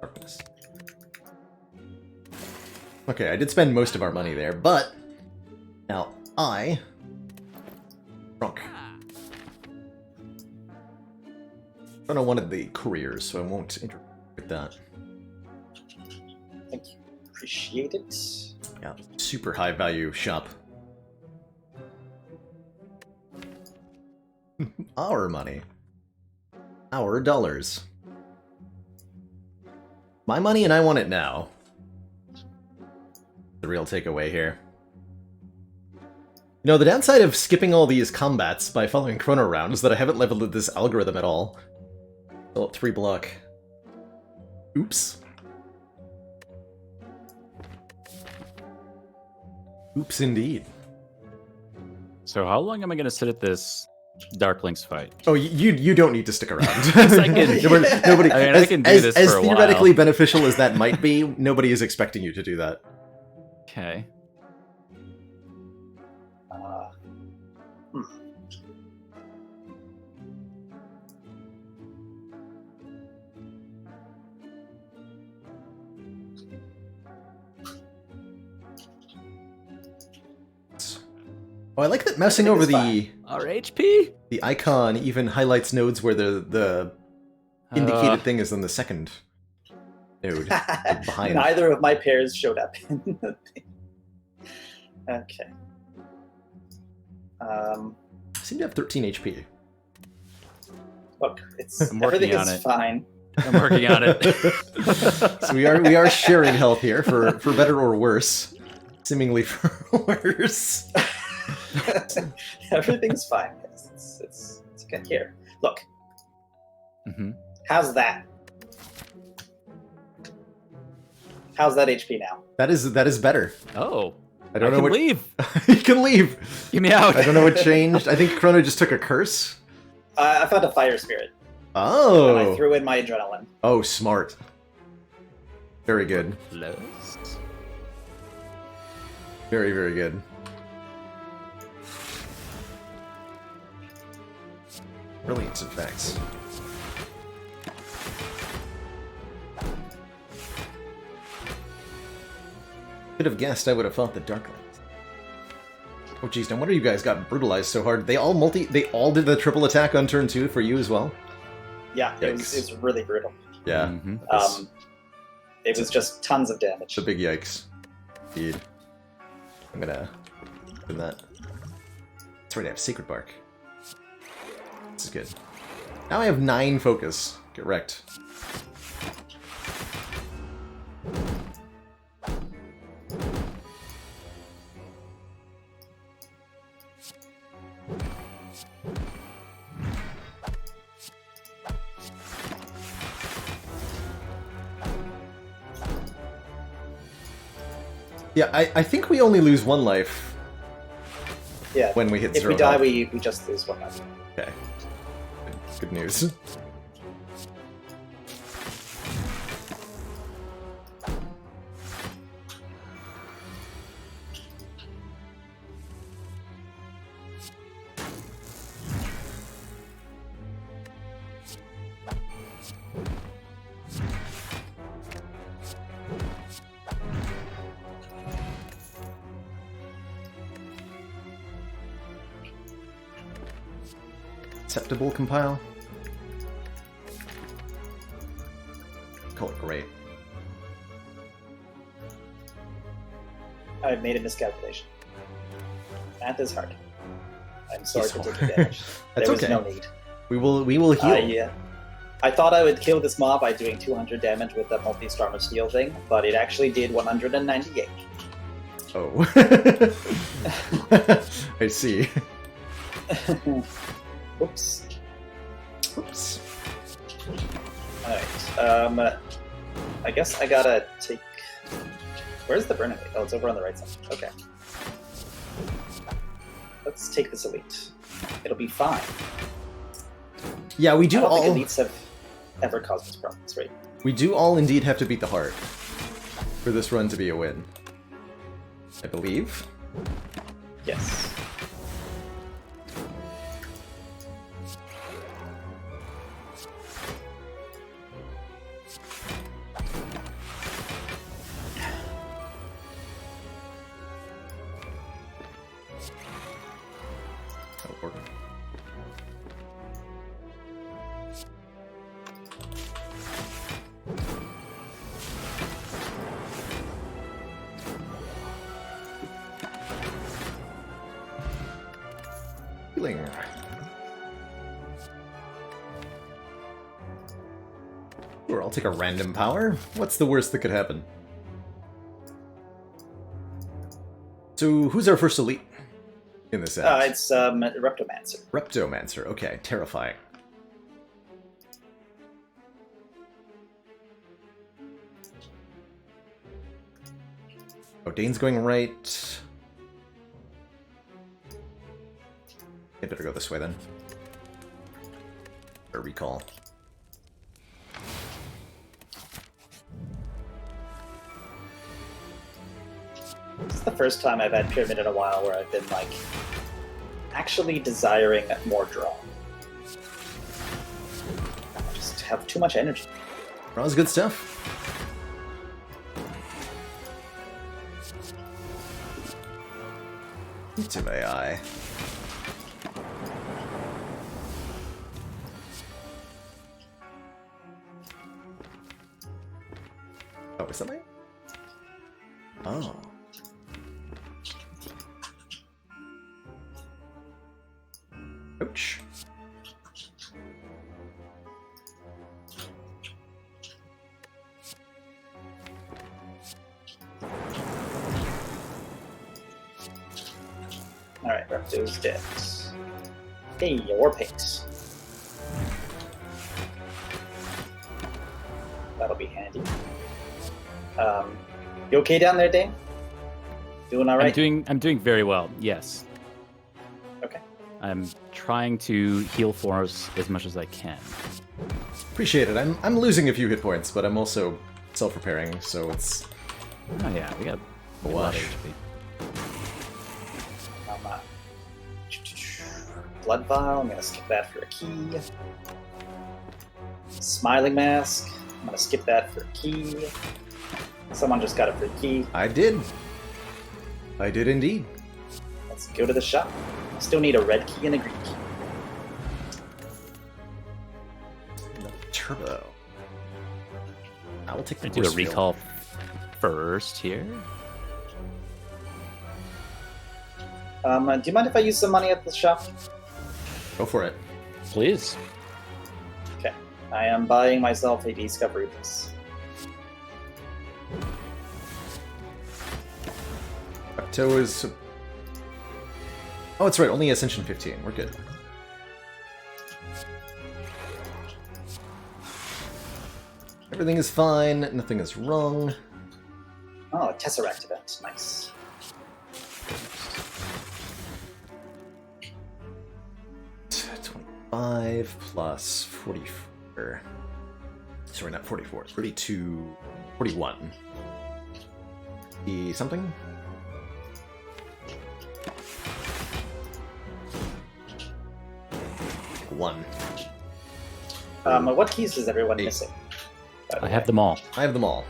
Darkness. Okay, I did spend most of our money there, but now I drunk. I wanted the careers, so I won't interfere with that. Thank you. Appreciate it. Yeah, super high value shop. Our money. Our dollars. My money and I want it now. The real takeaway here. You know, the downside of skipping all these combats by following chrono round is that I haven't leveled this algorithm at all. Still at 3 block. Oops. Oops indeed. So how long am I going to sit at this Darklings fight? Oh, you don't need to stick around. I can- nobody, I mean, I can do this as for a theoretically while. beneficial as that might be, nobody is expecting you to do that. Okay. Oh, I like that mousing over the Our HP? icon even highlights nodes where the indicated thing is on the second node behind. Neither of my pairs showed up. Okay. I seem to have 13 HP. Look, it's I'm working everything on is it. fine. I'm working on it. So we are sharing health here for better or worse. Seemingly for worse. Everything's fine. It's good. Here, look. Mhm. How's that? How's that HP now? That is better. Oh. I don't know can what leave. You can leave. Get me out. I don't know what changed. I think Chrono just took a curse. I found a fire spirit, and I Oh. threw in my adrenaline. Oh, smart. Very good. Close. Very, very good. Brilliant, in fact. Could have guessed I would have thought the Darklings. Oh jeez, no wonder you guys got brutalized so hard. They all did the triple attack on turn 2 for you as well? Yeah, it Yikes. was really brutal. Yeah. Mhm. It was just tons of damage. It's a big yikes. Indeed. I'm gonna do that. That's right, I have Sacred Bark. This is good. Now I have 9 focus. Get wrecked. Yeah, I think we only lose 1 life Yeah. when we hit If 0 we die, health. we just lose 1 life. Okay. Good news. Acceptable compile. Call it great. I've made a miscalculation. Math is hard. I'm sorry It's for hard. taking damage. That's there was okay. no need. We will heal. I thought I would kill this mob by doing 200 damage with the multi-storm of steel thing, but it actually did 198. Oh. I see. Oops. Oops. Alright, I guess I gotta take... Where's the burn elite? Oh, it's over on the right side. Okay. Let's take this elite. It'll be fine. Yeah, we I do don't all think elites have ever caused us problems, right? we do all indeed have to beat the heart for this run to be a win. I believe. Yes. Teleport. Healing. Sure, I'll take a random power. What's the worst that could happen? So, who's our first elite in this set? It's Reptomancer. Reptomancer. Okay, terrifying. Oh, Dane's going right. I better go this way then. Or recall. This is the first time I've had Pyramid in a while where I've been, like, actually desiring more draw. I just have too much energy. Raw's good stuff. Into AI. Oh, is that my... Oh. Ouch. Alright, Repto's dead. Hey, war paint. That'll be handy. You okay down there, Dane? Doing alright? I'm doing very well. Yes. Okay. I'm trying to heal for us as much as I can. Appreciate it. I'm losing a few hit points, but I'm also self-repairing, so it's... Oh yeah, we got a lot Wash. of HP. Blood vial, I'm gonna skip that for a key. Smiling mask, I'm gonna skip that for a key. Someone just got it for a key. I did. I did indeed. Let's go to the shop. I still need a red key and a green key. Turbo. I will take the I'm gonna do a force field. recall first here. Do you mind if I use some money at the shop? Go for it. Please. Okay. I am buying myself a discovery piece. Repto is... Oh, it's right. Only Ascension 15. We're good. Everything is fine. Nothing is wrong. Oh, a Tesseract event. Nice. 35 plus 44. Sorry, not 44. 32. 41. Something? One. What keys is everyone 8. missing? I have them all. I have them all.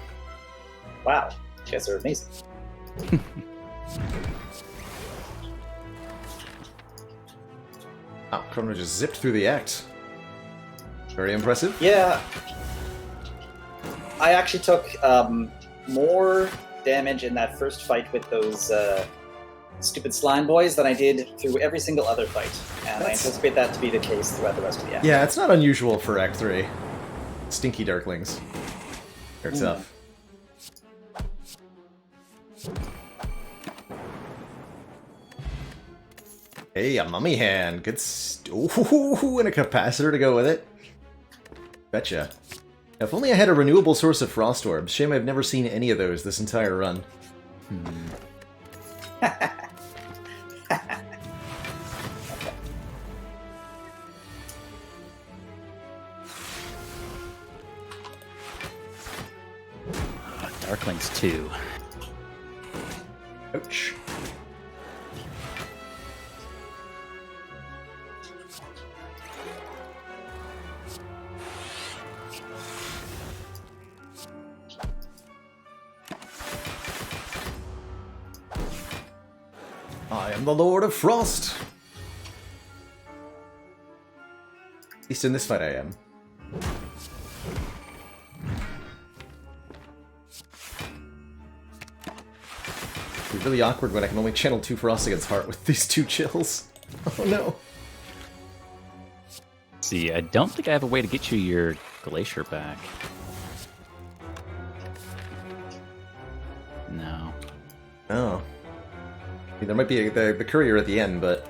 Wow, you guys are amazing. Wow, Chrono just zipped through the act. Very impressive. Yeah. I actually took more damage in that first fight with those stupid slime boys than I did through every single other fight. And I anticipate that to be the case throughout the rest of the act. Yeah, it's not unusual for Act 3. Stinky Darklings. They're tough. Hey, a mummy hand. Good ooh, and a capacitor to go with it. Betcha. If only I had a renewable source of frost orbs. Shame I've never seen any of those this entire run. Darklings 2. Ouch. I am the Lord of Frost! At least in this fight I am. It'd be really awkward when I can only channel 2 Frost against Heart with these 2 chills. Oh no. See, I don't think I have a way to get you your Glacier back. No. Oh. I mean, there might be the courier at the end, but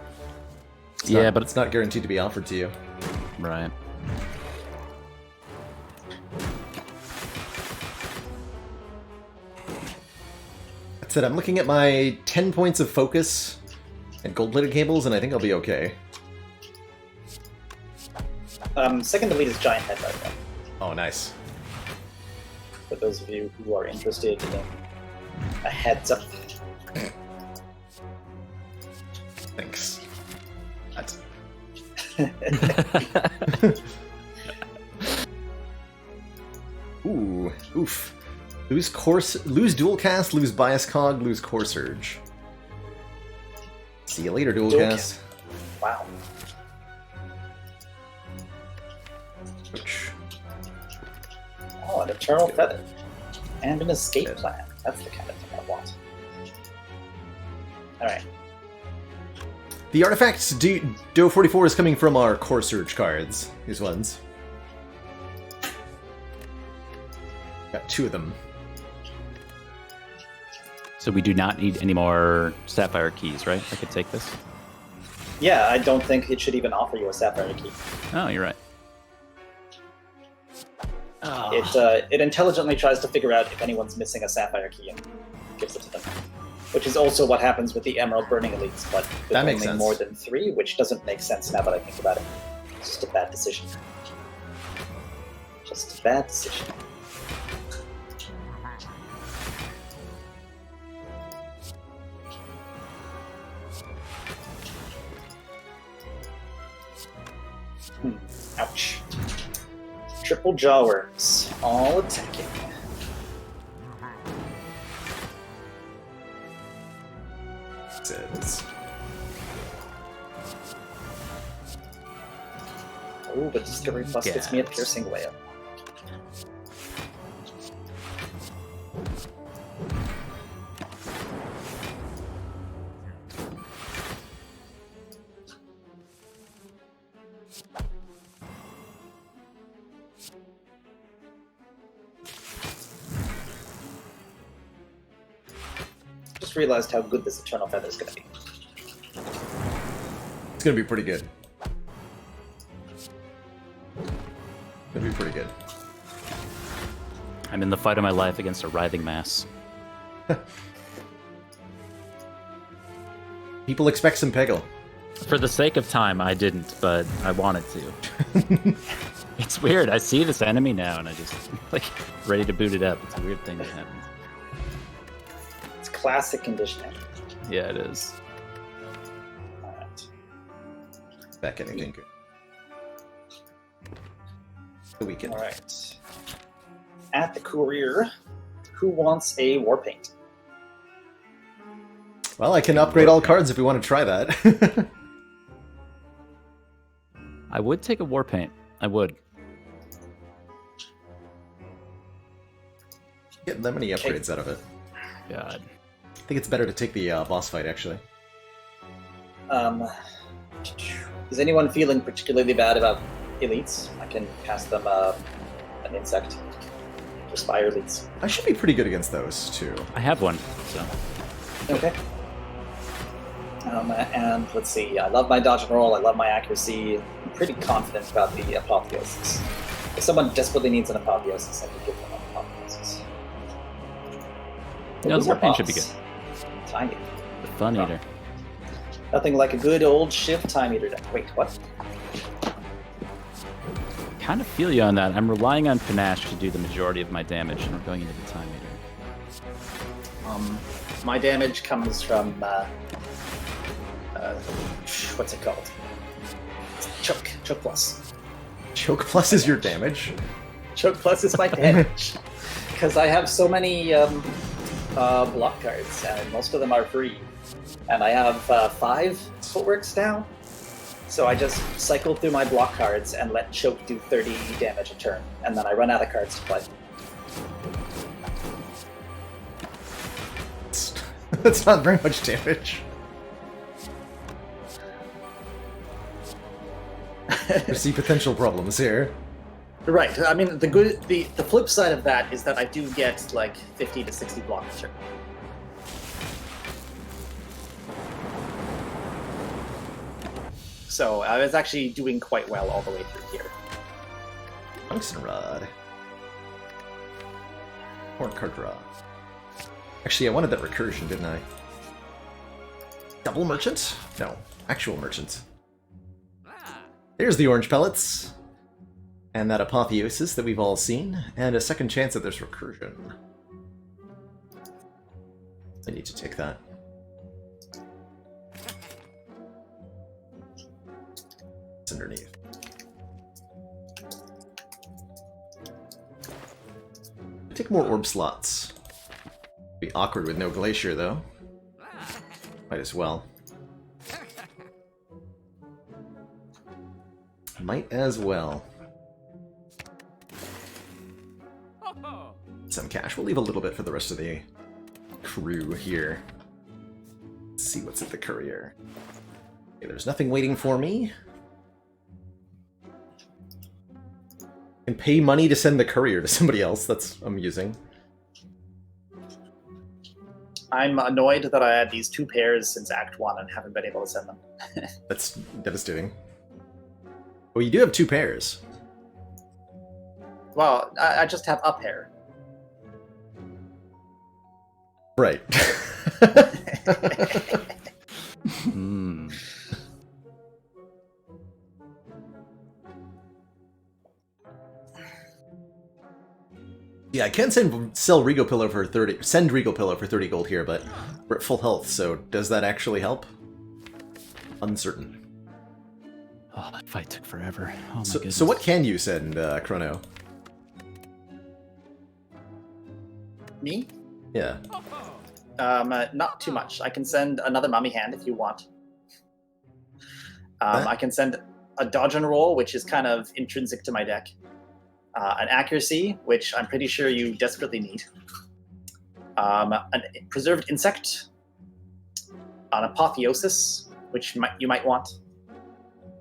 But it's not guaranteed to be offered to you. right. That said, I'm looking at my 10 points of focus and gold-plated cables, and I think I'll be okay. Second to lead is Giant Head, by the way. Oh, nice. For those of you who are interested in a heads up. Thanks. That. Ooh, oof. Lose dual cast, lose bias cog, lose core surge. See you later, dual cast. Wow. Ouch. Oh, an Eternal Feather. And an escape plan. That's the kind of thing I want. Alright. The artifacts Do 44 is coming from our core surge cards. These ones. Got 2 of them. So we do not need any more Sapphire keys, right? I could take this. Yeah, I don't think it should even offer you a Sapphire key. Oh, you're right. It intelligently tries to figure out if anyone's missing a Sapphire key and gives it to them. Which is also what happens with the Emerald Burning Elites, but with That makes only sense. more than 3, which doesn't make sense now that I think about it. It's just a bad decision. Just a bad decision. Ouch. Triple jawworms, all attacking. Says. Oh, but Discovery Plus gets me a piercing whale. Just realized how good this Eternal Feather is going to be. It's gonna be pretty good. Gonna be pretty good. I'm in the fight of my life against a writhing mass. People expect some Peggle. For the sake of time, I didn't, but I wanted to. It's weird. I see this enemy now, and I just like ready to boot it up. It's a weird thing that happens. It's classic conditioning. Yeah, it is. All right. Back anything good. The weekend. All right. At the courier, who wants a war paint? Well, I can upgrade all cards if we want to try that. I would take a war paint. I would. Get that many upgrades out of it. God. I think it's better to take the boss fight, actually. Is anyone feeling particularly bad about elites? I can pass them an insect. Or Spire elites. I should be pretty good against those, too. I have one, so. Okay. And let's see, I love my dodge and roll, I love my accuracy. I'm pretty confident about the apotheosis. If someone desperately needs an apotheosis, I can give them an apotheosis. No, the war paint should be good. Time eater. The fun eater. Nothing like a good old shift time eater. Wait, what? Kind of feel you on that. I'm relying on panache to do the majority of my damage, and we're going into the time eater. My damage comes from what's it called? Choke plus. Choke plus is your damage. Choke plus is my damage because I have so many block cards, and most of them are free. And I have 5 footworks now, so I just cycle through my block cards and let Choke do 30 damage a turn, and then I run out of cards to play. That's not very much damage. I see potential problems here. Right. I mean, the flip side of that is that I do get like 50 to 60 block a turn. So I was actually doing quite well all the way through here. Tungsten rod. Or card draw. Actually, I wanted that recursion, didn't I? Double merchant? No, actual merchant. There's the orange pellets. And that apotheosis that we've all seen. And a second chance at this recursion. I need to take that. It's underneath. Take more orb slots. Be awkward with no glacier, though. Might as well. Might as well. Some cash. We'll leave a little bit for the rest of the crew here. Let's see what's at the courier. Okay, there's nothing waiting for me. And pay money to send the courier to somebody else. That's amusing. I'm annoyed that I had these 2 pairs since Act 1 and haven't been able to send them. That's devastating. Well, you do have 2 pairs. Well, I just have a pair. Right. Hmm. Yeah, I can sell Regal Pillow for 30. Send Regal Pillow for 30 gold here, but we're at full health. So does that actually help? Uncertain. Oh, that fight took forever. Oh my So, goodness. so what can you send, Chrono? Me? Yeah. Not too much. I can send another Mummy Hand if you want. I can send a Dodge and Roll, which is kind of intrinsic to my deck. An Accuracy, which I'm pretty sure you desperately need. An Preserved Insect. An Apotheosis, which you might want.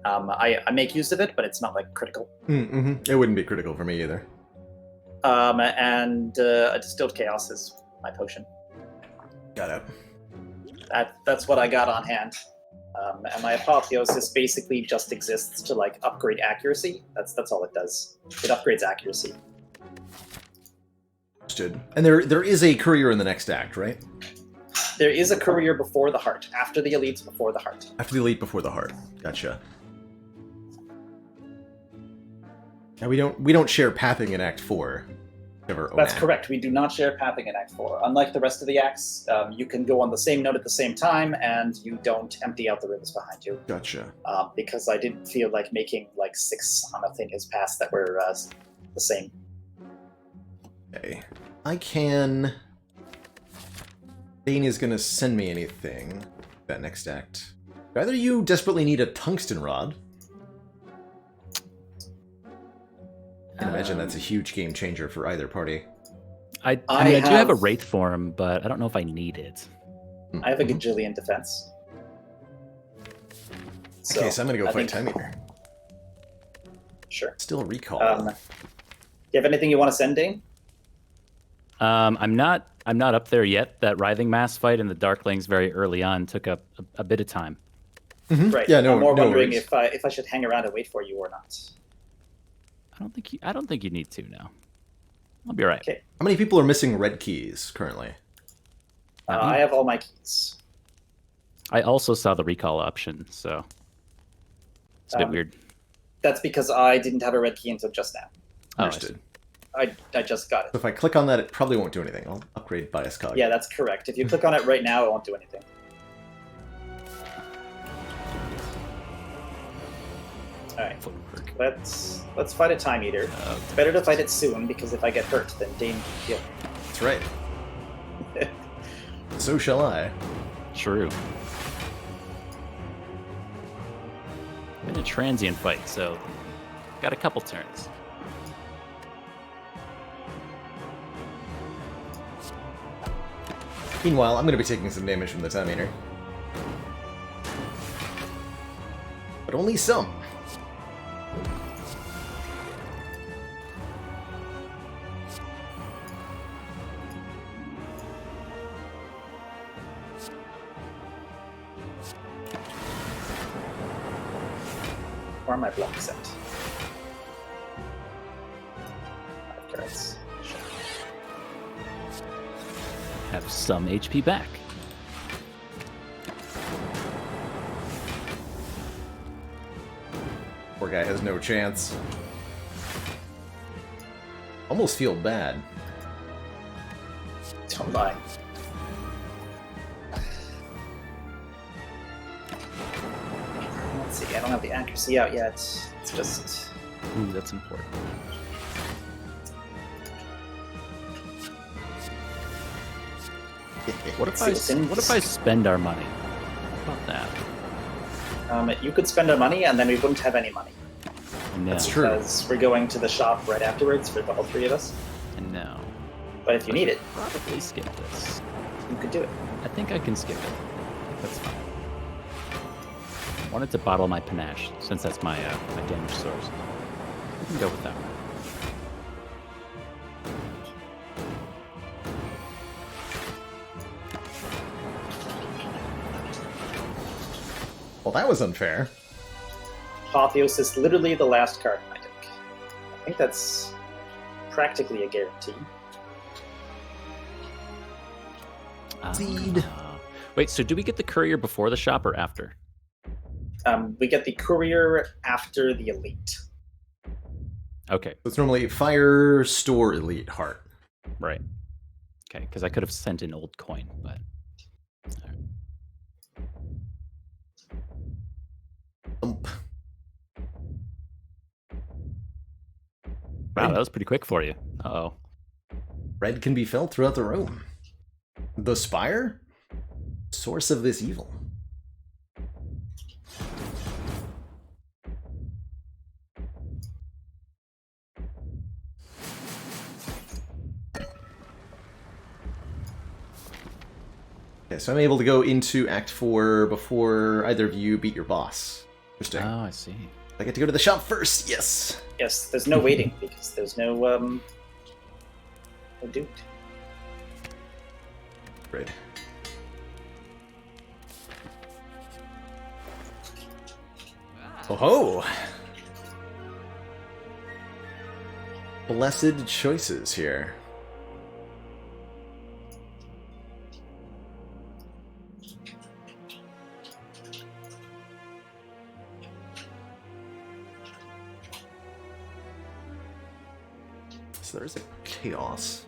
I make use of it, but it's not like critical. Mm-hmm. It wouldn't be critical for me either. And a Distilled Chaos is my potion. Got it. That's what I got on hand. And my Apotheosis basically just exists to like upgrade accuracy. That's all it does. It upgrades accuracy. Understood. And there is a courier in the next act, right? There is a courier before the heart. After the elites, before the heart. After the elite, before the heart. Gotcha. Now we don't share pathing in Act 4. That's correct. We do not share pathing in Act 4. Unlike the rest of the acts, you can go on the same note at the same time, and you don't empty out the rooms behind you. Gotcha. Because I didn't feel like making like 6 on a thing is passed that were the same. Okay. I can... Bane is going to send me anything that next act. Either you desperately need a tungsten rod. I can imagine that's a huge game changer for either party. I mean, I do have a Wraith form, but I don't know if I need it. I have a gajillion defense. Okay, so I'm going to go fight Time Eater. Sure. Still recall. Do you have anything you want to send, Dane? I'm not up there yet. That Writhing Mass fight in the Darklings very early on took up a bit of time. Mm-hmm. Right. Yeah, no, I'm more no wondering worries. if I should hang around and wait for you or not. I don't think you need to now. I'll be all right. Okay. How many people are missing red keys currently? I have all my keys. I also saw the recall option, so it's a bit weird. That's because I didn't have a red key until just now. Understood. I just got it. So if I click on that, it probably won't do anything. I'll upgrade Bias Cog. Yeah, that's correct. If you click on it right now, it won't do anything. All right. Footwork. Let's fight a Time Eater. It's better to fight it soon, because if I get hurt, then Dane can heal me. That's right. So shall I. True. Been a transient fight, so got a couple turns. Meanwhile, I'm going to be taking some damage from the Time Eater. But only some. Or my block set. 5 cards. Have some HP back. Poor guy has no chance. Almost feel bad. Don't lie. Let's see, I don't have the accuracy out yet. It's just... Ooh, that's important. What if I spend our money? How about that? You could spend our money, and then we wouldn't have any money. No. That's true. Because we're going to the shop right afterwards for the whole 3 of us. No. But if you need it, Probably skip this. you could do it. I think I can skip it. That's fine. I wanted to bottle my panache, since that's my my damage source. We can go with that one. Well, that was unfair. Apotheos is literally the last card in my deck. I think that's practically a guarantee. Indeed. Wait, so do we get the courier before the shop or after? We get the courier after the elite. Okay, So it's normally Fire, Store, Elite, Heart. right. Okay, because I could have sent an old coin, but... Thump. Wow, that was pretty quick for you. Uh-oh. Red can be felt throughout the room. The Spire? Source of this evil. Okay, so I'm able to go into Act 4 before either of you beat your boss. Interesting. Oh, I see. I get to go to the shop first, yes! Yes, there's no waiting because there's no dude. Right. Oh ho! Blessed choices here. So there's a chaos.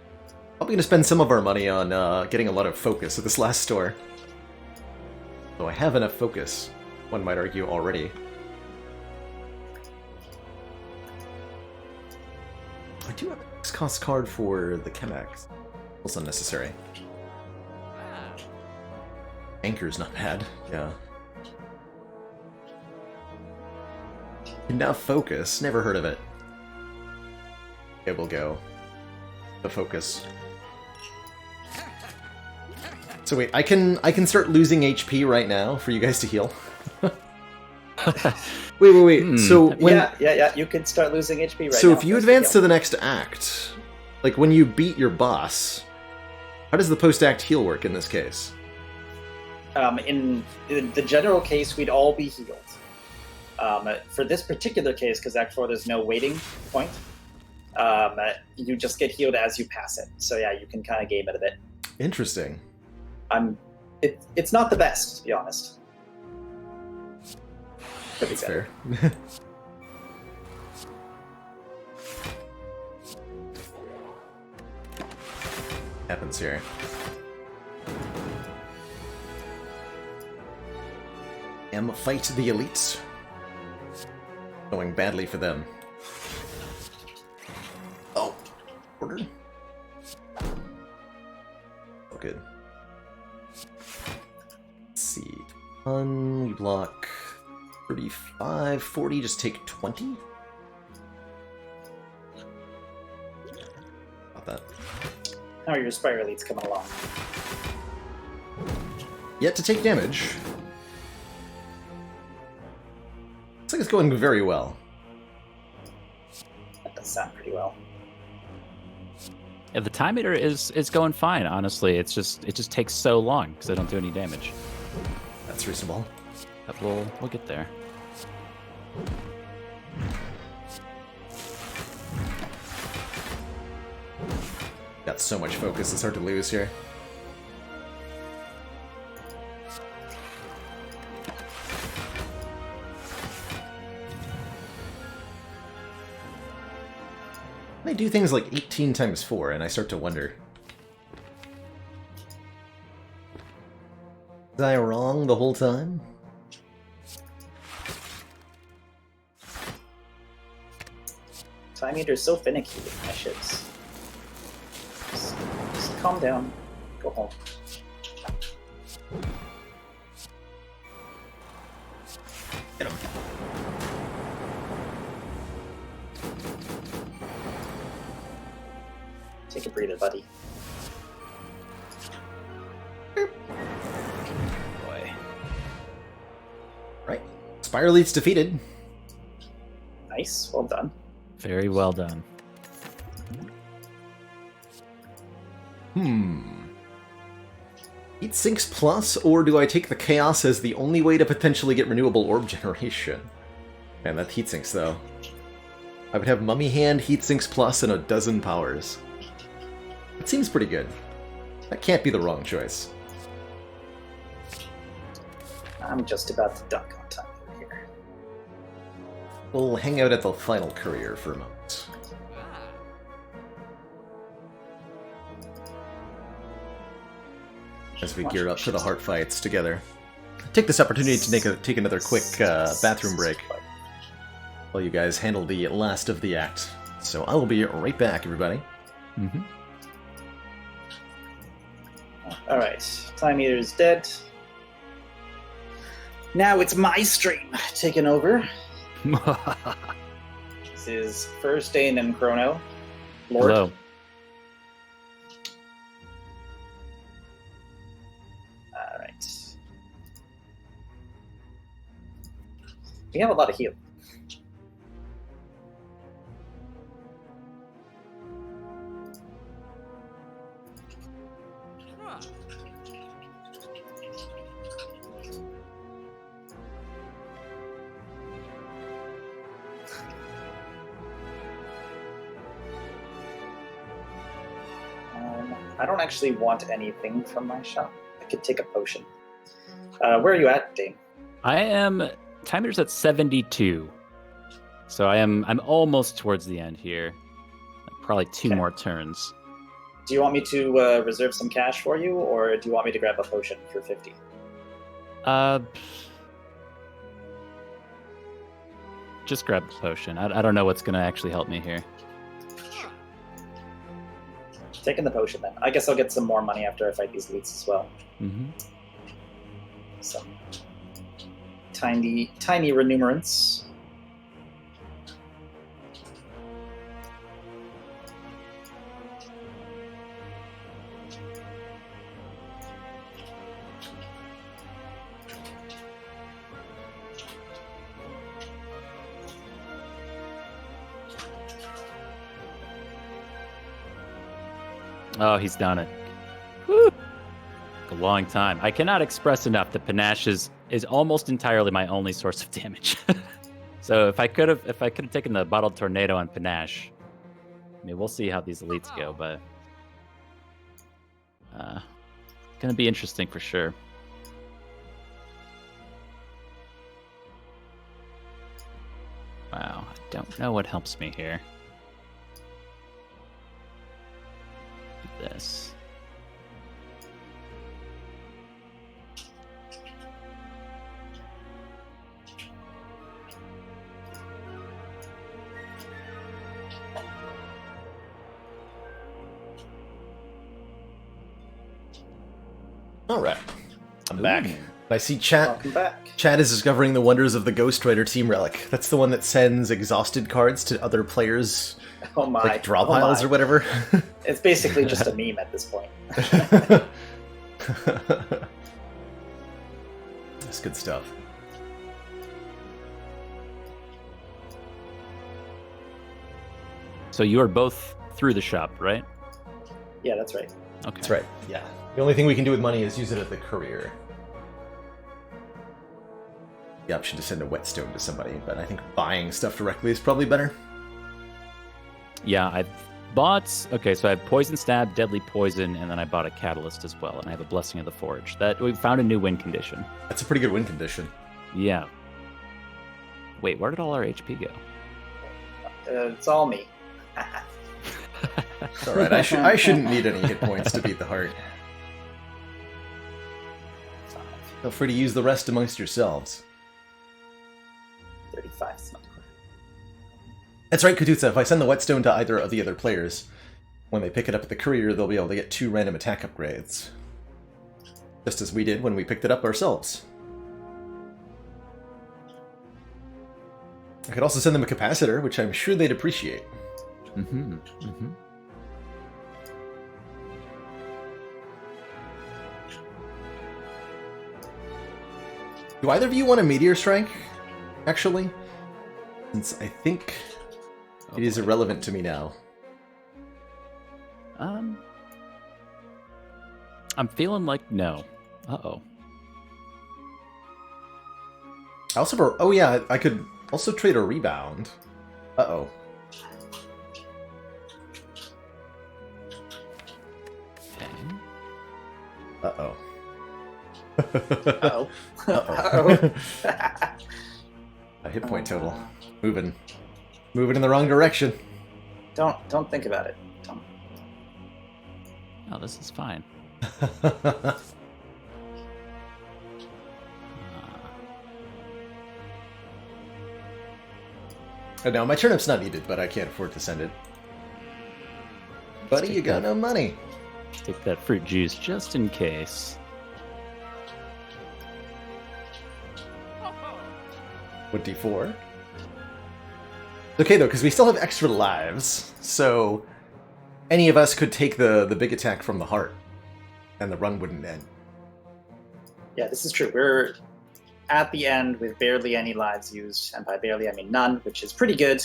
Probably gonna spend some of our money on getting a lot of focus at this last store. Though I have enough focus, one might argue already. I do have a cost card for the Chemex. It's unnecessary. Anchor's not bad, yeah. Enough focus, never heard of it. Okay, we'll go. The focus. So wait, I can start losing HP right now for you guys to heal? wait. So when... Yeah, you can start losing HP right now. So if you advance to the next act, like when you beat your boss, how does the post-act heal work in this case? In the general case, we'd all be healed. For this particular case, because Act 4 there's no waiting point, you just get healed as you pass it. So yeah, you can kind of game it a bit. Interesting. It's not the best, to be honest. That's fair. Happens here. Fight the elites. Going badly for them. Oh, order. Oh, good. Let's see. We block 35, 40, just take 20? About that. How are your Spire elites coming along? Yet to take damage. Looks like it's going very well. That does sound pretty well. Yeah, the time meter is going fine, honestly. It just takes so long because I don't do any damage. That's reasonable. But we'll get there. Got so much focus, it's hard to lose here. I do things like 18 times 4, and I start to wonder. Was I wrong the whole time? Time meter's so finicky with my ships. Just calm down. Go home. Get him. Take a breather, buddy. Boy. Right. Spire elites defeated. Nice. Well done. Very well done. Heat sinks plus, or do I take the chaos as the only way to potentially get renewable orb generation? Man, that heat sinks though. I would have Mummy Hand, heat sinks plus, and a dozen powers. It seems pretty good. That can't be the wrong choice. I'm just about to dunk on time here. We'll hang out at the final courier for a moment. As we gear up for the heart fights together. Take this opportunity to take another quick bathroom break while you guys handle the last of the act. So I will be right back, everybody. Mm-hmm. Alright, time meter is dead. Now it's my stream taking over. This is First Dane and Chrono. Lord. Hello. Alright. We have a lot of heal. I don't actually want anything from my shop. I could take a potion. Where are you at, Dane? I am timer's at 72. So I'm almost towards the end here. Like probably 2 Okay. more turns. Do you want me to reserve some cash for you, or do you want me to grab a potion for 50? Just grab the potion. I don't know what's going to actually help me here. Taking the potion then. I guess I'll get some more money after I fight these elites as well. Mm-hmm. Some tiny remunerance. Oh, he's done it. Woo! A long time. I cannot express enough that panache is almost entirely my only source of damage. So if I could have taken the bottled tornado on panache, I mean, we'll see how these elites go, but gonna be interesting for sure. Wow, I don't know what helps me here. This. All right, I'm back. I see chat. Welcome back. Chad is discovering the wonders of the Ghost Rider Team Relic. That's the one that sends exhausted cards to other players, Oh my. like draw oh piles my. or whatever. It's basically just a meme at this point. That's good stuff. So you are both through the shop, right? Yeah, that's right. Okay. That's right. Yeah. The only thing we can do with money is use it at the courier. The option to send a whetstone to somebody, but I think buying stuff directly is probably better. Yeah, I've bought. Okay, so I have poison stab, deadly poison, and then I bought a catalyst as well, and I have a blessing of the forge. That we found a new win condition. That's a pretty good win condition. Yeah. Wait, where did all our HP go? It's all me. It's all right. I shouldn't need any hit points to beat the heart. Feel free to use the rest amongst yourselves. 35 is not correct. That's right, Kututsa. If I send the whetstone to either of the other players, when they pick it up at the courier, they'll be able to get 2 random attack upgrades. Just as we did when we picked it up ourselves. I could also send them a capacitor, which I'm sure they'd appreciate. Mm-hmm. Mm-hmm. Do either of you want a meteor strike? Actually? Since I think it is irrelevant to me now. I'm feeling like no. Uh-oh. I also, oh yeah, I could also trade a rebound. Uh-oh. Okay. Uh-oh. Uh-oh. Uh-oh. A hit point total. Moving in the wrong direction. Don't think about it. Don't. Oh, this is fine. Now, my turnip's not needed, but I can't afford to send it. Buddy, you got no money. Take that fruit juice just in case. What, D4? Okay, though, because we still have extra lives, so any of us could take the big attack from the heart, and the run wouldn't end. Yeah, this is true. We're at the end with barely any lives used, and by barely I mean none, which is pretty good.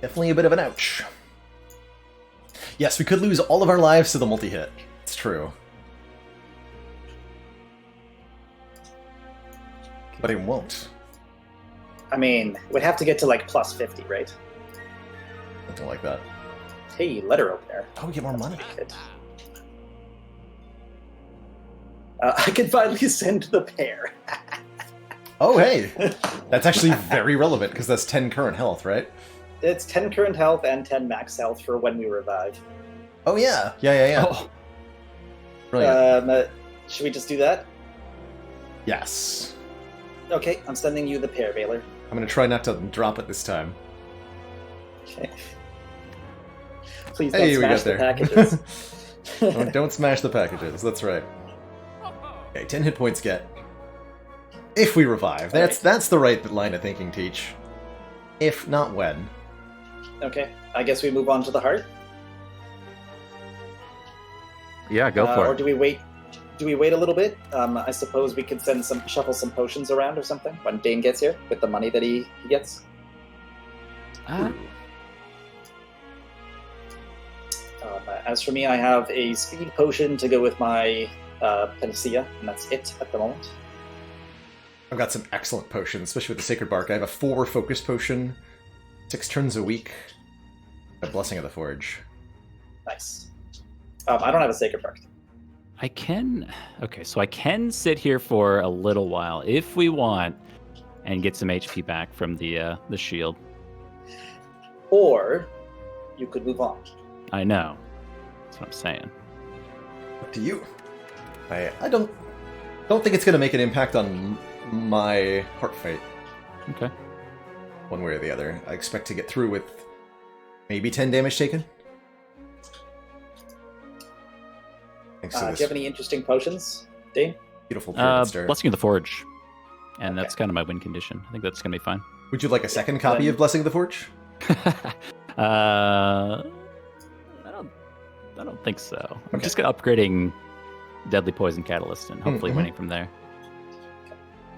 Definitely a bit of an ouch. Yes, we could lose all of our lives to the multi-hit. It's true. But it won't. I mean, we'd have to get to like plus 50, right? Something like that. Hey, letter opener. Oh, we get more money. Good. I can finally send the pair. Oh, hey! That's actually very relevant, because that's 10 current health, right? It's 10 current health and 10 max health for when we revive. Oh, yeah. Yeah. Oh, Brilliant. Should we just do that? Yes. Okay, I'm sending you the pair, Baylor. I'm going to try not to drop it this time. Okay. Please don't Hey, we smash got the there. packages. Don't smash the packages, that's right. Okay, 10 hit points get. If we revive. That's the right line of thinking, Teach. If, not when. Okay, I guess we move on to the heart. yeah, go for Or it. do we wait? Do we wait a little bit? I suppose we could shuffle some potions around or something when Dane gets here with the money that he gets. As for me, I have a speed potion to go with my panacea, and that's it at the moment. I've got some excellent potions, especially with the Sacred Bark. I have a 4 focus potion, 6 turns a week, a Blessing of the Forge. Nice. I don't have a sacred bark. I can. Okay, so I can sit here for a little while if we want, and get some HP back from the shield. Or you could move on. I know. That's what I'm saying. Up to you. I don't think it's going to make an impact on my heart fate, Okay. one way or the other. I expect to get through with maybe 10 damage taken. Thanks to Do this you have any interesting potions, Dane? beautiful pyramid star. Blessing of the Forge, and Okay. that's kind of my win condition. I think that's gonna be fine. Would you like a second copy then- of Blessing of the Forge? I don't think so. I'm Okay. just gonna upgrading Deadly Poison Catalyst and hopefully Mhm. winning from there.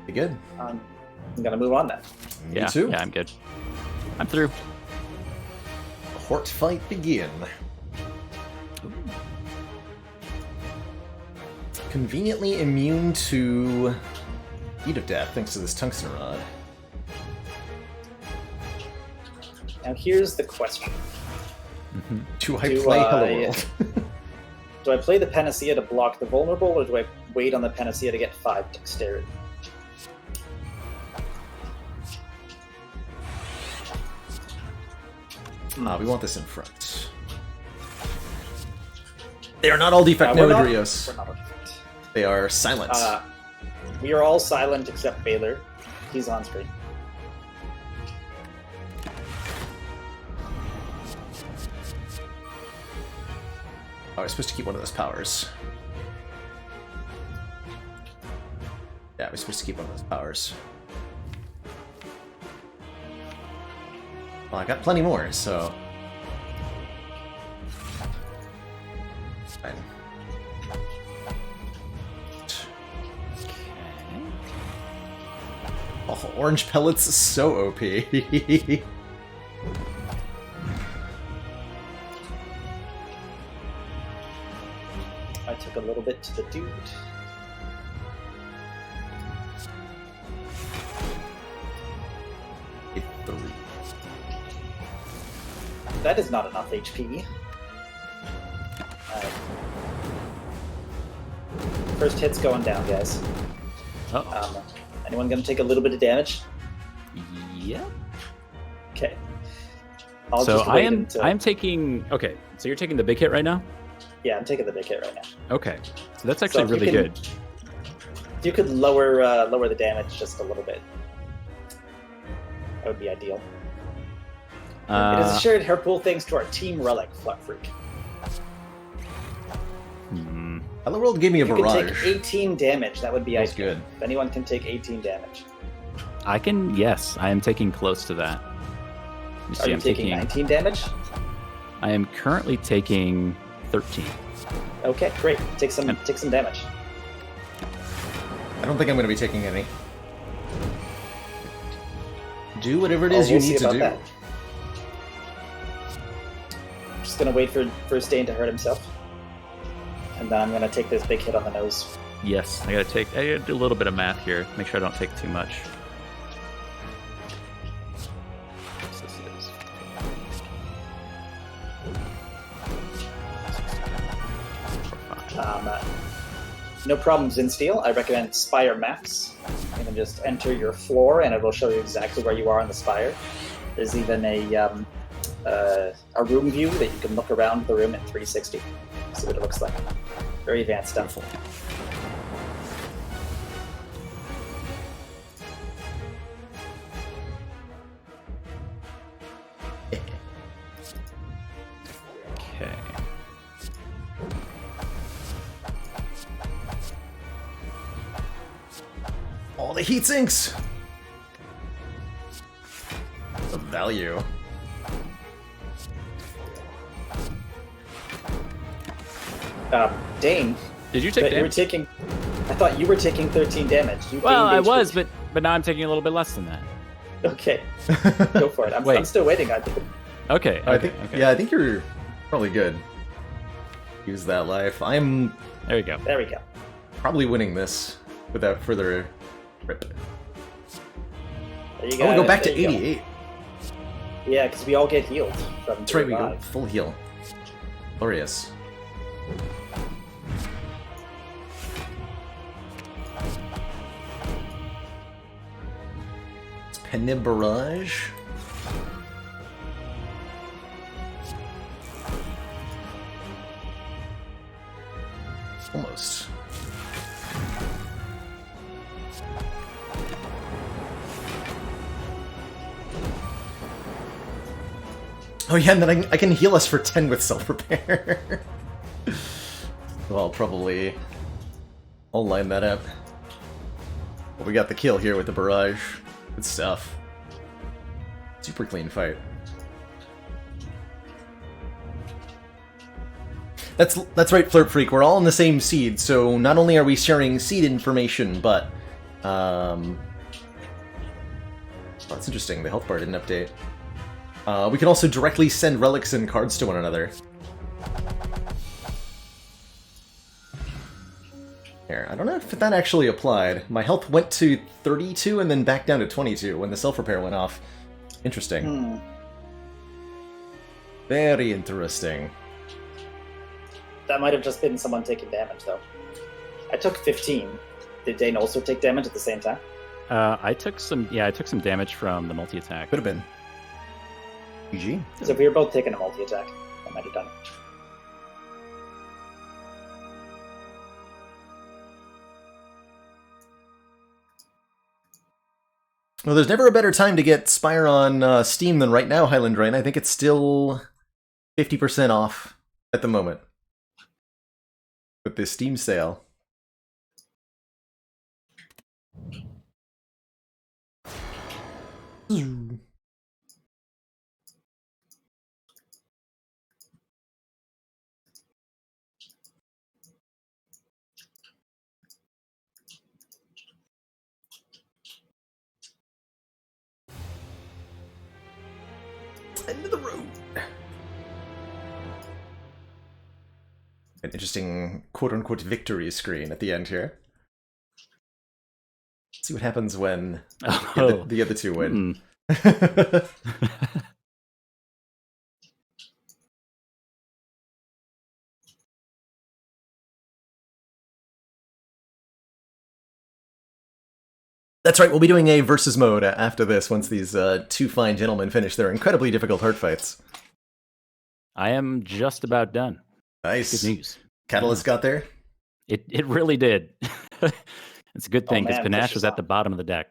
Be good. I'm gonna move on then. Me too. Yeah, I'm good. I'm through. Hort fight begin. Conveniently immune to Heat of Death thanks to this tungsten rod. Now here's the question. Mhm. Do I Do play Hello I- World? Do I play the panacea to block the vulnerable, or do I wait on the panacea to get 5 dexterity? We want this in front. They are not all defect we're not- Rios. We're not on defect. They are silent. We are all silent except Baylor. He's on screen. Oh, I was supposed to keep one of those powers. Yeah, I was supposed to keep one of those powers. Well, I got plenty more, so... It's fine. Oh, orange pellets, so OP. I took a little bit to the dude. Hit 3. That is not enough HP. First hit's going down, guys. Oh, Anyone gonna take a little bit of damage? yeah. Okay. I'll So just I wait am. until- I'm taking. Okay, so you're taking the big hit right now. Yeah, I'm taking the big hit right now. Okay, so that's actually if you really can- good. If you could lower the damage just a little bit, that would be ideal. It is assured her pull thanks to our team relic, Fluck Freak. Hmm. Hello World gave me a If you can barrage. take 18 damage, that would be That's ideal. good. If anyone can take 18 damage. I can. Yes, I am taking close to that. Let me Are see, you I'm taking 19 damage? I am currently taking 13. Okay, great. Take some damage. I don't think I'm going to be taking any. Do whatever it is We'll you see need to about do. that. I'm just gonna wait for Stain to hurt himself, and then I'm gonna take this big hit on the nose. Yes, I gotta do a little bit of math here. Make sure I don't take too much. This is- No problems in steel. I recommend Spire Max. You can just enter your floor, and it will show you exactly where you are on the spire. There's even a room view that you can look around the room in 360. See what it looks like. Very advanced stuff. Okay. All the heat sinks! The value. Dane, Did you take you were damage? taking. I thought you were taking 13 damage. You Well, I gained was, HP. but now I'm taking a little bit less than that. Okay, go for it. I'm Wait. still waiting. I think. Okay. I okay, think, okay. yeah, I think you're probably good. Use that life. I'm There we go. There we go. probably winning this without further rip. There you I go. want to go back to There you go. 88. Yeah, because we all get healed from That's right, we go 35. full heal. Glorious. It's Penib Barrage. Almost. Oh yeah, and then I can heal us for 10 with self-repair. Well, I'll line that up. Well, we got the kill here with the barrage. Good stuff. Super clean fight. That's right, Flirt Freak. We're all in the same seed, so not only are we sharing seed information, but oh, that's interesting. The health bar didn't update. We can also directly send relics and cards to one another. Here, I don't know if that actually applied. My health went to 32 and then back down to 22 when the self-repair went off. Interesting. Very interesting. That might have just been someone taking damage, though. I took 15. Did Dane also take damage at the same time? I took some damage from the multi-attack. Could have been. GG. So if we were both taking a multi-attack, I might have done it. Well, there's never a better time to get Spire on Steam than right now, Highland Rain. I think it's still 50% off at the moment with this Steam sale. End of the road. An interesting quote-unquote victory screen at the end here. Let's see what happens when the other two win. That's right, we'll be doing a versus mode after this once these two fine gentlemen finish their incredibly difficult heart fights. I am just about done. Nice. Good news. Catalyst got there? It really did. It's a good thing because man, Panache push was us at the bottom of the deck.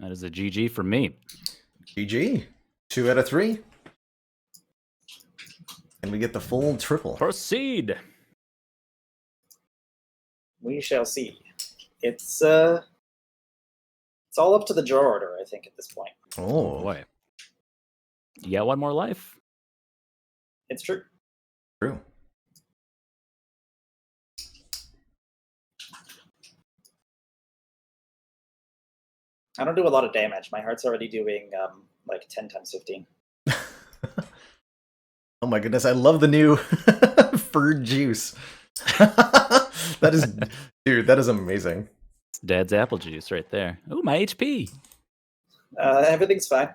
That is a GG for me. GG. 2 out of 3. And we get the full triple. Proceed. We shall see. It's all up to the draw order, I think, at this point. Oh, Boy. You got one more life. It's true. true. I don't do a lot of damage. My heart's already doing like 10 times 15. Oh my goodness, I love the new furred juice. That is, dude, that is amazing. Dad's apple juice right there. Oh, my HP. Everything's fine.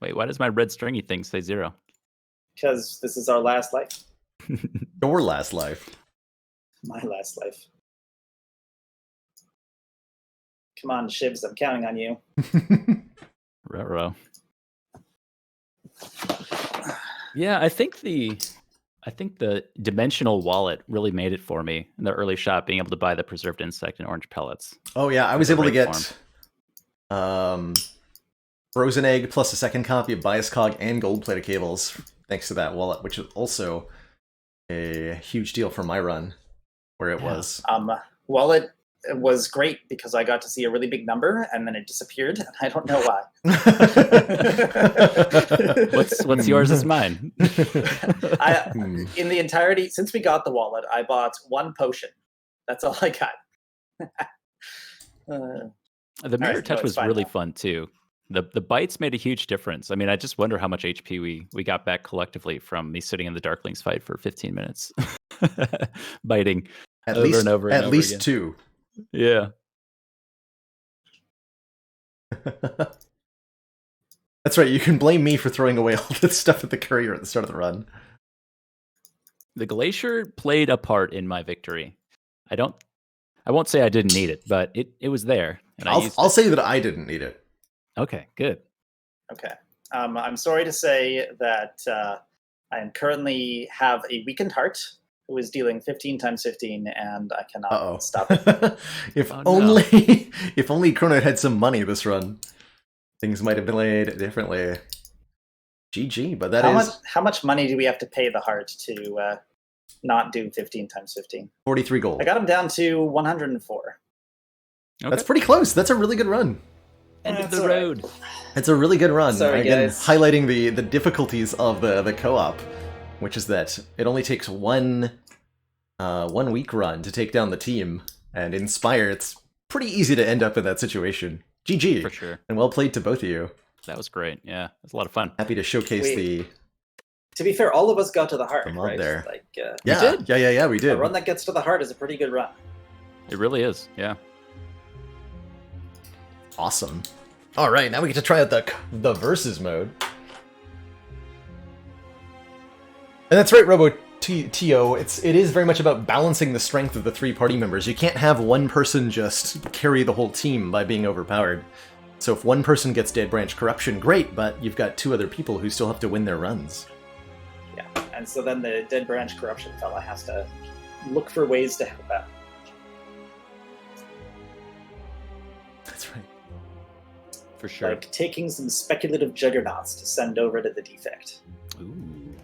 Wait, why does my red stringy thing say 0? Because this is our last life. Your last life. My last life. Come on, Shivs, I'm counting on you. Ruh-roh. Yeah, I think the dimensional wallet really made it for me in the early shot, being able to buy the preserved insect and orange pellets. Oh yeah, I was The able to right get frozen egg plus a second copy of Bias Cog and gold plated cables thanks to that wallet, which is also a huge deal for my run where it was. Wallet was great because I got to see a really big number and then it disappeared and I don't know why. What's yours is mine. In the entirety, since we got the wallet, I bought 1 potion. That's all I got. The mirror touch was really fun too. The bites made a huge difference. I mean, I just wonder how much HP we got back collectively from me sitting in the Darklings fight for 15 minutes, biting over and over and over least again. 2. Yeah. That's right, you can blame me for throwing away all this stuff at the courier at the start of the run. The glacier played a part in my victory. I won't say I didn't need it, but it was there. And I'll say that I didn't need it. Okay, good. Okay. I'm sorry to say that I currently have a weakened heart who is dealing 15 times 15, and I cannot stop it. If only Chrono had some money this run, things might have been laid differently. GG, but how much money do we have to pay the heart to not do 15 times 15? 43 gold. I got him down to 104. Okay. That's pretty close. That's a really good run. End of the road. It's a really good run. Sorry, again, guys. highlighting the difficulties of the co-op, which is that it only takes one week run to take down the team, and in Spire, it's pretty easy to end up in that situation. GG. For sure. And well played to both of you. That was great. Yeah, it was a lot of fun. Happy to showcase the... To be fair, all of us got to the heart, Come on right? there. Like, we did. Yeah, we did. A run that gets to the heart is a pretty good run. It really is, yeah. Awesome. All right, now we get to try out the versus mode. And that's right, Robo T.O. It is very much about balancing the strength of the 3 party members. You can't have one person just carry the whole team by being overpowered. So if one person gets Dead Branch Corruption, great, but you've got 2 other people who still have to win their runs. Yeah, and so then the Dead Branch Corruption fella has to look for ways to help out. That's right. For sure. Like taking some speculative juggernauts to send over to the defect. Ooh.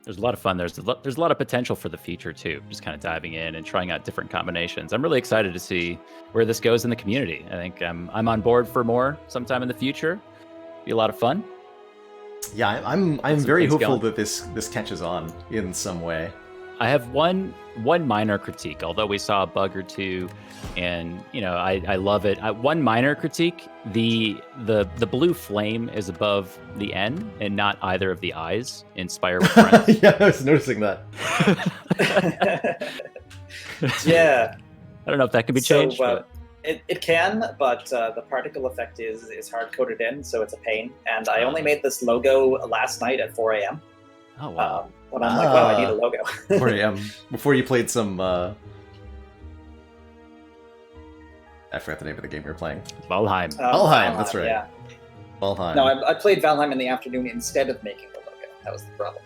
There's a lot of fun. There's a lot of potential for the future too. Just kind of diving in and trying out different combinations. I'm really excited to see where this goes in the community. I think I'm on board for more sometime in the future. Be a lot of fun. Yeah, I'm very hopeful that this catches on in some way. I have one minor critique, although we saw a bug or two, and I love it. One minor critique: the blue flame is above the N and not either of the eyes in Spire with Friends. Yeah, I was noticing that. Yeah, I don't know if that can be changed. But... It can, but the particle effect is hard coded in, so it's a pain. And I only made this logo last night at 4 a.m. Oh wow! When I'm like, wow, I need a logo. 4 a.m. Before you played some... I forgot the name of the game we were playing. Valheim. Valheim, that's right. Yeah. Valheim. No, I played Valheim in the afternoon instead of making the logo. That was the problem.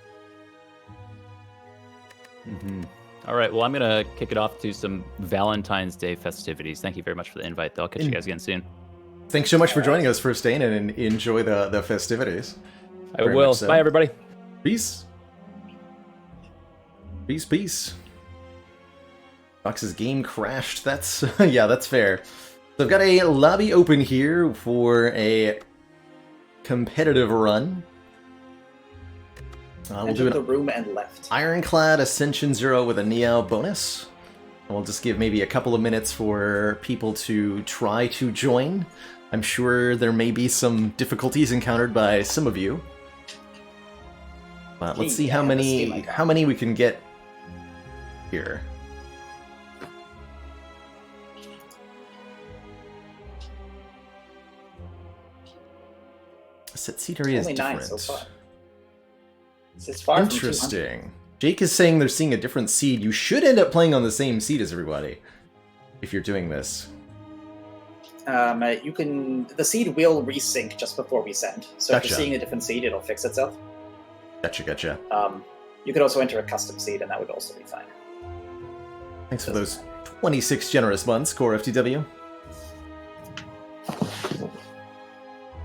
Mm-hmm. All right, well, I'm going to kick it off to some Valentine's Day festivities. Thank you very much for the invite, though. I'll catch you guys again soon. Thanks so much for joining us, for staying and enjoy the festivities. I will. So. Bye, everybody. Peace. Peace. Fox's game crashed. That's yeah, that's fair. So I've got a lobby open here for a competitive run. We'll do the room and left. Ironclad Ascension 0 with a Niao bonus. And we'll just give maybe a couple of minutes for people to try to join. I'm sure there may be some difficulties encountered by some of you. Let's see how many we can get here. Set seed area is Only 9 different. so far. This is far from 200. Interesting. Jake is saying they're seeing a different seed. You should end up playing on the same seed as everybody if you're doing this. You can. The seed will resync just before we send. So if Gotcha. you're seeing a different seed, it'll fix itself. Gotcha. You could also enter a custom seed, and that would also be fine. Thanks for those 26 generous months, Core FTW.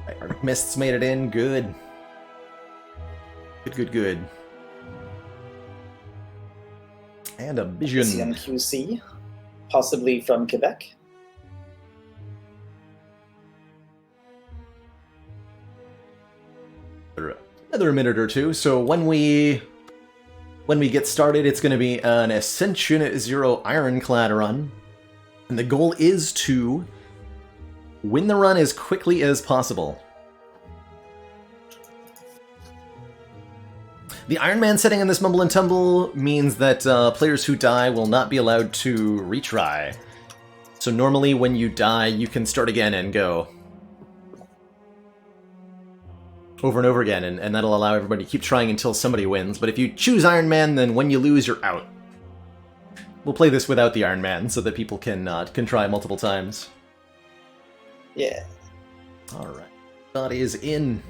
Right, Arctic Mists made it in. Good. Good. And a vision. CNQC, possibly from Quebec. Another minute or two. So when we get started, it's going to be an Ascension Zero Ironclad run, and the goal is to win the run as quickly as possible. The Iron Man setting in this Mumble and Tumble means that players who die will not be allowed to retry. So normally when you die, you can start again and go over and over again, and that'll allow everybody to keep trying until somebody wins. But if you choose Iron Man, then when you lose, you're out. We'll play this without the Iron Man so that people can try multiple times. Yeah. Alright. Body is in.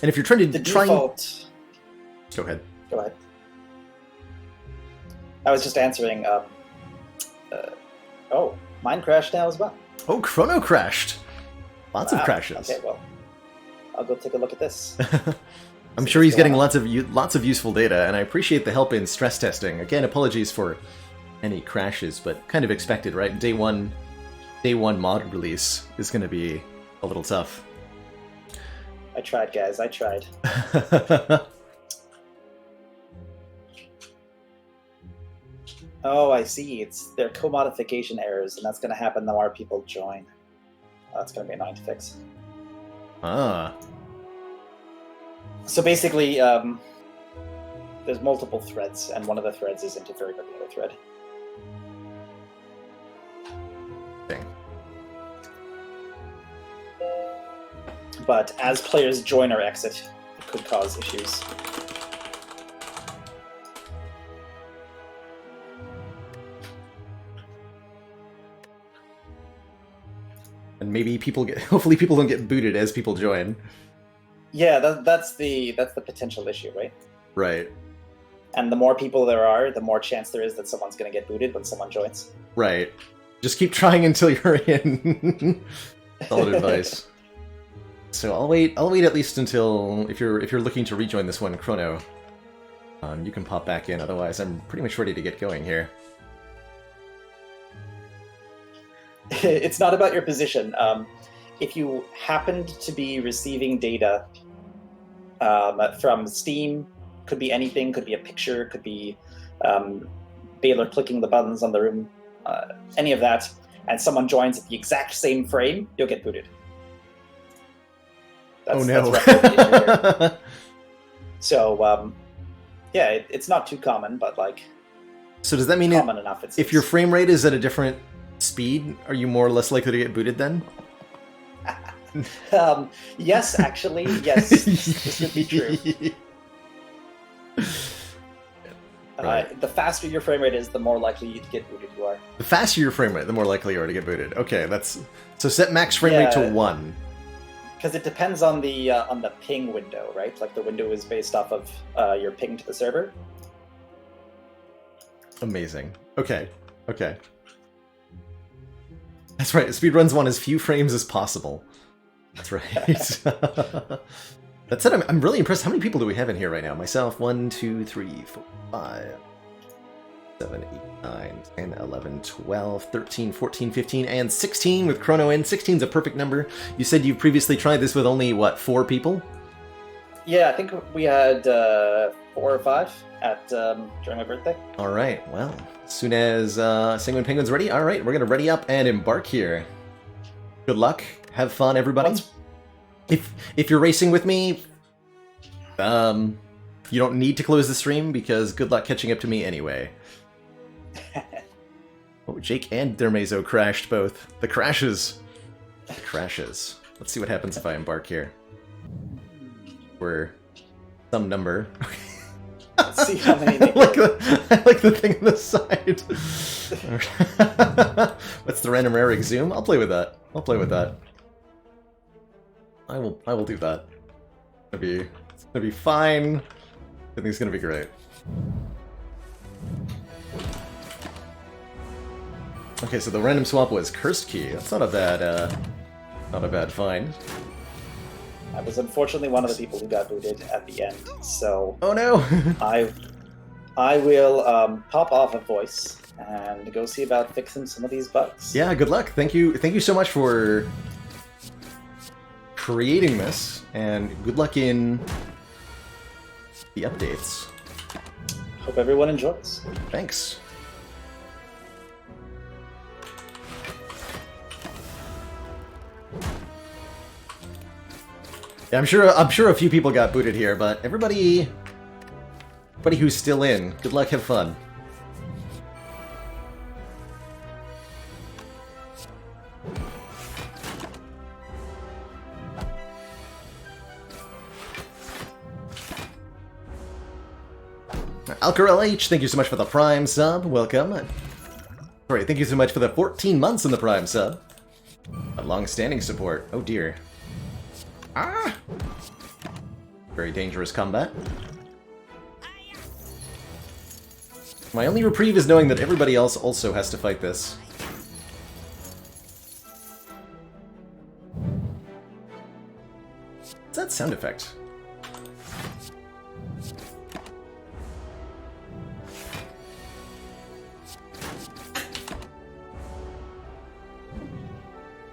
And if you're trying to The default. Go ahead. Go ahead. I was just answering. Oh, mine crashed now as well. Oh, Chrono crashed. Lots of Wow. crashes. Okay, well, I'll go take a look at this. I'm See sure what's he's getting going on. lots of useful data, and I appreciate the help in stress testing. Again, apologies for any crashes, but kind of expected, right? Day one mod release is going to be a little tough. I tried, guys. I tried. Oh, I see. It's their co-modification errors, and that's going to happen the more people join. That's going to be annoying to fix. Ah. So basically, there's multiple threads, and one of the threads is interfering with the other thread. Thing. But as players join or exit, it could cause issues. And maybe hopefully people don't get booted as people join. Yeah, that's the potential issue, right? Right. And the more people there are, the more chance there is that someone's going to get booted when someone joins. Right. Just keep trying until you're in. Solid advice. So I'll wait at least until if you're looking to rejoin this one, Chrono, you can pop back in. Otherwise, I'm pretty much ready to get going here. It's not about your position. If you happened to be receiving data from Steam, could be anything, could be a picture, could be Baylor clicking the buttons on the room, any of that, and someone joins at the exact same frame, you'll get booted. Oh no. That's roughly the issue here. So, yeah, it's not too common, but like So does that mean common enough. if your frame rate is at a different speed, are you more or less likely to get booted then? Yes, actually, yes. This would be true. Right. The faster your frame rate is, the more likely to get booted you are. The faster your frame rate, the more likely you are to get booted. Okay, so set max frame rate to 1. Because it depends on the ping window, right? Like the window is based off of your ping to the server. Amazing. Okay. That's right. Speedruns want as few frames as possible. That's right. That said, I'm really impressed. How many people do we have in here right now? Myself, 1, 2, 3, 4, 5, 7, 8, 9, 10, 11, 12, 13, 14, 15, and 16 with Chrono in. 16 is a perfect number. You said you've previously tried this with only, 4 people? Yeah, I think we had 4 or 5 at during my birthday. All right. Well, as soon as Sanguine Penguin's ready, all right, we're going to ready up and embark here. Good luck. Have fun, everybody. If you're racing with me, you don't need to close the stream because good luck catching up to me anyway. Oh, Jake and Dermezo crashed both. The crashes. Let's see what happens if I embark here. for some number. Let's see how many they I like the thing on the side. What's the random rare exhume? I'll play with that. I'll play with that. I will do that. It's gonna be fine. I think it's gonna be great. Okay, so the random swap was Cursed Key. That's not a bad find. I was unfortunately one of the people who got booted at the end, so Oh no! I will pop off a voice and go see about fixing some of these bugs. Yeah, good luck. Thank you so much for creating this, and good luck in the updates. Hope everyone enjoys. Thanks. Yeah, I'm sure a few people got booted here, but everybody who's still in, good luck, have fun. Alcarel H, thank you so much for the Prime sub. Welcome. Sorry, thank you so much for the 14 months in the Prime sub. A long-standing support. Oh dear. Ah! Very dangerous combat. My only reprieve is knowing that everybody else also has to fight this. What's that sound effect?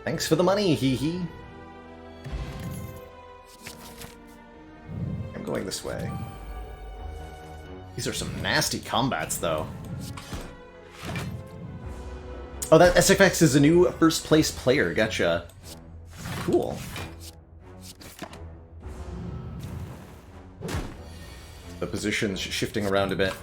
Thanks for the money, hee hee. I'm going this way. These are some nasty combats, though. Oh, that SFX is a new first place player. Gotcha. Cool. The position's shifting around a bit.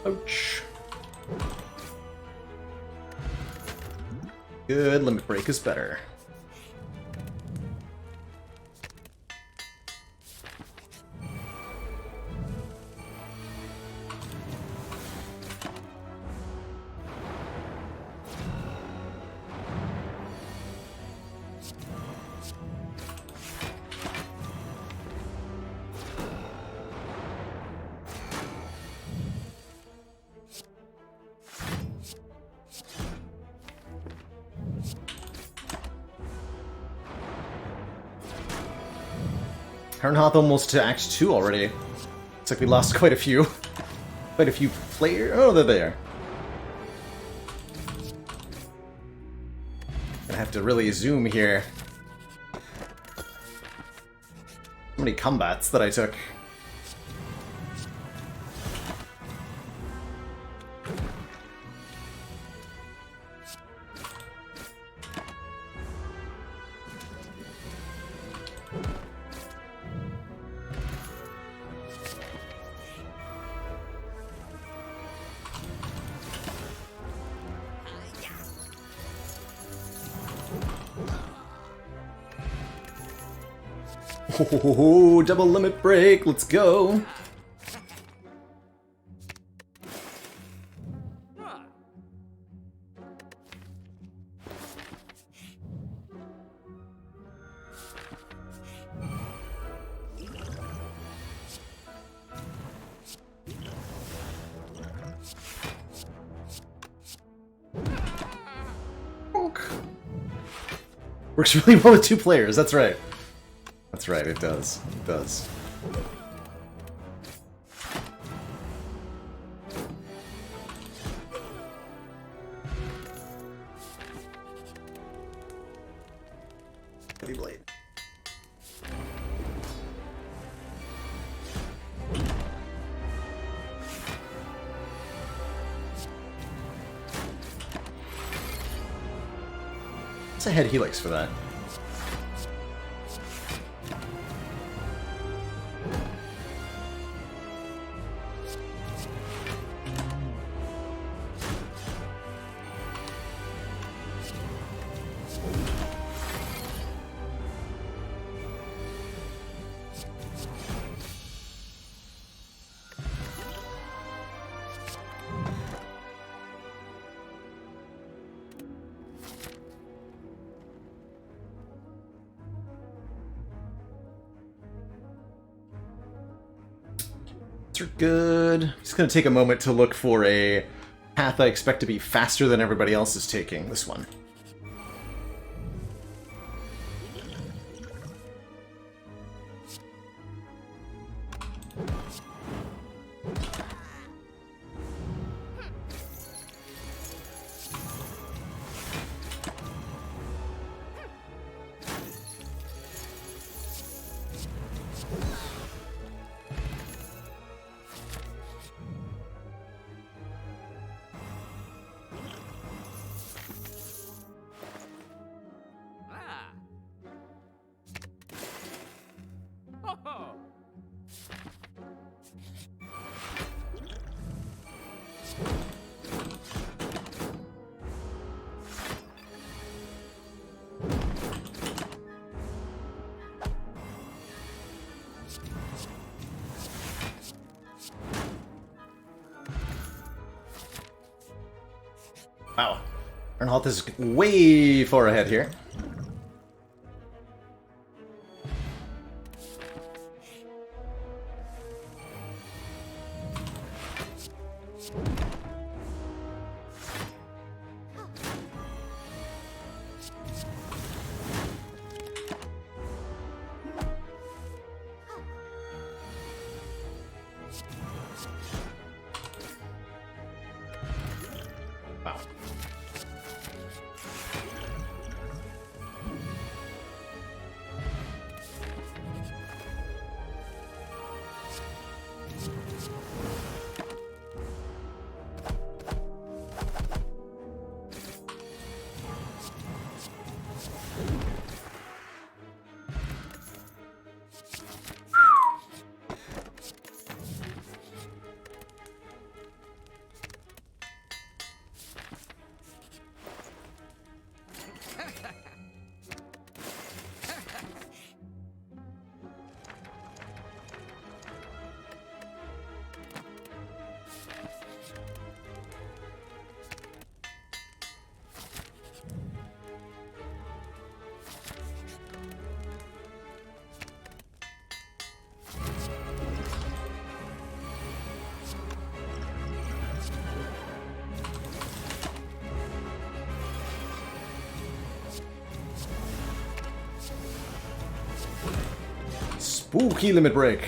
Ouch. Good, limit break is better. Herrenhoth almost to Act 2 already. Looks like we lost quite a few. Quite a few players. Oh, they're there. Gonna have to really zoom here. So many combats that I took. Oh, double limit break, let's go. Works really well with two players, that's right. That's right, it does. It does. Heavy blade. Let's ahead Helix for that. Are good. Just gonna take a moment to look for a path I expect to be faster than everybody else is taking. This one. Wow. Ernholt is way far ahead here. Wow. Spooky limit break.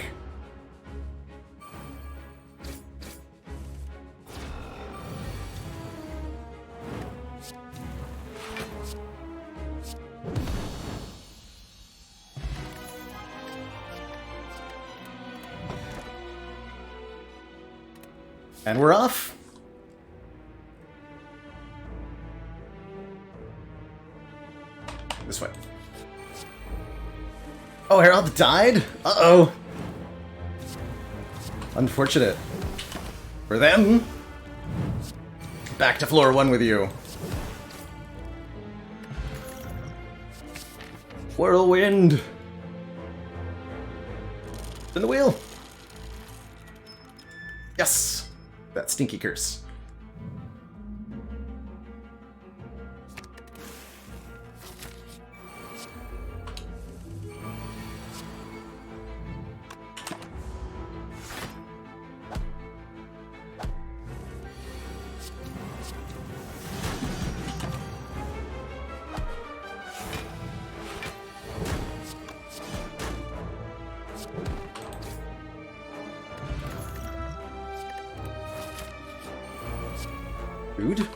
And we're off. This way. Oh, Herald died? Uh-oh. Unfortunate. For them. Back to floor 1 with you. Whirlwind. Spin the wheel. Yes. That stinky curse. Rude.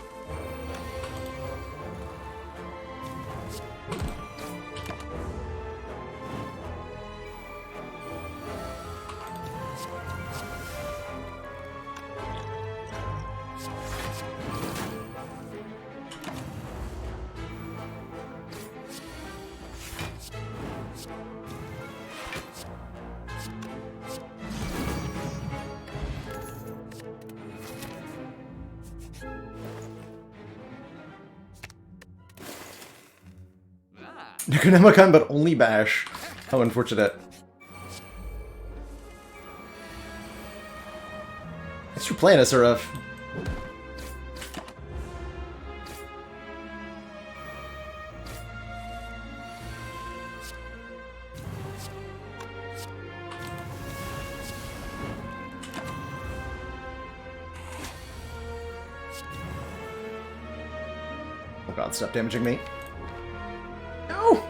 Necronomicon, but only bash. How unfortunate. Thanks for playing us, Aruf. Oh god, stop damaging me. No!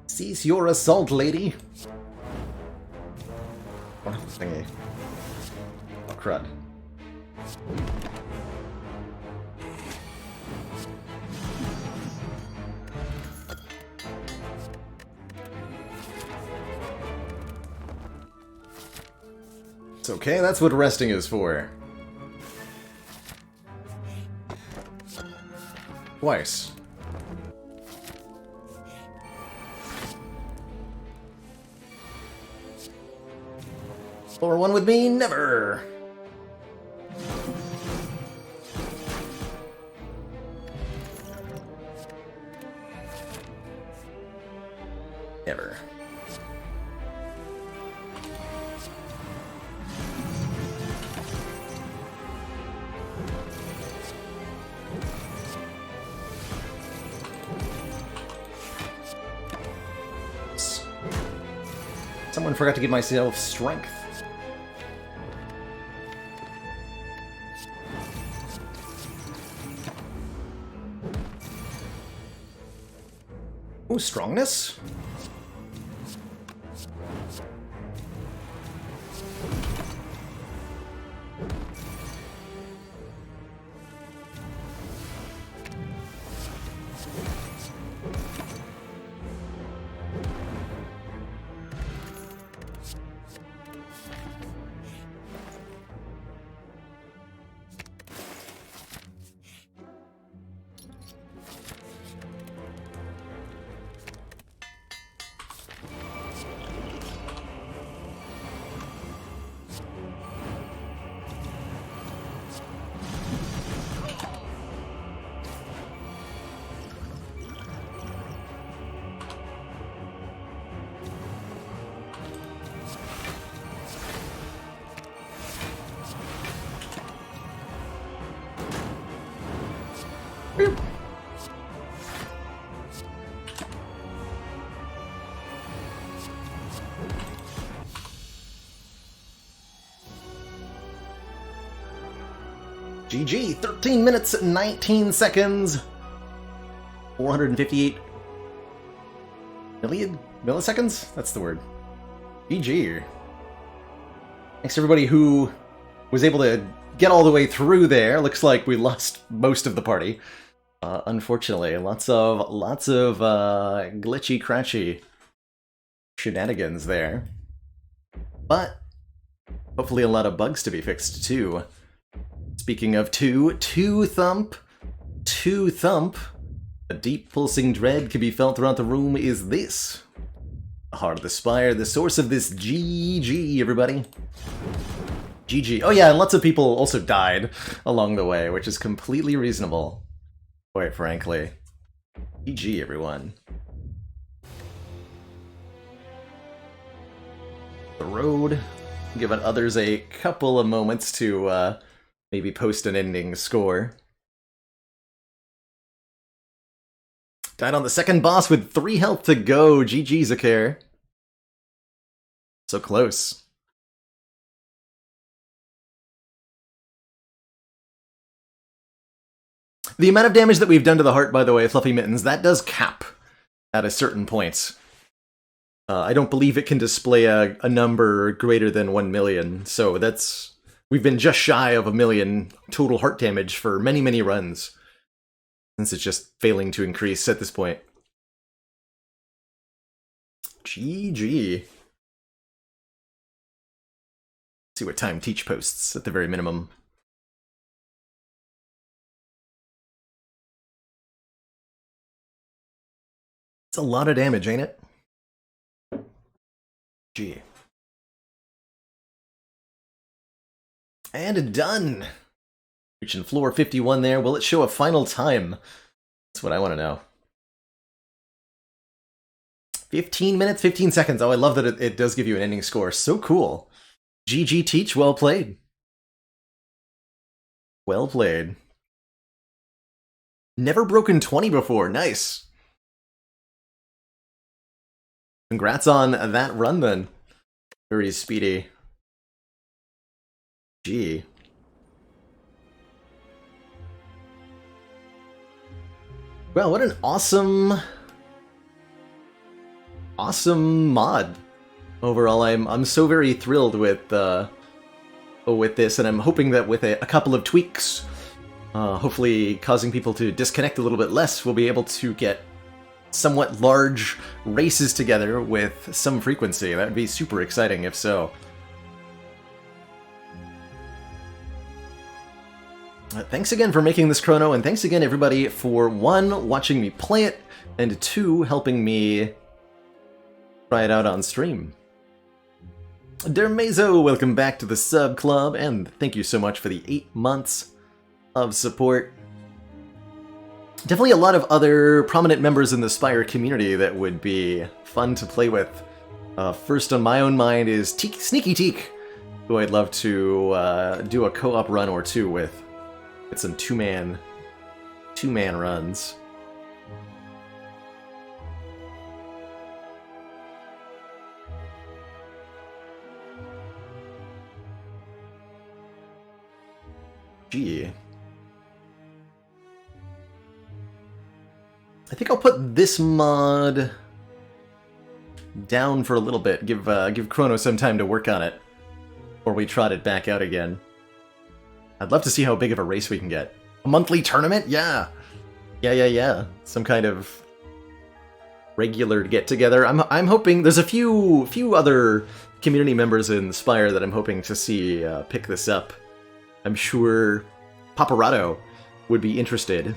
Cease your assault, lady! Oh, thingy. Oh, crud. It's okay, that's what resting is for. Twice. Or one with me, never! Never. Someone forgot to give myself strength. Ooh, strongness? GG, 13 minutes and 19 seconds. 458 million milliseconds? That's the word. GG. Thanks to everybody who was able to get all the way through there. Looks like we lost most of the party. Unfortunately, lots of glitchy, cratchy shenanigans there. But hopefully a lot of bugs to be fixed too. Speaking of two thump. A deep pulsing dread can be felt throughout the room is this. The heart of the Spire, the source of this GG, everybody. GG. Oh yeah, and lots of people also died along the way, which is completely reasonable, quite frankly. GG, everyone. The road, giving others a couple of moments to maybe post an ending score. Died on the second boss with 3 health to go. GG, Zakir. So close. The amount of damage that we've done to the heart, by the way, Fluffy Mittens, that does cap at a certain point. I don't believe it can display a number greater than 1 million, so that's... We've been just shy of 1 million total heart damage for many, many runs. Since it's just failing to increase at this point. GG. See what time Teach posts, at the very minimum. It's a lot of damage, ain't it? Gee. And done! Reaching floor 51 there. Will it show a final time? That's what I want to know. 15 minutes, 15 seconds. Oh, I love that it does give you an ending score. So cool. GG Teach, well played. Well played. Never broken 20 before. Nice. Congrats on that run then. Very speedy. Gee. Well, what an awesome mod. Overall, I'm so very thrilled with this, and I'm hoping that with a couple of tweaks, hopefully causing people to disconnect a little bit less, we'll be able to get somewhat large races together with some frequency. That would be super exciting if so. Thanks again for making this chrono, and thanks again everybody for 1, watching me play it, and 2, helping me try it out on stream. Dermezo, welcome back to the sub club, and thank you so much for the 8 months of support. Definitely a lot of other prominent members in the Spire community that would be fun to play with. First on my own mind is Sneaky Teak, who I'd love to do a co-op run or two with. Get some two-man runs. Gee. I think I'll put this mod down for a little bit. Give Chrono some time to work on it before we trot it back out again. I'd love to see how big of a race we can get. A monthly tournament? Yeah. Yeah. Some kind of regular get-together. I'm hoping there's a few other community members in Spire that I'm hoping to see pick this up. I'm sure Paparazzo would be interested.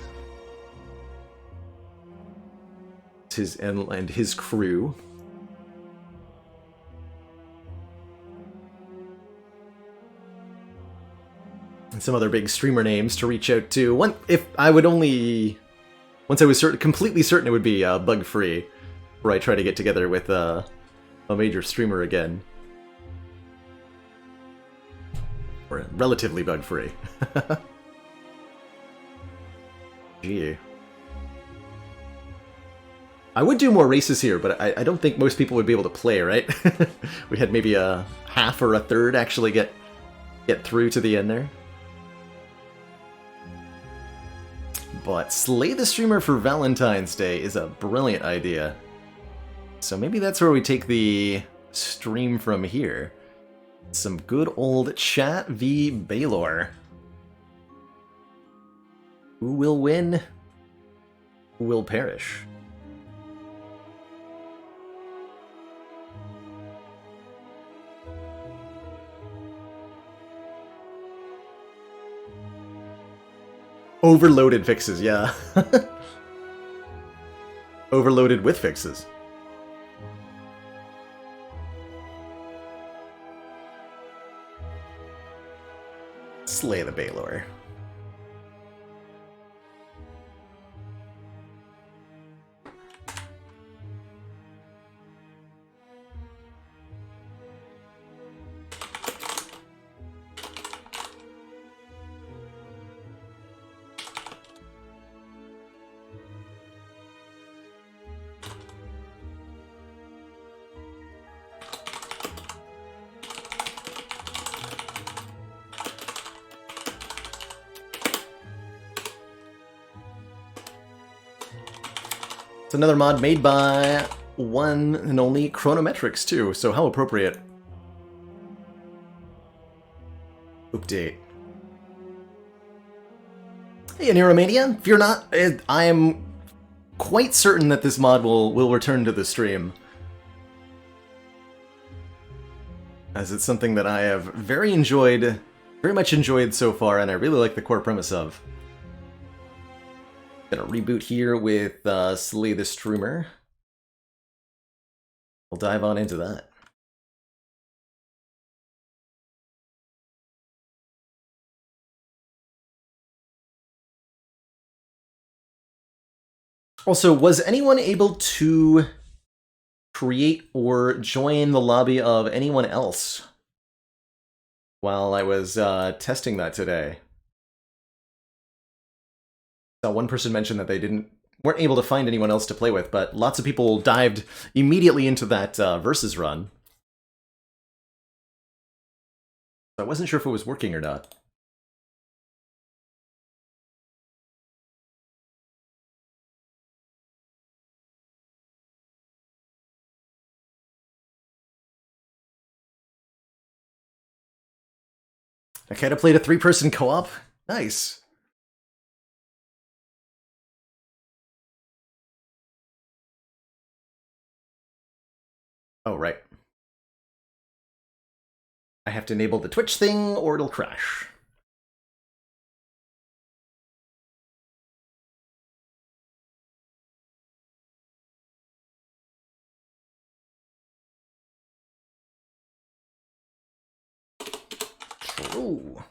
And his crew. And some other big streamer names to reach out to. Once I was completely certain it would be bug-free, where I try to get together with a major streamer again. Or relatively bug-free. Gee. I would do more races here, but I don't think most people would be able to play, right? We had maybe a half or a third actually get through to the end there. But slay the streamer for Valentine's Day is a brilliant idea. So maybe that's where we take the stream from here. Some good old chat v Baylor. Who will win? Who will perish? Overloaded fixes, yeah. Overloaded with fixes. Slay the Baylor. It's another mod made by one and only Chronometrics too, so how appropriate. Update. Hey, Aniromania, if you're not, I am quite certain that this mod will return to the stream. As it's something that I have very much enjoyed so far, and I really like the core premise of. Gonna reboot here with Slay the Streamer. We'll dive on into that. Also, was anyone able to create or join the lobby of anyone else while I was testing that today? So one person mentioned that they weren't able to find anyone else to play with, but lots of people dived immediately into that versus run. I wasn't sure if it was working or not. I kind of played a 3-person co-op. Nice. Oh, right. I have to enable the Twitch thing or it'll crash. Ooh.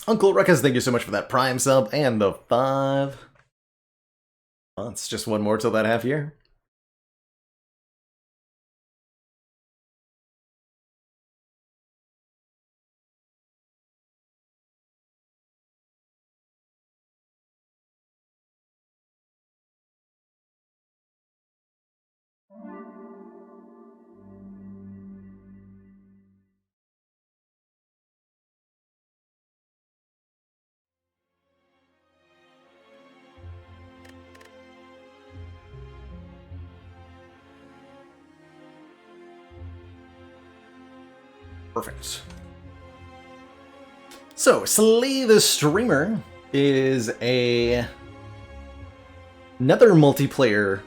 Uncle Ruckus, thank you so much for that Prime sub and the 5 months. Just one more till that half year. Perfect. So, Slay the Streamer is another multiplayer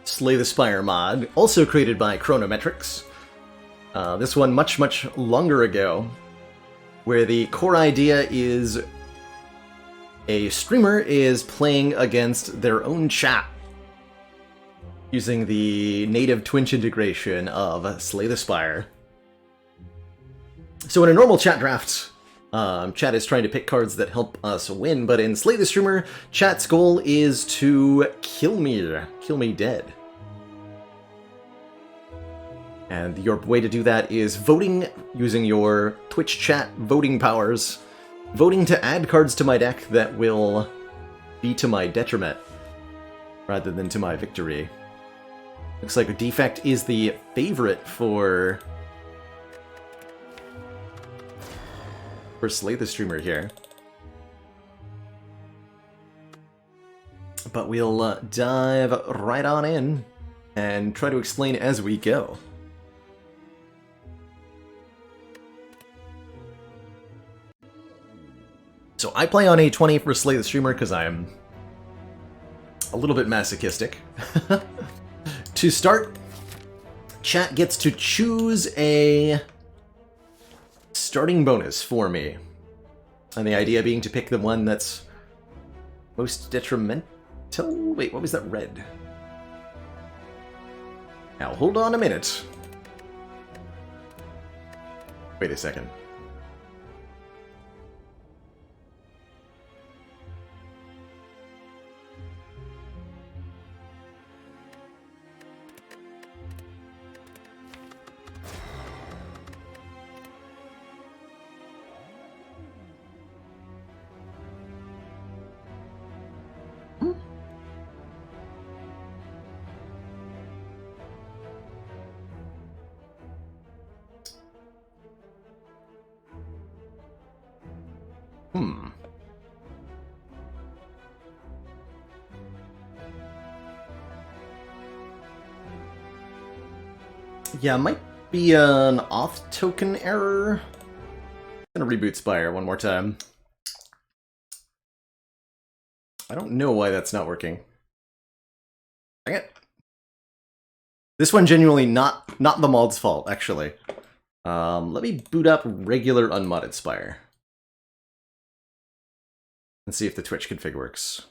Slay the Spire mod, also created by Chronometrics. This one much longer ago, where the core idea is a streamer is playing against their own chat using the native Twitch integration of Slay the Spire. So in a normal chat draft, chat is trying to pick cards that help us win, but in Slay the Streamer, chat's goal is to kill me dead. And your way to do that is voting using your Twitch chat voting powers, voting to add cards to my deck that will be to my detriment rather than to my victory. Looks like a Defect is the favorite for Slay the Streamer here. But we'll dive right on in and try to explain as we go. So I play on A20 for Slay the Streamer because I'm a little bit masochistic. To start, chat gets to choose a starting bonus for me. And the idea being to pick the one that's most detrimental? Wait, what was that red? Now, hold on a minute. Wait a second. Yeah, might be an auth token error. I'm gonna reboot Spire one more time. I don't know why that's not working. Dang it. This one genuinely not the mod's fault, actually. Let me boot up regular unmodded Spire. And see if the Twitch config works.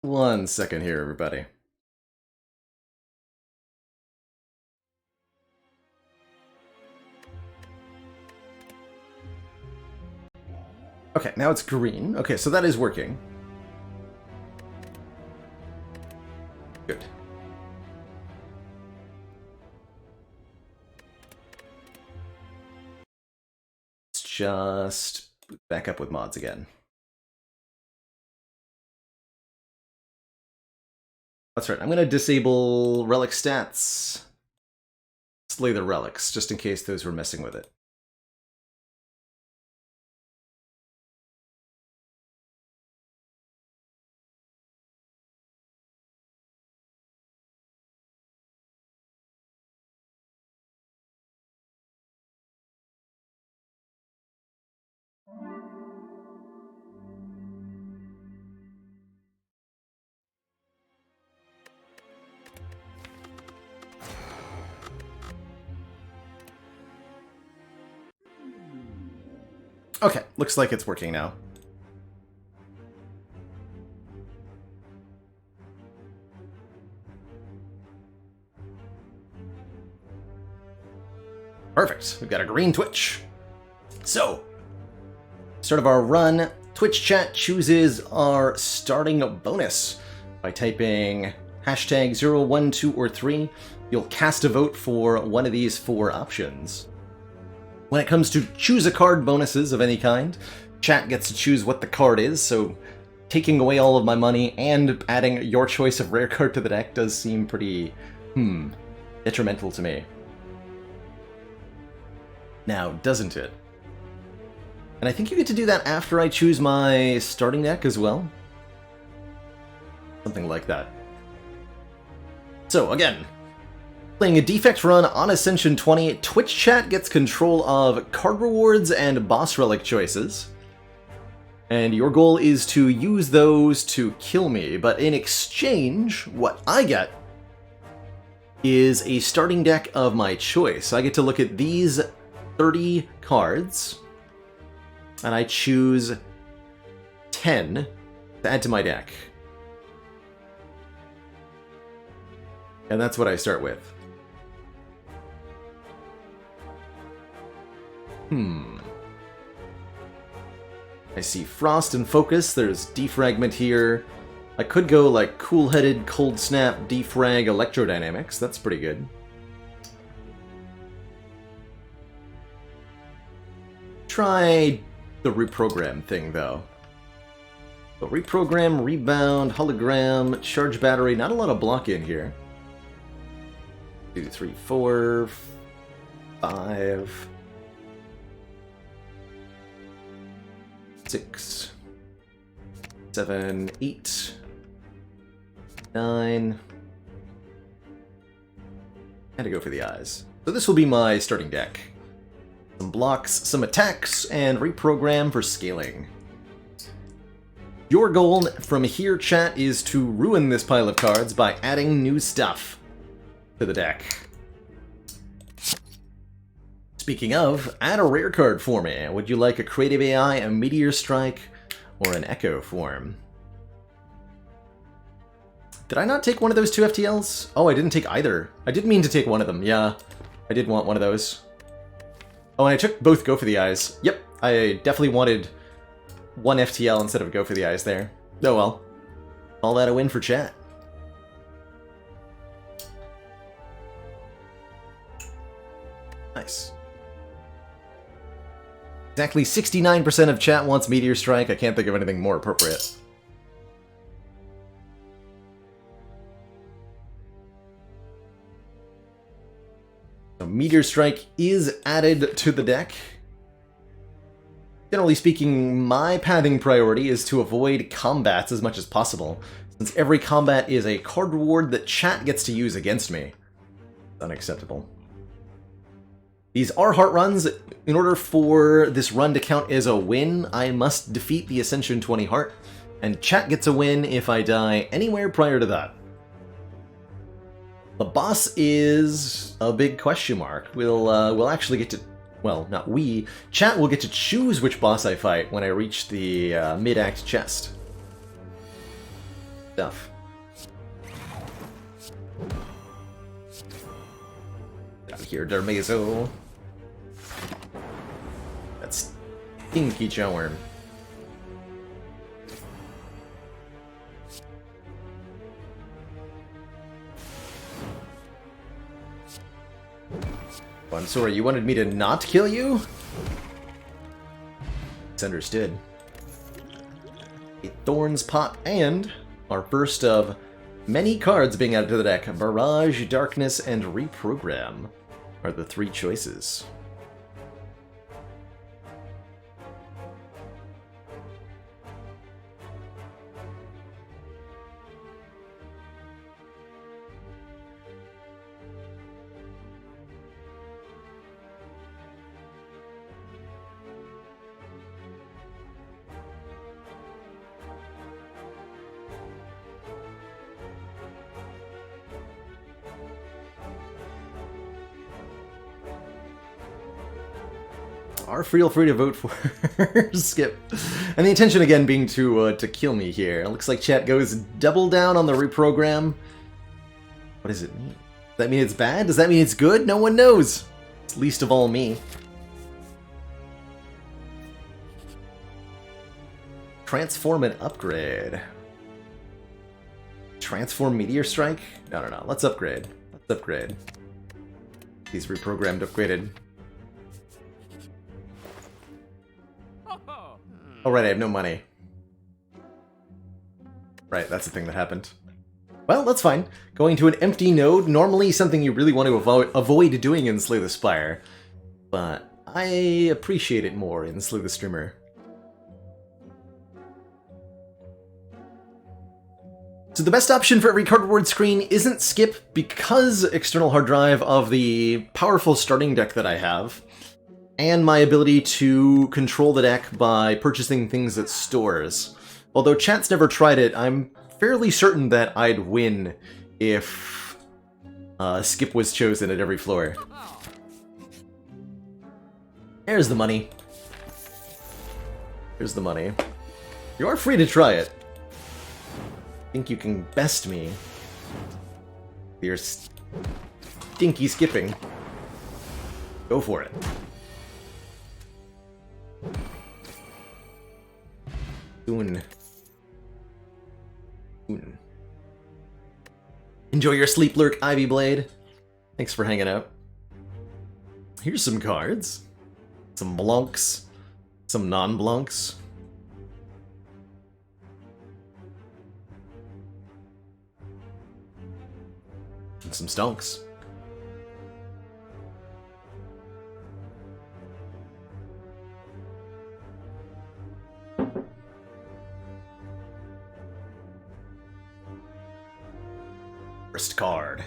One second here, everybody. Okay, now it's green. Okay, so that is working. Good. Let's just boot back up with mods again. That's right, I'm going to disable relic stats. Slay the relics, just in case those were messing with it. Okay, looks like it's working now. Perfect, we've got a green Twitch. So, start of our run, Twitch chat chooses our starting bonus. By typing hashtag 0, 1, 2, or 3, you'll cast a vote for one of these 4 options. When it comes to choose a card bonuses of any kind, chat gets to choose what the card is, so taking away all of my money and adding your choice of rare card to the deck does seem pretty, detrimental to me. Now, doesn't it? And I think you get to do that after I choose my starting deck as well. Something like that. So, again, playing a defect run on Ascension 20, Twitch chat gets control of card rewards and boss relic choices. And your goal is to use those to kill me, but in exchange, what I get is a starting deck of my choice. I get to look at these 30 cards, and I choose 10 to add to my deck. And that's what I start with. I see Frost and Focus, there's Defragment here. I could go like Cool-Headed, Cold Snap, Defrag, Electrodynamics, that's pretty good. Try the reprogram thing though. But reprogram, rebound, hologram, charge battery, not a lot of block in here. 2, 3, 4, 5, 6, 7, 8, 9. Had to go for the eyes. So this will be my starting deck. Some blocks, some attacks, and reprogram for scaling. Your goal from here, chat, is to ruin this pile of cards by adding new stuff to the deck. Speaking of, add a rare card for me. Would you like a Creative AI, a Meteor Strike, or an Echo form? Did I not take one of those 2 FTLs? Oh, I didn't take either. I did mean to take one of them, yeah. I did want one of those. Oh, and I took both Go for the Eyes. Yep, I definitely wanted one FTL instead of Go for the Eyes there. Oh well. All that a win for chat. Nice. Exactly 69% of chat wants Meteor Strike. I can't think of anything more appropriate. So Meteor Strike is added to the deck. Generally speaking, my pathing priority is to avoid combats as much as possible, since every combat is a card reward that chat gets to use against me. Unacceptable. These are heart runs. In order for this run to count as a win, I must defeat the Ascension 20 heart. And chat gets a win if I die anywhere prior to that. The boss is a big question mark. We'll actually get to... Well, not we. Chat will get to choose which boss I fight when I reach the mid-act chest. Stuff. Out of here, Dermazo. That's stinky charm. Oh, I'm sorry, you wanted me to not kill you? It's understood. A Thorns Pot and our first of many cards being added to the deck. Barrage, Darkness, and Reprogram are the three choices. Feel free to vote for Skip. And the intention again being to kill me here. It looks like chat goes double down on the reprogram. What does it mean? Does that mean it's bad? Does that mean it's good? No one knows. It's least of all me. Transform and upgrade. Transform Meteor Strike? No. Let's upgrade. Let's upgrade. He's reprogrammed, upgraded. Oh, right, I have no money. Right, that's the thing that happened. Well, that's fine. Going to an empty node, normally something you really want to avoid doing in Slay the Spire. But I appreciate it more in Slay the Streamer. So the best option for every cardboard screen isn't Skip because external hard drive of the powerful starting deck that I have, and my ability to control the deck by purchasing things at stores. Although chat's never tried it, I'm fairly certain that I'd win if Skip was chosen at every floor. There's the money. Here's the money. You are free to try it. Think you can best me. You're stinky skipping. Go for it. Soon. Enjoy your sleep, Lurk, Ivy Blade. Thanks for hanging out. Here's some cards. Some Blancs. Some non-Blancs. And some Stonks. First card.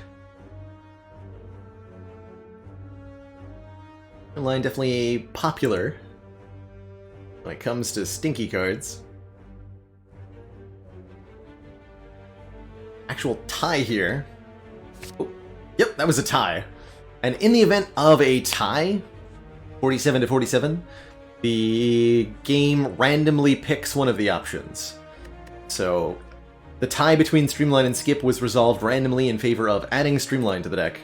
Line definitely popular when it comes to stinky cards. Actual tie here. Oh, yep, that was a tie. And in the event of a tie, 47 to 47, the game randomly picks one of the options. So the tie between Streamline and Skip was resolved randomly in favor of adding Streamline to the deck.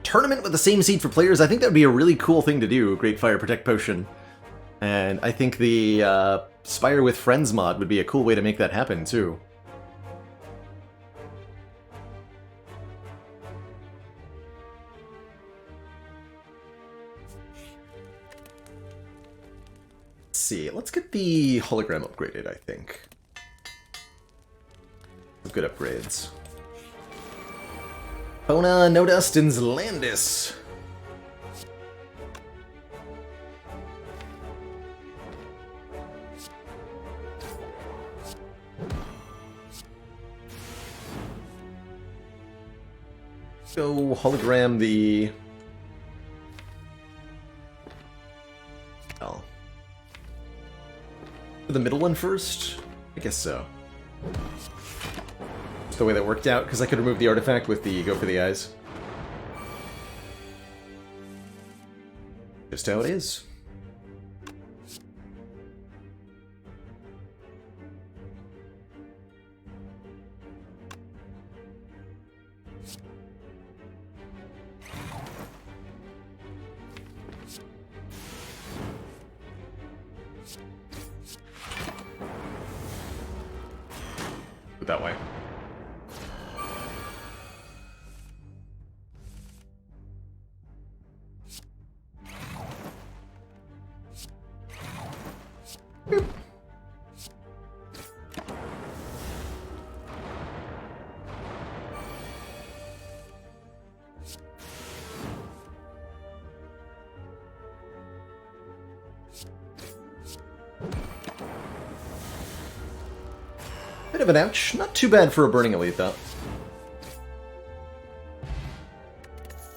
Tournament with the same seed for players, I think that would be a really cool thing to do, Great Fire Protect Potion. And I think the Spire with Friends mod would be a cool way to make that happen, too. Let's see, let's get the hologram upgraded, I think. Some good upgrades. Bona, No Dust, and Zlandis. Go hologram the... Well, The middle one first? I guess so. Just the way that worked out, because I could remove the artifact with the go for the eyes. Just how it is. That way. Boop. Bit of an ouch. Not too bad for a Burning Elite, though.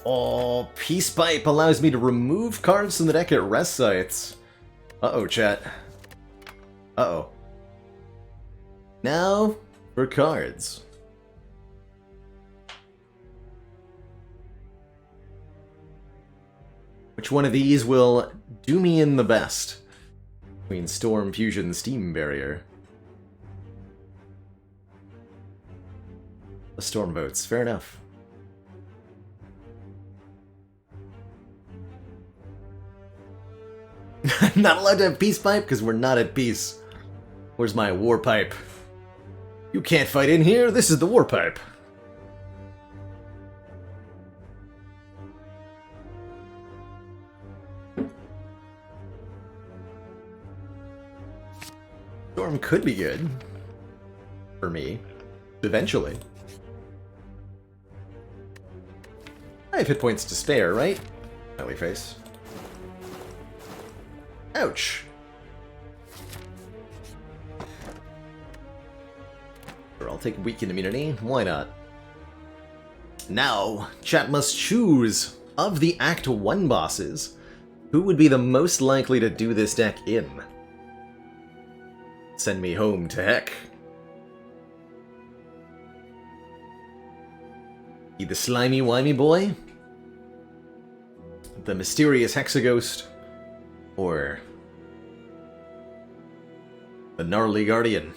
Oh, Peace Pipe allows me to remove cards from the deck at rest sites. Uh-oh, chat. Uh-oh. Now, for cards. Which one of these will do me in the best? Between Storm, Fusion, Steam Barrier. The Storm votes, fair enough. Not allowed to have Peace Pipe because we're not at peace. Where's my War Pipe? You can't fight in here, this is the War Pipe. Storm could be good. For me. Eventually. I have hit points to spare, right? Smiley face. Ouch. Sure, I'll take weakened immunity. Why not? Now, chat must choose, of the Act 1 bosses, who would be the most likely to do this deck in? Send me home to heck. Be the slimy wimey boy? The mysterious Hexaghost? Or the gnarly Guardian?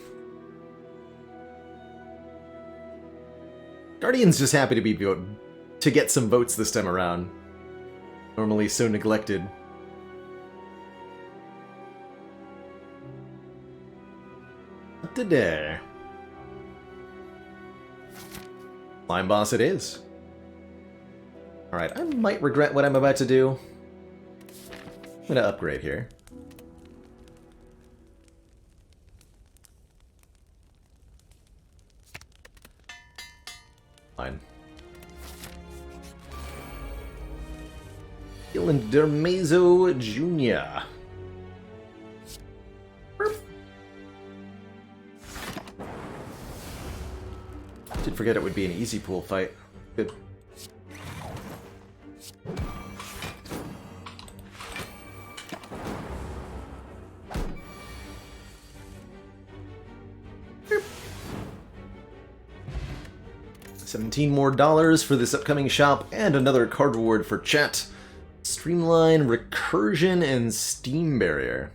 Guardian's just happy to be to get some votes this time around. Normally so neglected. Not today. Slime boss it is. Alright, I might regret what I'm about to do. I'm gonna upgrade here. Fine. Dylan Dermazo Jr. Did forget it would be an easy pool fight. Good. $17 more for this upcoming shop, and another card reward for chat. Streamline, Recursion, and Steam Barrier.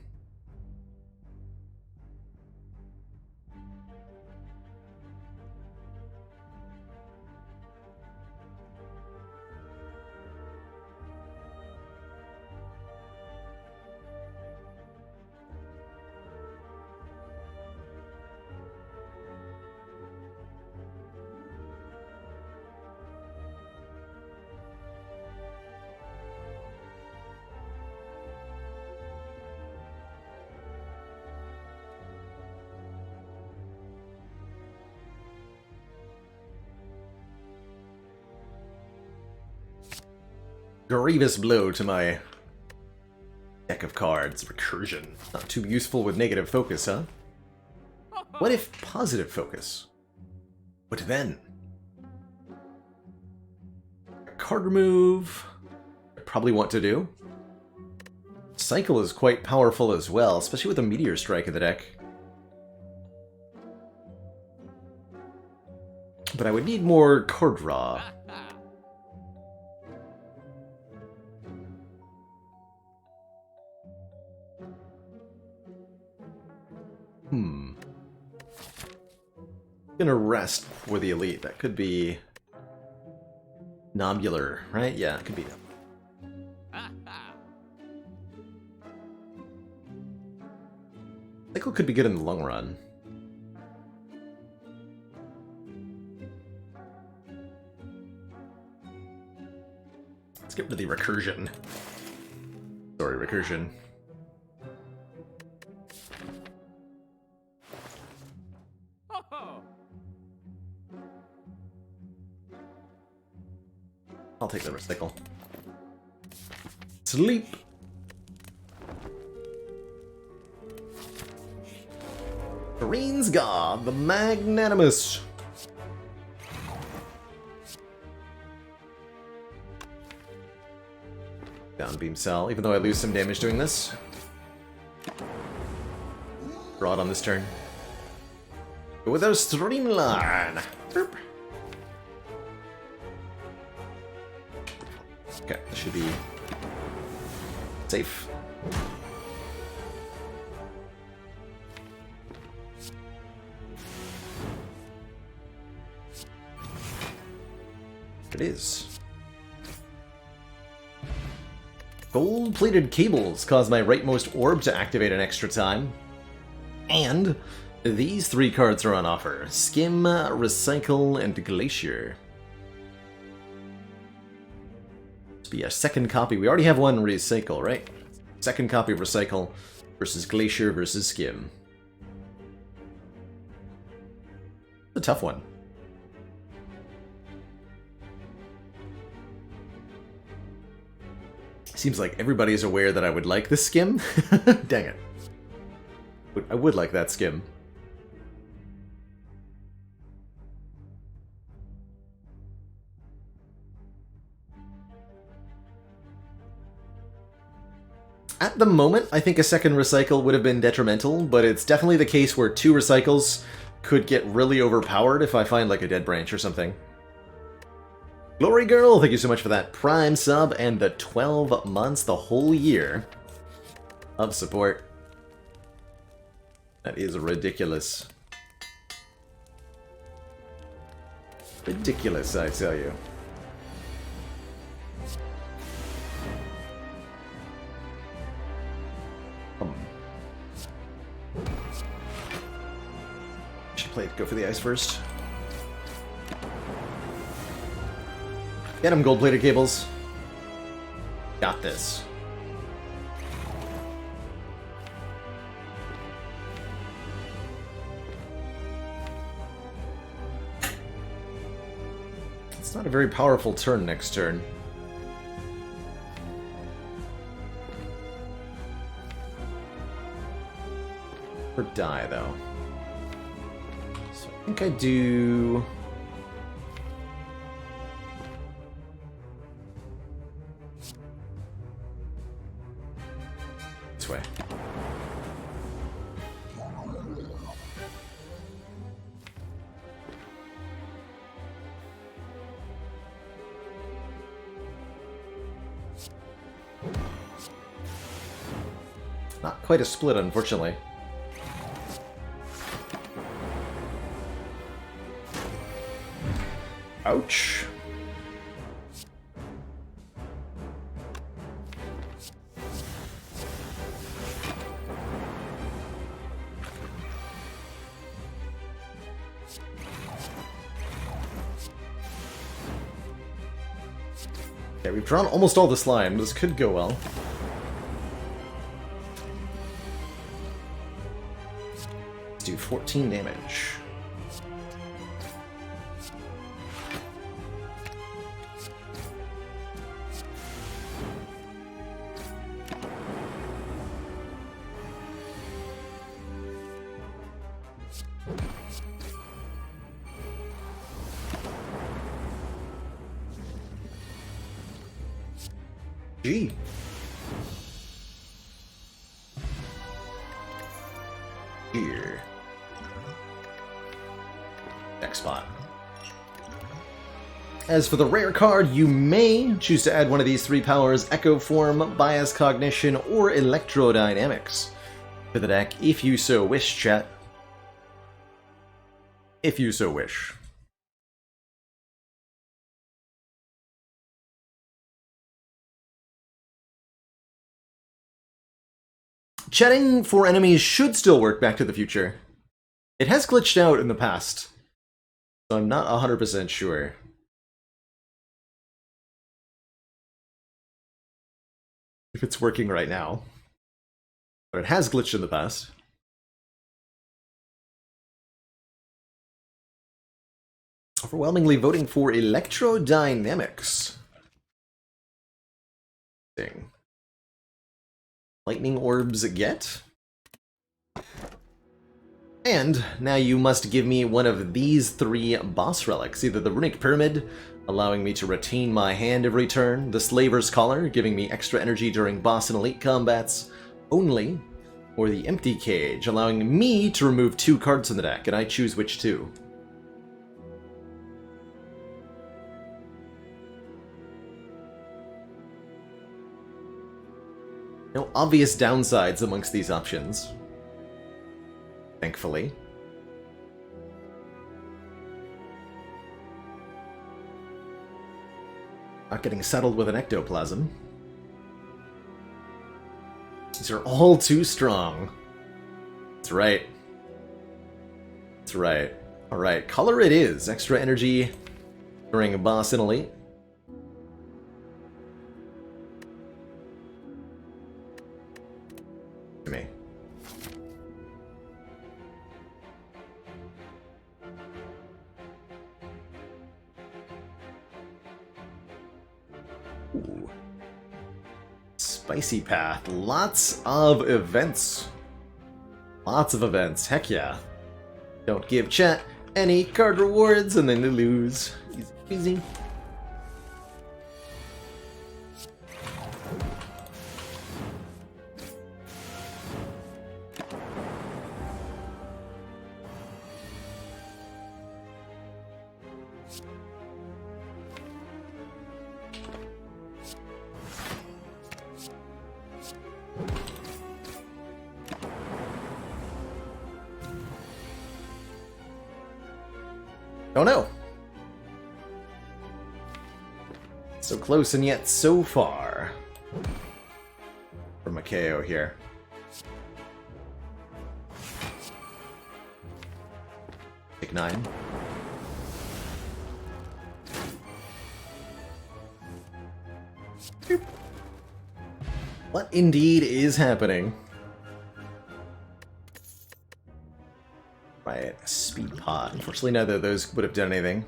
Grievous blow to my deck of cards. Recursion. Not too useful with negative focus, huh? What if positive focus? What then? Card remove. I probably want to do. Cycle is quite powerful as well, especially with a Meteor Strike in the deck. But I would need more card draw. Gonna rest for the elite. That could be Nobular, right? Yeah, it could be. Cycle could be good in the long run. Let's get rid of the recursion. Sorry, recursion. I'll take the recycle. Sleep! Green's God, the Magnanimous! Downbeam Cell, even though I lose some damage doing this. Draw it on this turn. Go with our Streamline! Burp. Okay, this should be safe. It is. Gold-plated cables cause my rightmost orb to activate an extra time. And these 3 cards are on offer. Skim, Recycle, and Glacier. Be a second copy. We already have one Recycle, right? Second copy of Recycle versus Glacier versus Skim. It's a tough one. Seems like everybody's aware that I would like this Skim. Dang it. I would like that Skim. At the moment, I think a second Recycle would have been detrimental, but it's definitely the case where 2 Recycles could get really overpowered if I find like a dead branch or something. Glory Girl, thank you so much for that Prime sub and the 12 months, the whole year of support. That is ridiculous. Ridiculous, I tell you. Go for the ice first. Get him, gold-plated cables. Got this. It's not a very powerful turn next turn. Or die, though. I think I do... this way. Not quite a split, unfortunately. Ouch. Okay, we've drawn almost all the slime. This could go well. Let's do 14 damage. Gee. attack spot. As for the rare card, you may choose to add one of these 3 powers: Echo Form, Bias Cognition, or Electrodynamics to the deck, if you so wish, chat. If you so wish. Chatting for enemies should still work Back to the Future. It has glitched out in the past, so I'm not 100% sure. If it's working right now. But it has glitched in the past. Overwhelmingly voting for Electrodynamics. Ding. Lightning orbs get. And now you must give me one of these 3 boss relics. Either the Runic Pyramid, allowing me to retain my hand every turn, the Slaver's Collar, giving me extra energy during boss and elite combats only, or the Empty Cage, allowing me to remove 2 cards from the deck, and I choose which 2. No obvious downsides amongst these options. Thankfully. Not getting settled with an ectoplasm. These are all too strong. That's right. That's right. Alright, color it is. Extra energy during a boss and elite. To me. Ooh. Spicy path. Lots of events. Lots of events. Heck yeah. Don't give chat any card rewards and then they lose. Easy peasy. Oh no! So close and yet so far from a KO here. Take 9. Boop. What indeed is happening? Right, speed pod. Unfortunately, neither of those would have done anything.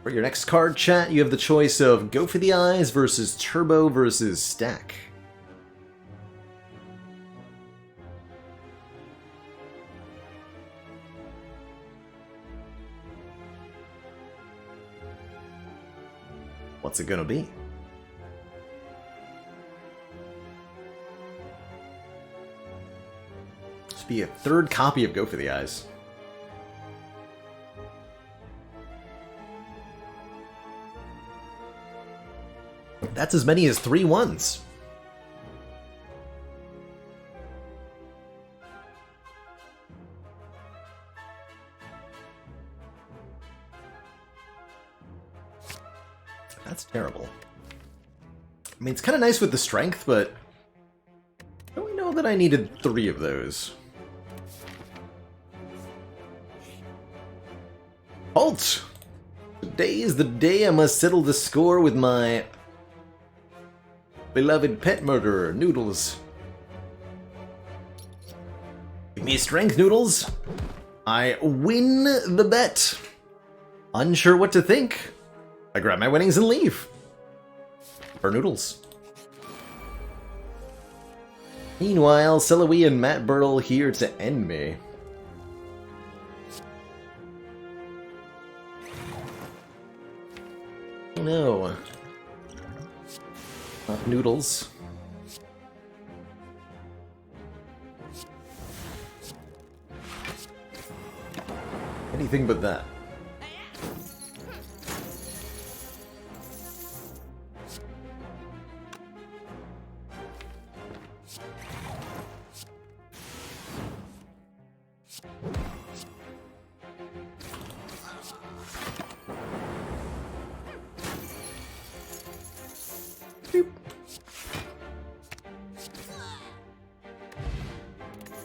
For your next card, chat, you have the choice of Go for the Eyes versus Turbo versus Stack. What's it gonna be? Be a 3rd copy of Go for the Eyes. That's as many as 3 ones. That's terrible. I mean, it's kind of nice with the strength, but I don't know that I needed 3 of those. Halt! Today is the day I must settle the score with my beloved pet murderer, Noodles. Give me strength, Noodles. I win the bet. Unsure what to think. I grab my winnings and leave. For Noodles. Meanwhile, Sellowy and Matt Burtle here to end me. No. Not Noodles. Anything but that.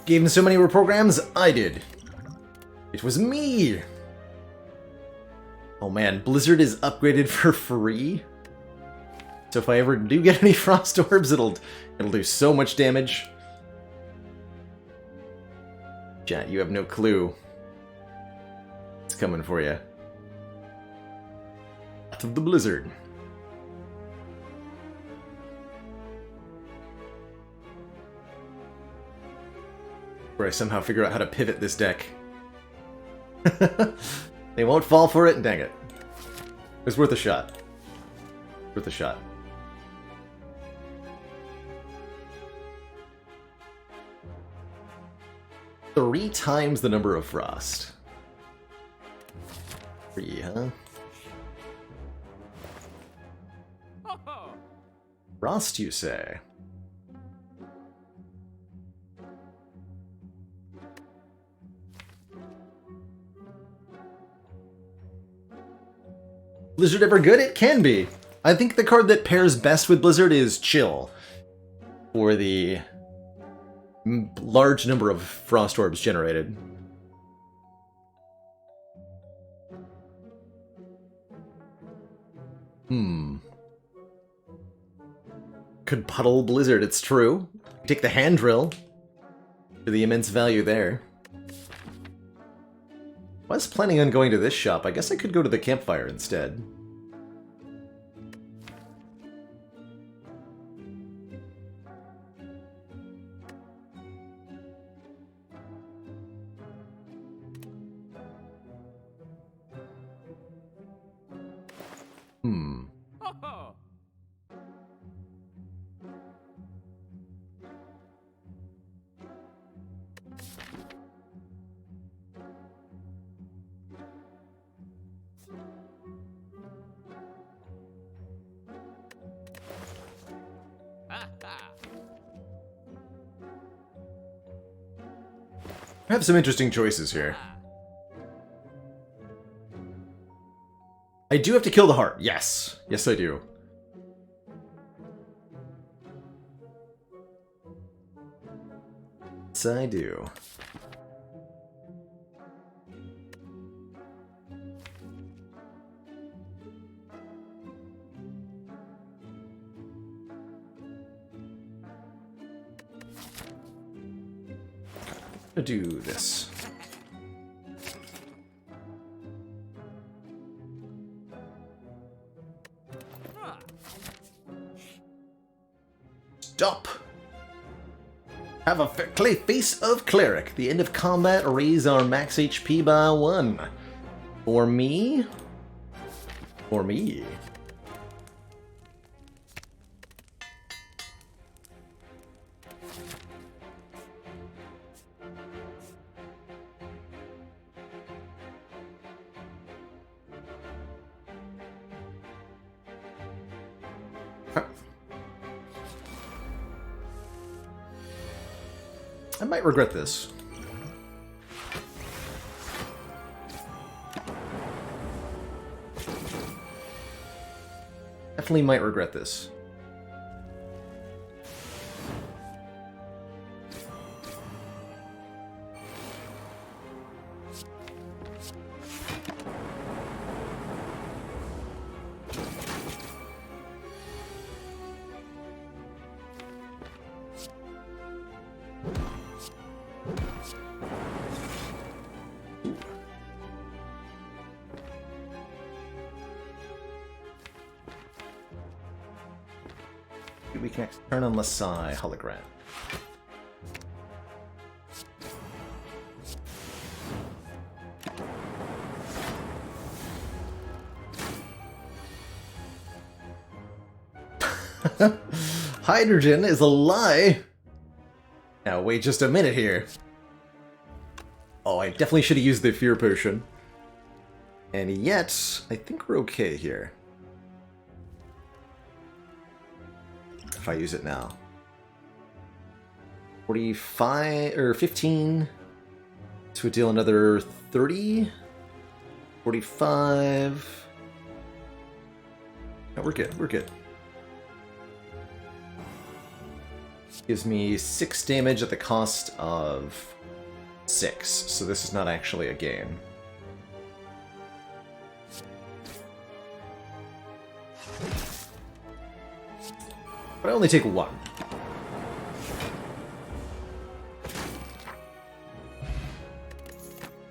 Gave him so many programs? I did. It was me! Oh man, Blizzard is upgraded for free? So if I ever do get any Frost Orbs, it'll do so much damage. Chat, you have no clue. It's coming for you. Wrath of the Blizzard. Where I somehow figure out how to pivot this deck. They won't fall for it, dang it. It was worth a shot. Worth a shot. Three times the number of Frost. 3, huh? Frost, you say? Blizzard ever good? It can be. I think the card that pairs best with Blizzard is Chill. For the large number of Frost Orbs generated. Could puddle Blizzard, it's true. Take the hand drill. For the immense value there. I was planning on going to this shop. I guess I could go to the campfire instead. I have some interesting choices here. I do have to kill the heart. Yes. Yes, I do. Yes, I do. Do this. Stop! Have a face of Cleric. The end of combat, raise our max HP by 1. For me? For me. I might regret this. Definitely might regret this. We can turn on Lasai hologram. Hydrogen is a lie. Now wait just a minute here. Oh, I definitely should have used the fear potion. And yet, I think we're okay here. If I use it now. 45 or 15. This would deal another 30. 45. No, we're good. We're good. Gives me 6 damage at the cost of 6. So this is not actually a gain. But I only take 1.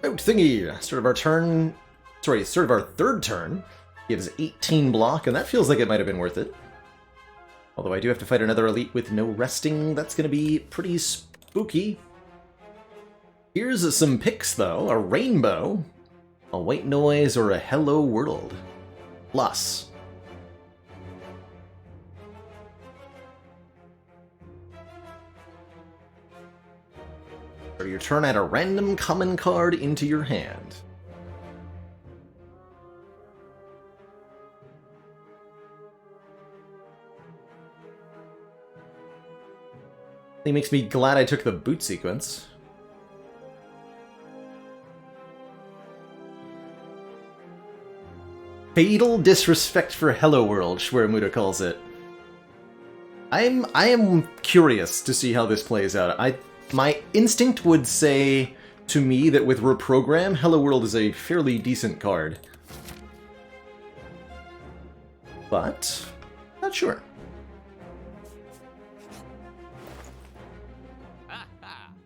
Out thingy! Start of our turn. Sorry, start of our third turn. Gives 18 block, and that feels like it might have been worth it. Although I do have to fight another elite with no resting. That's going to be pretty spooky. Here's some picks, though. A rainbow, a white noise, or a hello world. Plus. Start your turn, add a random common card into your hand. It makes me glad I took the boot sequence. Fatal disrespect for Hello World, Schwermuda calls it. I am curious to see how this plays out. My instinct would say to me that with Reprogram, Hello World is a fairly decent card. But, not sure.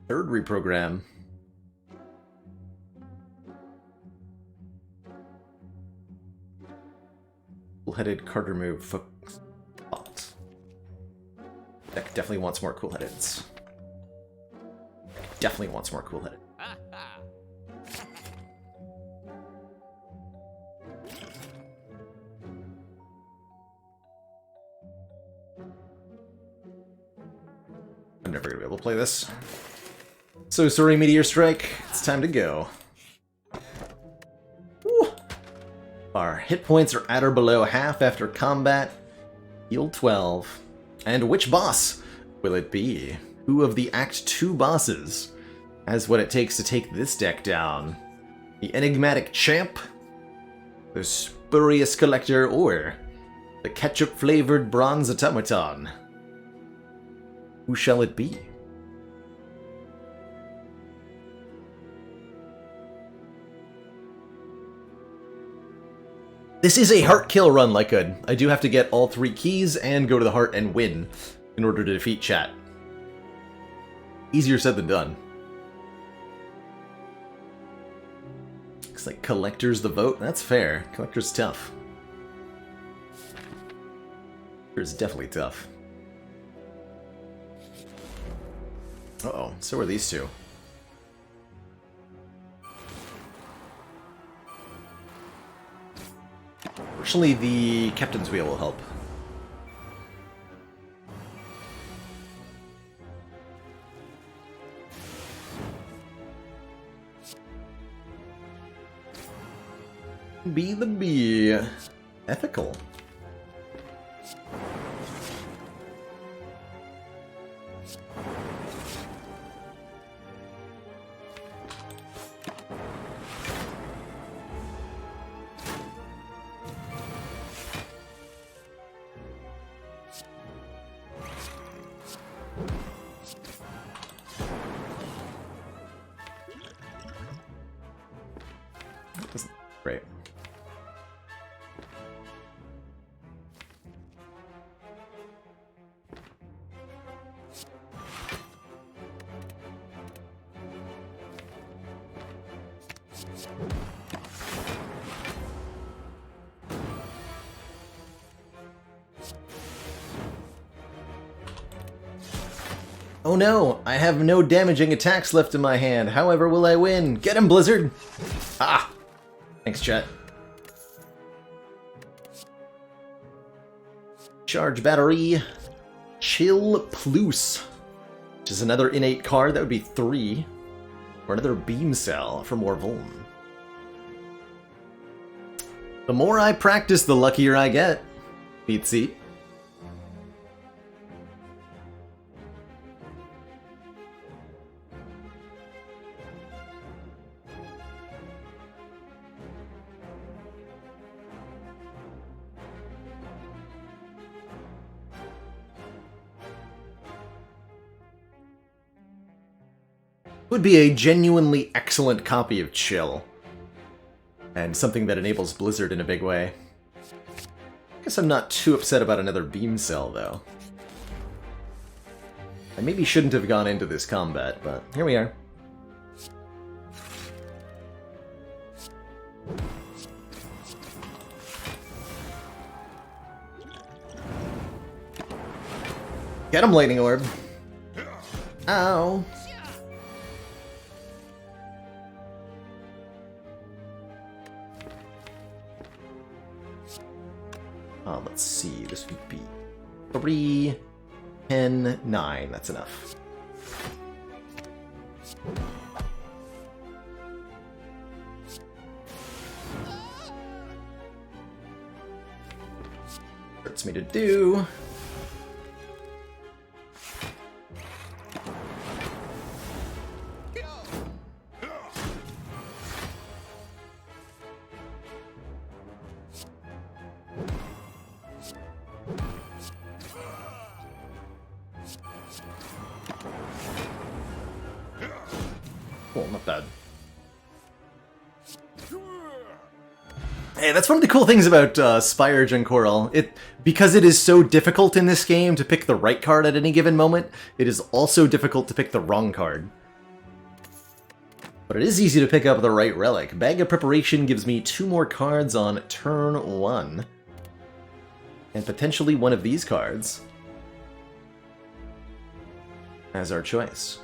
Third reprogram. Cool-headed card remove. Deck definitely wants more cool-headeds. Definitely wants more cool-headed. I'm never gonna be able to play this. So sorry, Meteor Strike. It's time to go. Woo. Our hit points are at or below half after combat. Heal 12. And which boss will it be? Who of the Act 2 bosses has what it takes to take this deck down? The Enigmatic Champ? The Spurious Collector? Or the Ketchup-flavored Bronze Automaton? Who shall it be? This is a heart kill run, like I do have to get all 3 keys and go to the heart and win in order to defeat chat. Easier said than done. Looks like Collector's the vote. That's fair. Collector's tough. Collector's definitely tough. Uh-oh, so are these two. Fortunately, the Captain's Wheel will help. Be the bee. Ethical. Great. Oh no, I have no damaging attacks left in my hand. However, will I win? Get him, Blizzard! Ah! Thanks, chat. Charge battery. Chill Plus. Which is another innate card. That would be 3. Or another beam cell for more Vuln. The more I practice, the luckier I get. Beatsy. Would be a genuinely excellent copy of Chill. And something that enables Blizzard in a big way. I guess I'm not too upset about another beam cell, though. I maybe shouldn't have gone into this combat, but here we are. Get him, Lightning Orb! Ow! Let's see, this would be 3, 10, 9. That's enough. Hurts me to do. Not bad. Hey, that's one of the cool things about Spire Gencoral. Because it is so difficult in this game to pick the right card at any given moment, it is also difficult to pick the wrong card. But it is easy to pick up the right relic. Bag of Preparation gives me 2 more cards on turn 1. And potentially one of these cards as our choice.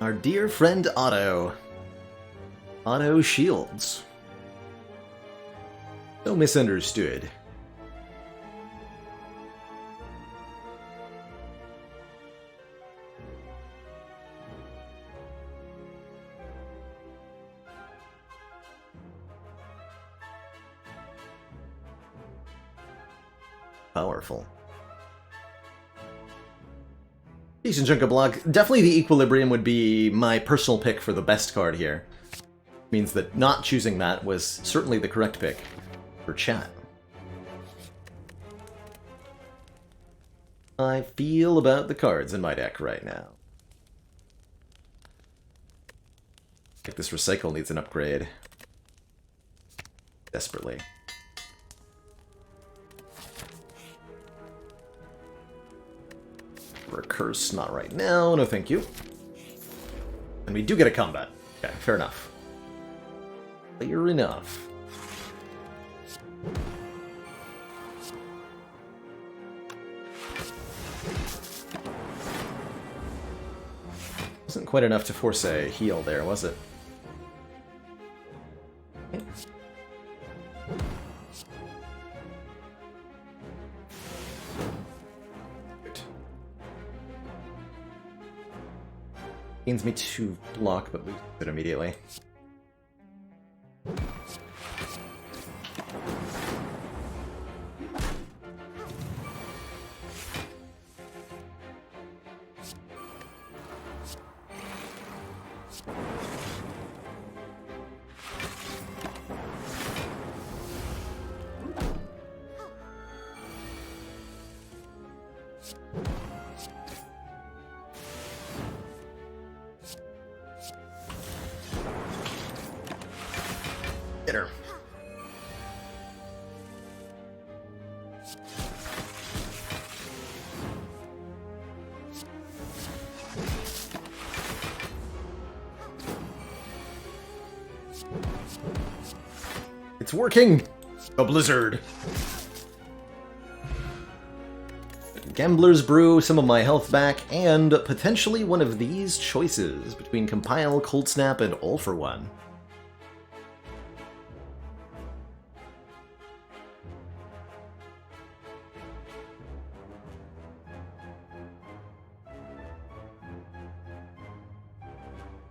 Our dear friend Otto. Otto Shields. So misunderstood. Powerful. Decent chunk of block. Definitely the Equilibrium would be my personal pick for the best card here. Means that not choosing that was certainly the correct pick for chat. I feel about the cards in my deck right now. Like this Recycle needs an upgrade. Desperately. Recurse, not right now, no thank you. And we do get a combat. Okay, fair enough. Fair enough. Wasn't quite enough to force a heal there, was it? Okay. Gains me 2 block, but loses it immediately. Get her. It's working! A blizzard! Gambler's Brew, some of my health back, and potentially one of these choices between Compile, Cold Snap, and All for One.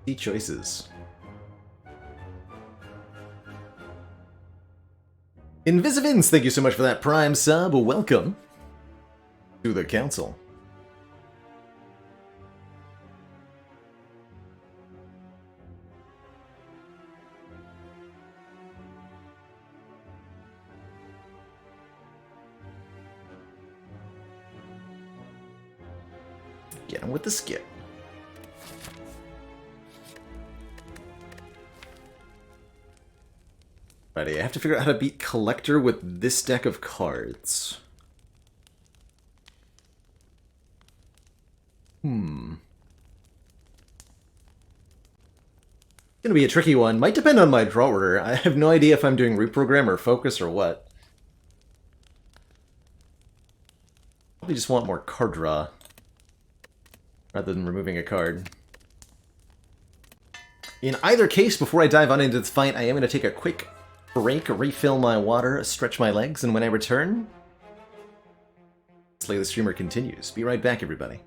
The choices. Invisivins, thank you so much for that Prime sub. Welcome to the council. Get him with the skip. Righty, I have to figure out how to beat Collector with this deck of cards. Gonna be a tricky one. Might depend on my draw order. I have no idea if I'm doing reprogram or focus or what. Probably just want more card draw rather than removing a card. In either case, before I dive on into this fight, I am going to take a quick break, refill my water, stretch my legs, and when I return, Slay the Streamer continues. Be right back, everybody.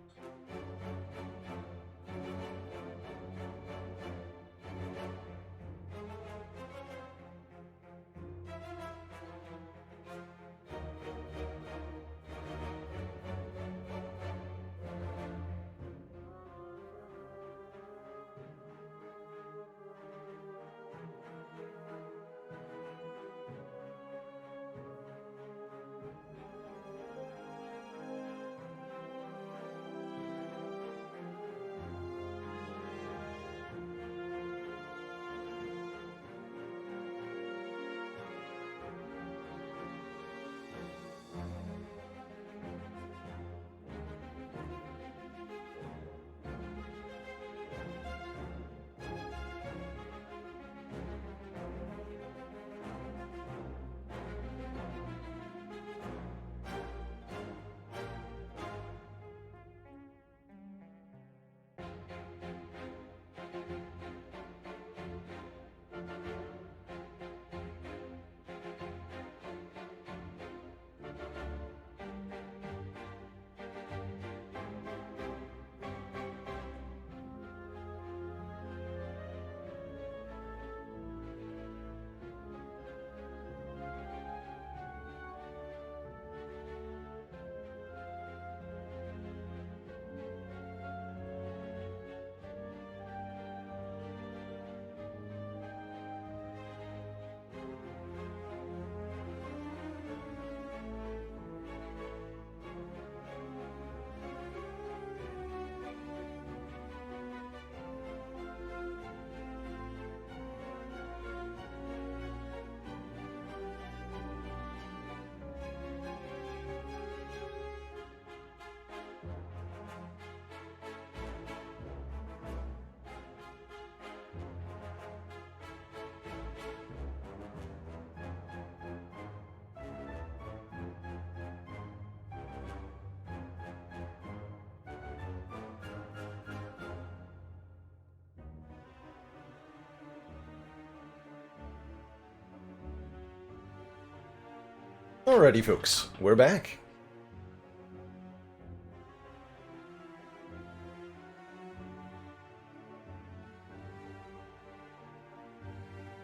Alrighty, folks, we're back.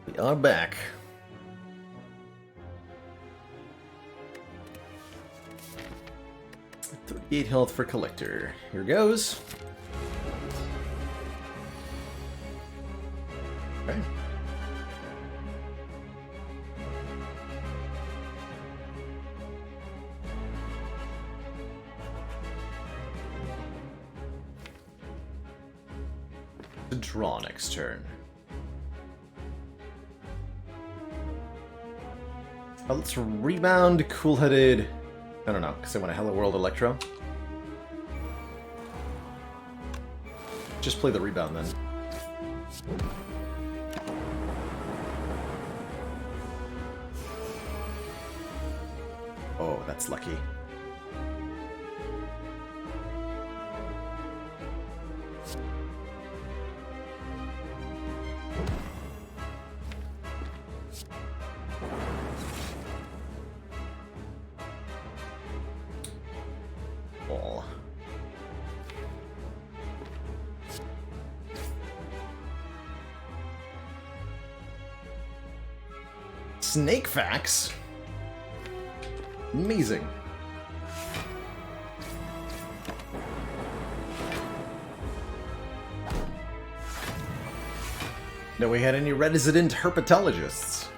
We are back. $38 health for Collector. Here goes. Okay. To draw next turn. Let's rebound Cool-Headed. I don't know, because I want a Hello World Electro. Just play the rebound then. Oh, that's lucky. snake facts. Amazing. No, we had any resident herpetologists.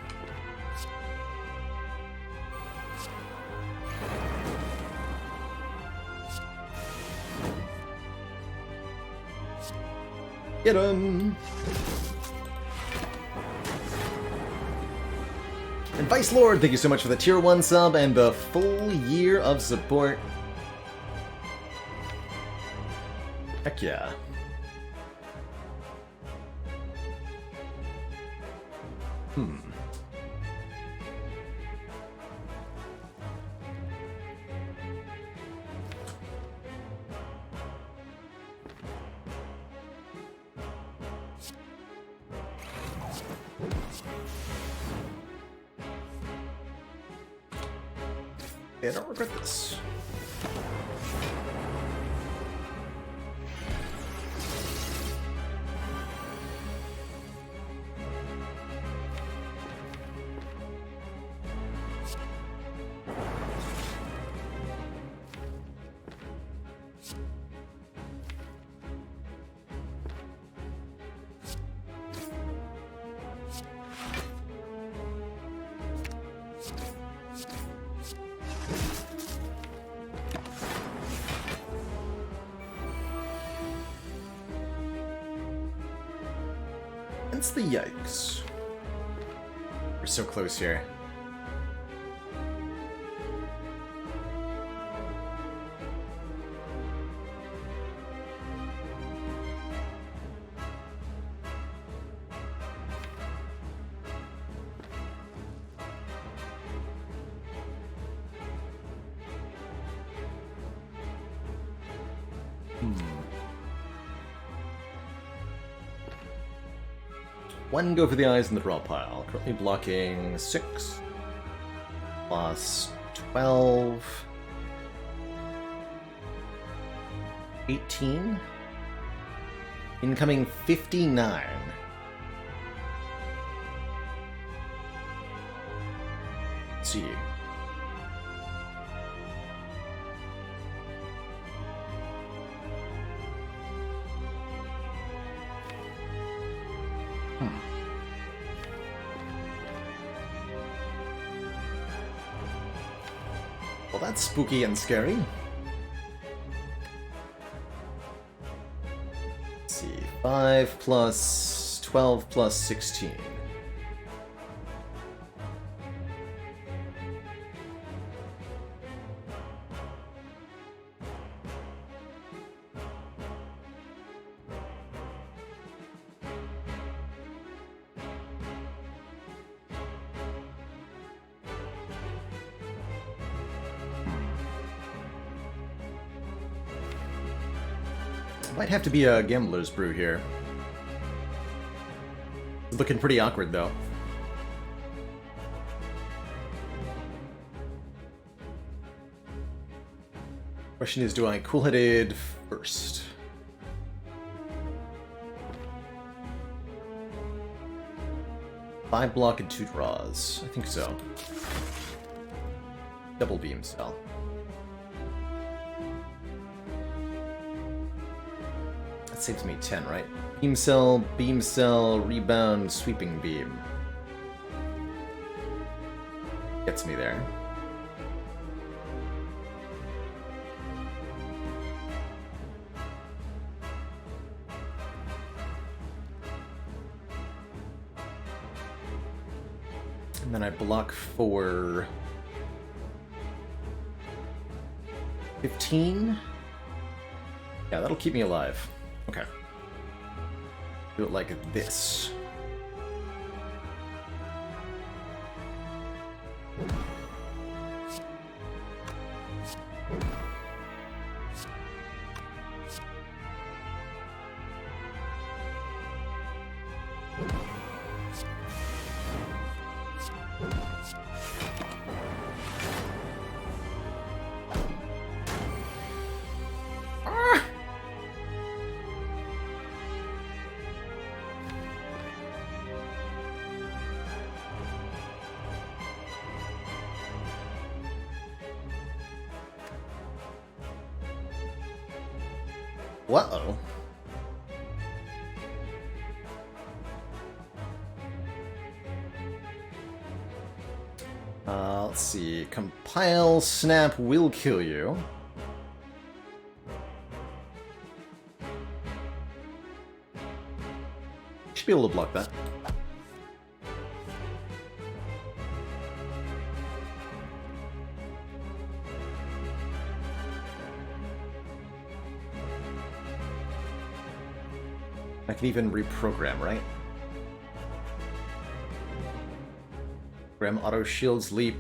Get him! And Vice Lord, thank you so much for the tier 1 sub and the full year of support. Heck yeah. I don't regret this. It's the yikes. We're so close here. One go for the eyes in the draw pile. Currently blocking 6 plus 12. 18. Incoming 59. Let's see. Well, that's spooky and scary. Let's see. 5 plus 12 plus 16. Might have to be a gambler's brew here. Looking pretty awkward, though. Question is, do I cool-headed first? Five block and 2 draws. I think so. Double beam cell. That saves me 10, right? Beam cell, rebound, sweeping beam. Gets me there. And then I block for 15. Yeah, that'll keep me alive. Okay. Do it like this. Uh-oh. Let's see. Compile snap will kill you. Should be able to block that. I can even reprogram, right? Program auto shields leap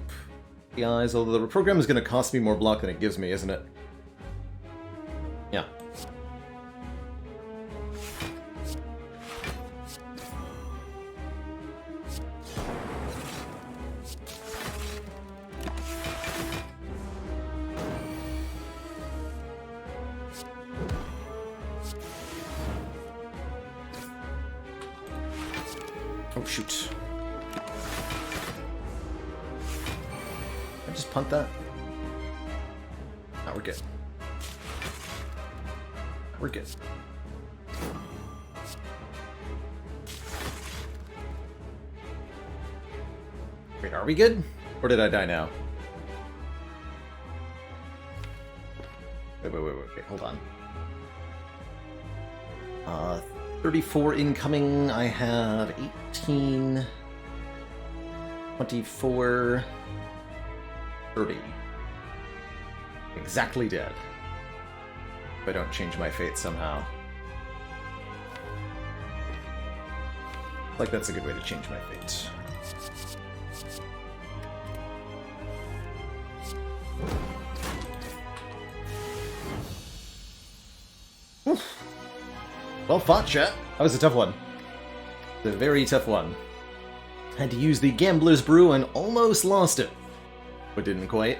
the eyes, although the reprogram is going to cost me more block than it gives me, isn't it? Yeah. Oh, shoot. I just punt that? No, we're good. We're good. Wait, are we good? Or did I die now? Wait, hold on. 34 incoming, I have 18, 24, 30. Exactly dead. If I don't change my fate somehow. Like that's a good way to change my fate. Oof. Well fought, chat. That was a tough one. A very tough one. Had to use the Gambler's Brew and almost lost it. But didn't quite.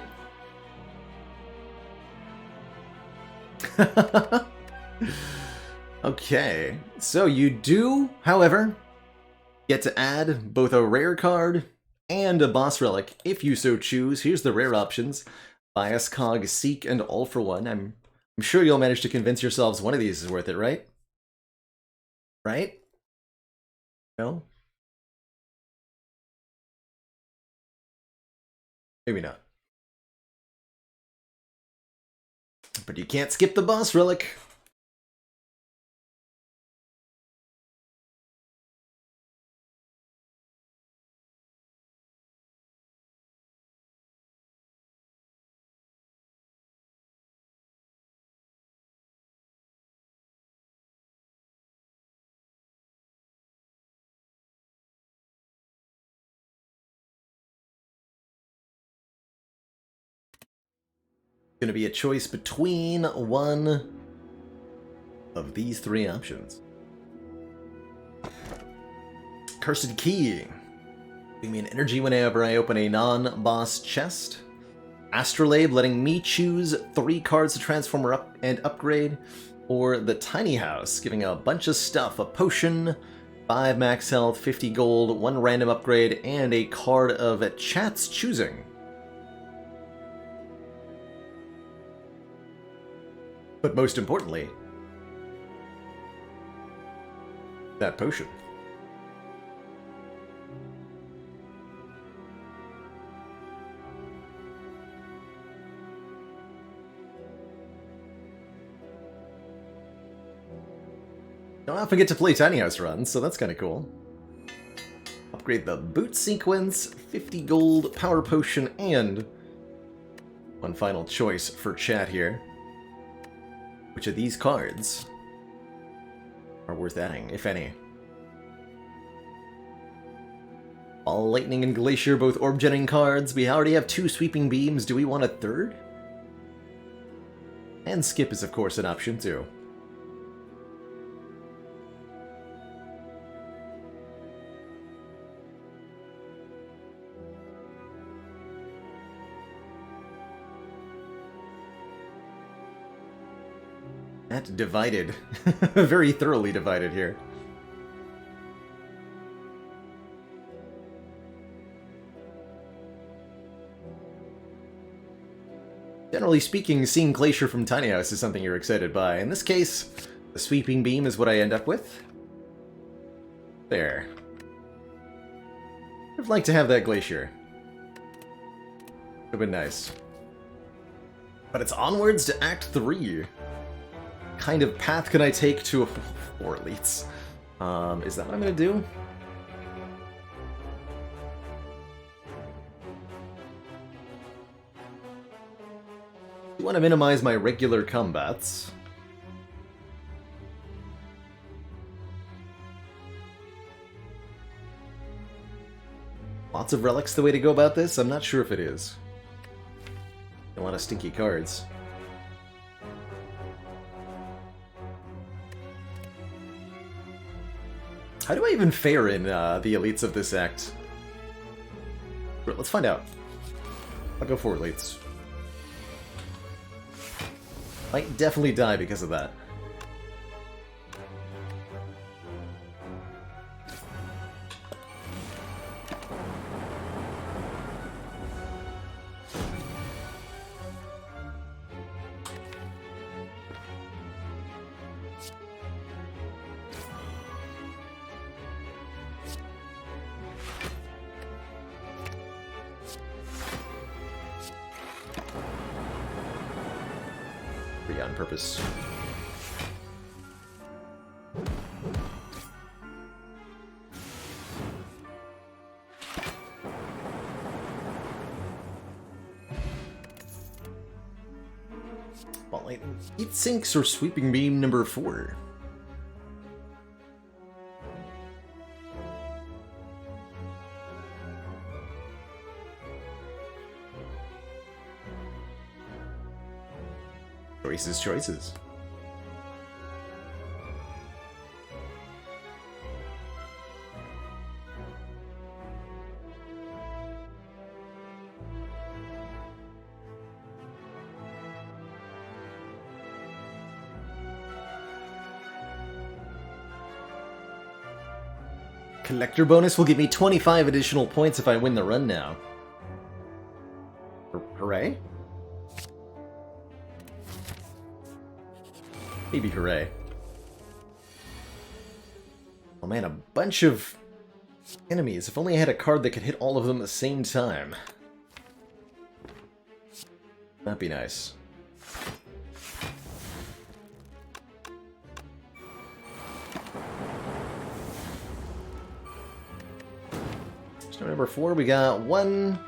Okay. So you do, however, get to add both a rare card and a boss relic if you so choose. Here's the rare options. Bias, Cog, Seek, and All for One. I'm sure you'll manage to convince yourselves one of these is worth it, right? Right? No? Maybe not. But you can't skip the boss relic. Going to be a choice between one of these three options. Cursed Key. Giving me an energy whenever I open a non-boss chest. Astrolabe, letting me choose 3 cards to transform or and upgrade. Or the Tiny House, giving a bunch of stuff. A potion, 5 max health, 50 gold, 1 random upgrade, and a card of chat's choosing. But most importantly, that potion. Don't often get to play Tiny House runs, so that's kind of cool. Upgrade the boot sequence, 50 gold, power potion, and one final choice for chat here. Which of these cards are worth adding, if any? All Lightning and Glacier, both orb-generating cards. We already have 2 Sweeping Beams. Do we want a third? And Skip is, of course, an option, too. That divided. Very thoroughly divided here. Generally speaking, seeing Glacier from Tiny House is something you're excited by. In this case, the Sweeping Beam is what I end up with. There. I'd like to have that Glacier. Would've been nice. But it's onwards to Act 3. What kind of path can I take to 4 elites? Is that what I'm gonna do? I want to minimize my regular combats. Lots of relics the way to go about this? I'm not sure if it is. A lot of stinky cards. How do I even fare in the elites of this act? Let's find out. I'll go 4 elites. Might definitely die because of that. On purpose. Spotlight. Heat sinks or sweeping beam number 4. Choices. Collector bonus will give me 25 additional points if I win the run now. Hooray? Maybe hooray. Oh man, a bunch of enemies. If only I had a card that could hit all of them at the same time. That'd be nice. So number 4, we got 1,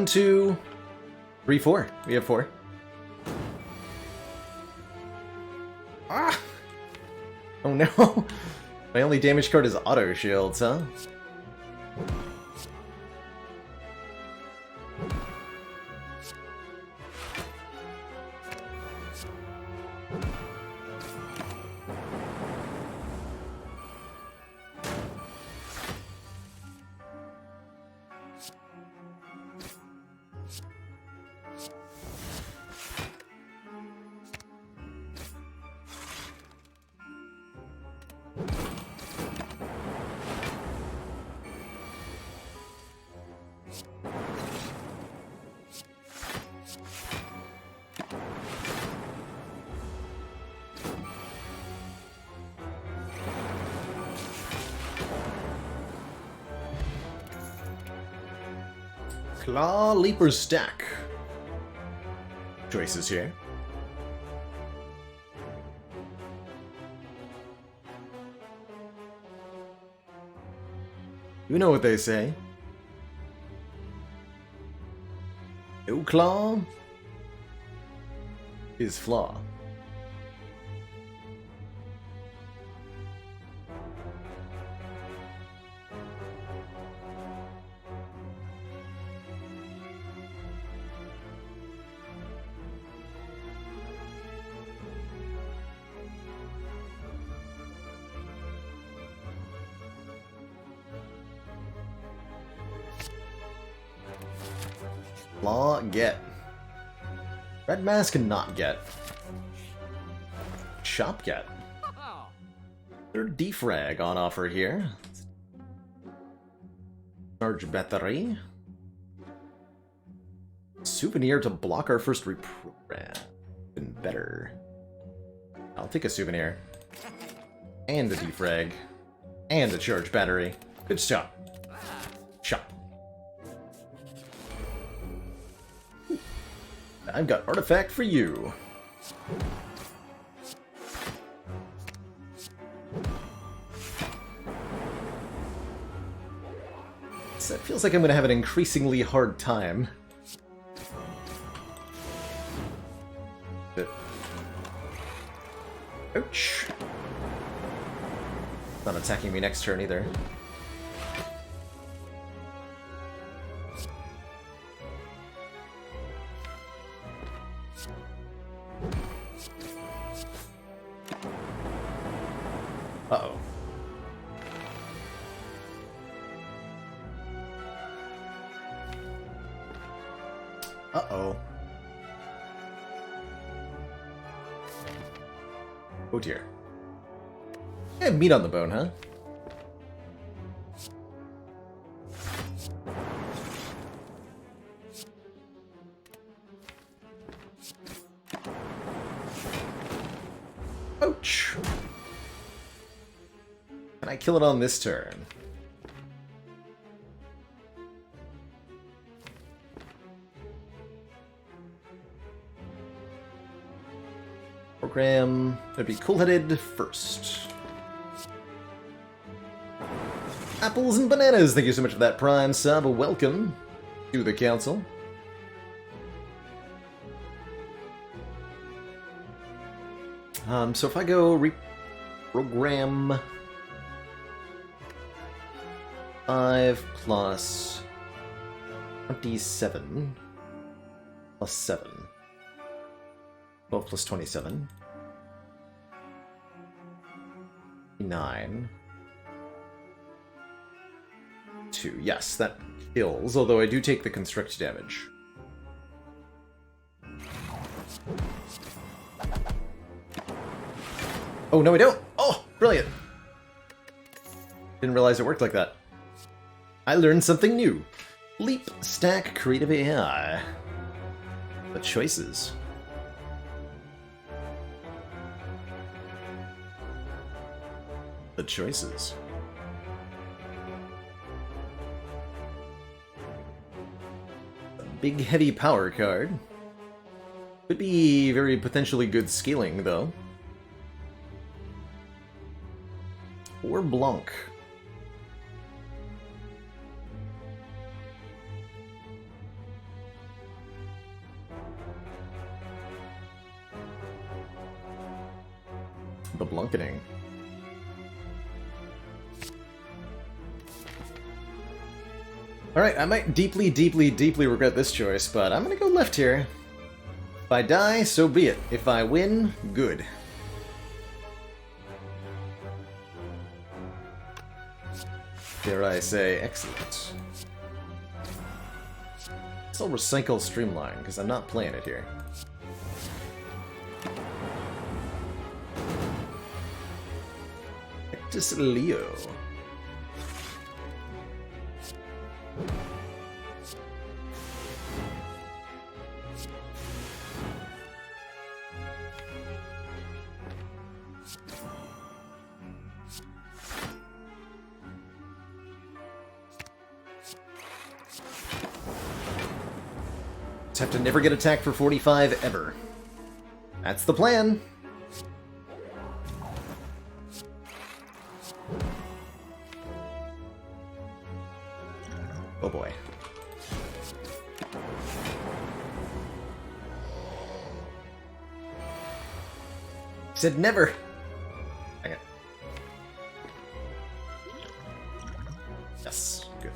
2, 3, 4. We have 4. Ah! Oh no! My only damage card is Auto Shields, huh? Claw, Leaper, Stack. Choices here. You know what they say. No claw is flaw. Law, get. Red Mask and not get. Shop get. Third defrag on offer here. Charge battery. Souvenir to block our first reprogram. Even better. I'll take a souvenir. And a defrag. And a charge battery. Good shot. Shot. I've got artifact for you. So it feels like I'm going to have an increasingly hard time. Ouch. Not attacking me next turn either. Uh-oh. Uh-oh. Oh dear. Yeah, meat on the bone, huh? Ouch! Can I kill it on this turn? Program. It'd be cool-headed first. Apples and bananas. Thank you so much for that Prime sub. Welcome to the council. So if I go reprogram 5 plus 27 plus 7. 12 plus 27. 9. 2. Yes, that kills, although I do take the construct damage. Oh, no, I don't! Oh, brilliant! Didn't realize it worked like that. I learned something new. Leap, stack, creative AI. The choices. The choices. A big, heavy power card. Could be very potentially good scaling, though. Or Blanc. The Blanketing. Alright, I might deeply, deeply, deeply regret this choice, but I'm gonna go left here. If I die, so be it. If I win, good. Dare I say, excellent. I'll recycle Streamline, because I'm not playing it here. Ectus Leo. Just have to never get attacked for 45 ever. That's the plan. Oh boy. Said never. Okay. Yes, good.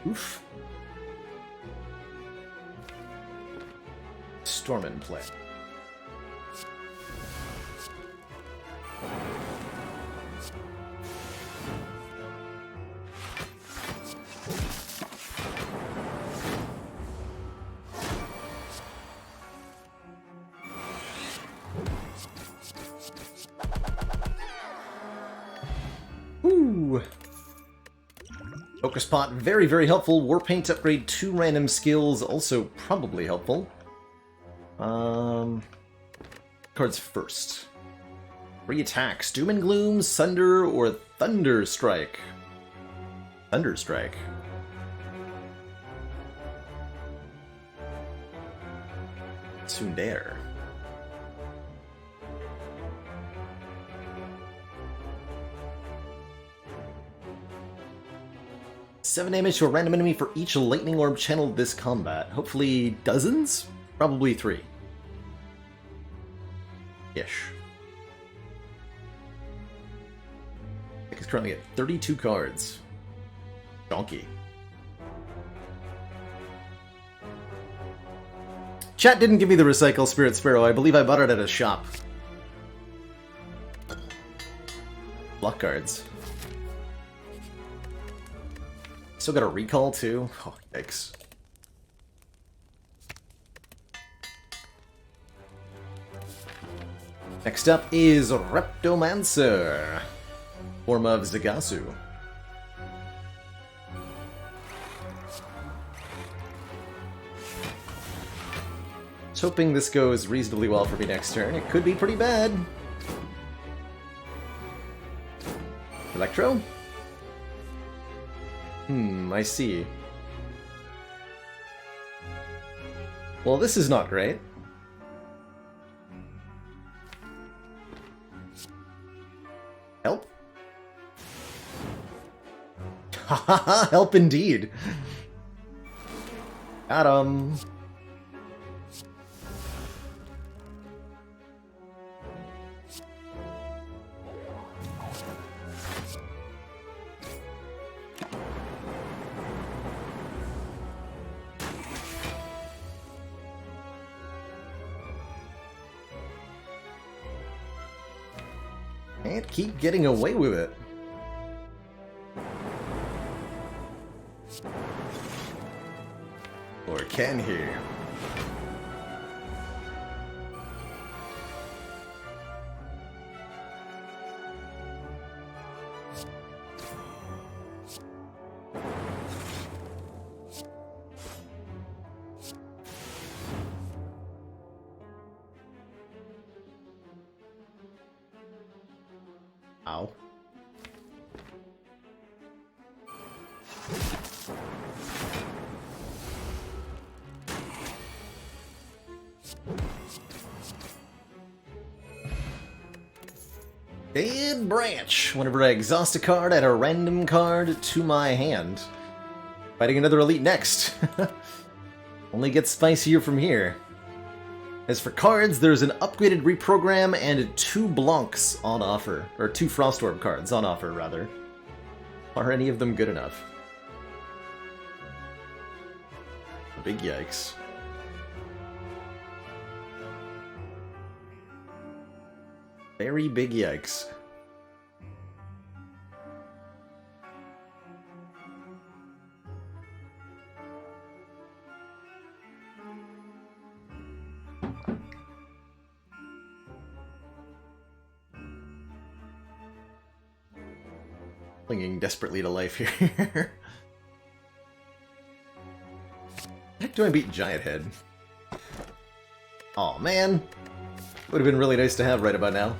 Oof. Storm in play. Ooh. Focus pot, very, very helpful. War Paint upgrade 2 random skills, also probably helpful. Cards first. 3 attacks. Doom and Gloom, Sunder, or Thunderstrike. Thunderstrike. Tsundere. Seven damage to a random enemy for each lightning orb channeled this combat. Hopefully dozens? Probably 3. Ish. Deck is currently at 32 cards. Donkey. Chat didn't give me the Recycle Spirit Sparrow. I believe I bought it at a shop. Block cards. Still got a recall too? Oh, yikes. Next up is Reptomancer, form of Zagasu. Just hoping this goes reasonably well for me next turn. It could be pretty bad. Electro? I see. Well, this is not great. Help? Hahaha, help indeed. Got him. Can't keep getting away with it. Or can he? Ow. Dead Branch. Whenever I exhaust a card, add a random card to my hand. Fighting another elite next. Only gets spicier from here. As for cards, there's an upgraded reprogram and 2 Blancs on offer. Or 2 Frostorb cards on offer, rather. Are any of them good enough? Big yikes. Very big yikes. Clinging desperately to life here. Heck, do I beat Giant Head? Aw, man. Would have been really nice to have right about now.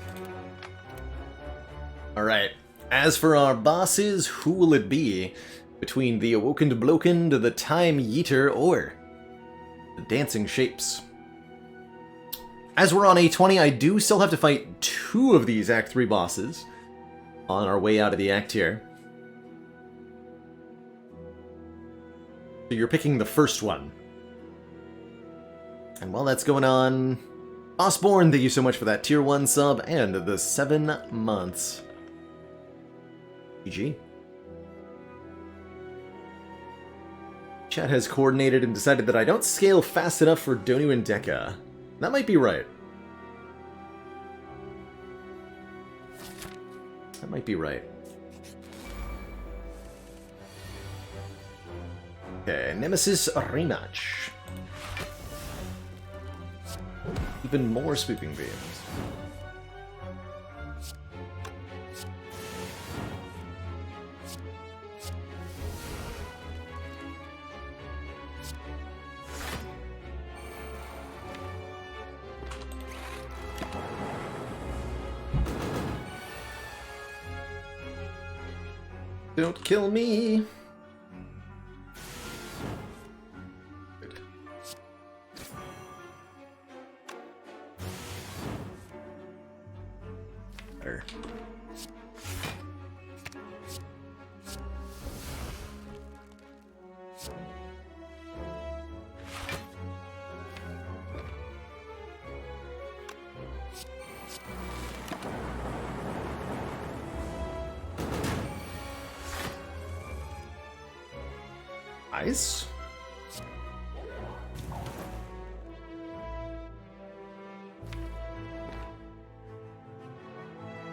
Alright, as for our bosses, who will it be? Between the Awoken Bloken, the Time Yeeter, or the Dancing Shapes? As we're on A20, I do still have to fight 2 of these Act 3 bosses on our way out of the act here. So you're picking the first one. And while that's going on, Osborne, thank you so much for that tier 1 sub and the 7 months. GG. Chat has coordinated and decided that I don't scale fast enough for Donu and Deka. That might be right. That might be right. Okay, Nemesis rematch. Even more swooping beams. Don't kill me. Good. There. Nice.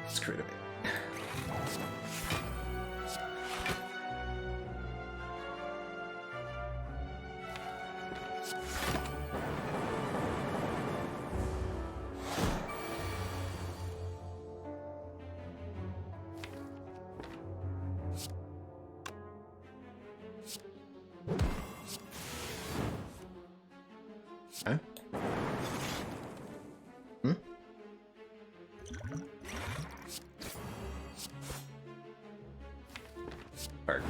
Let's create a bit. Okay. Hmm? Card.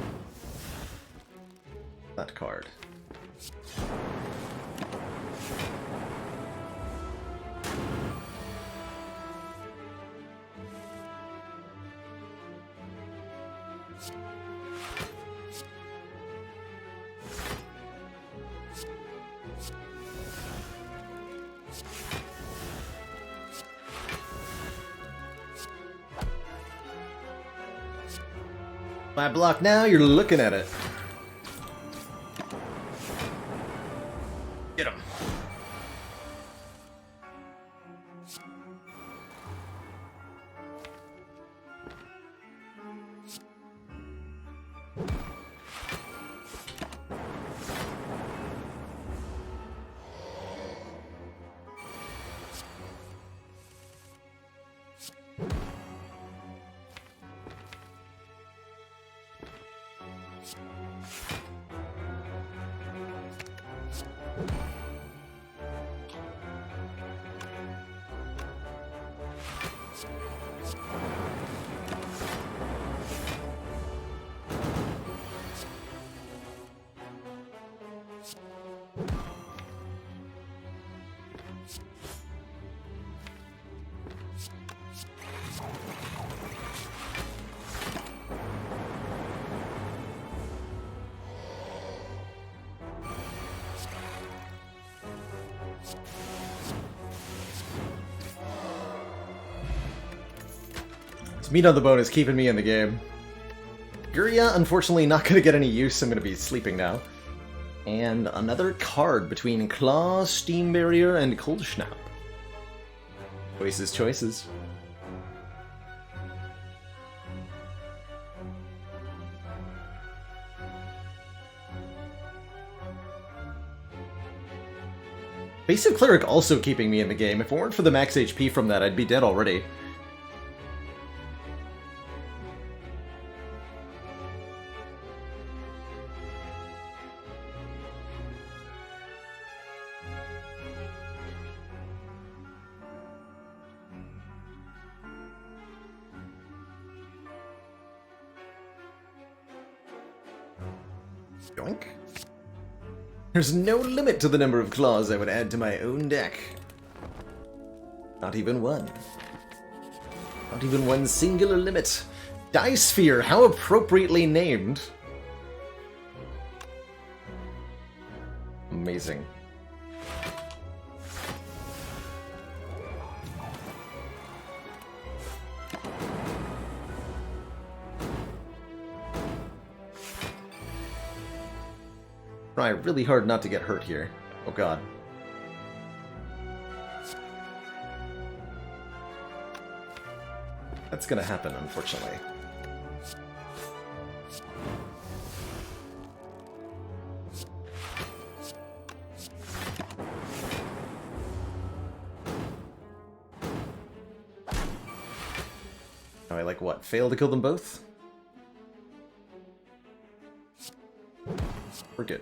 That card. My block now, you're looking at it. Get him. Meat on the bone is keeping me in the game. Guria, unfortunately, not going to get any use. I'm going to be sleeping now. And another card between Claw, Steam Barrier, and Cold Snap. Choices, choices. Basic Cleric also keeping me in the game. If it weren't for the max HP from that, I'd be dead already. Yoink. There's no limit to the number of claws I would add to my own deck. Not even one. Not even one singular limit. Die Sphere, how appropriately named. Amazing. Try really hard not to get hurt here. Oh god. That's gonna happen, unfortunately. Oh, I like what? Fail to kill them both? We're good.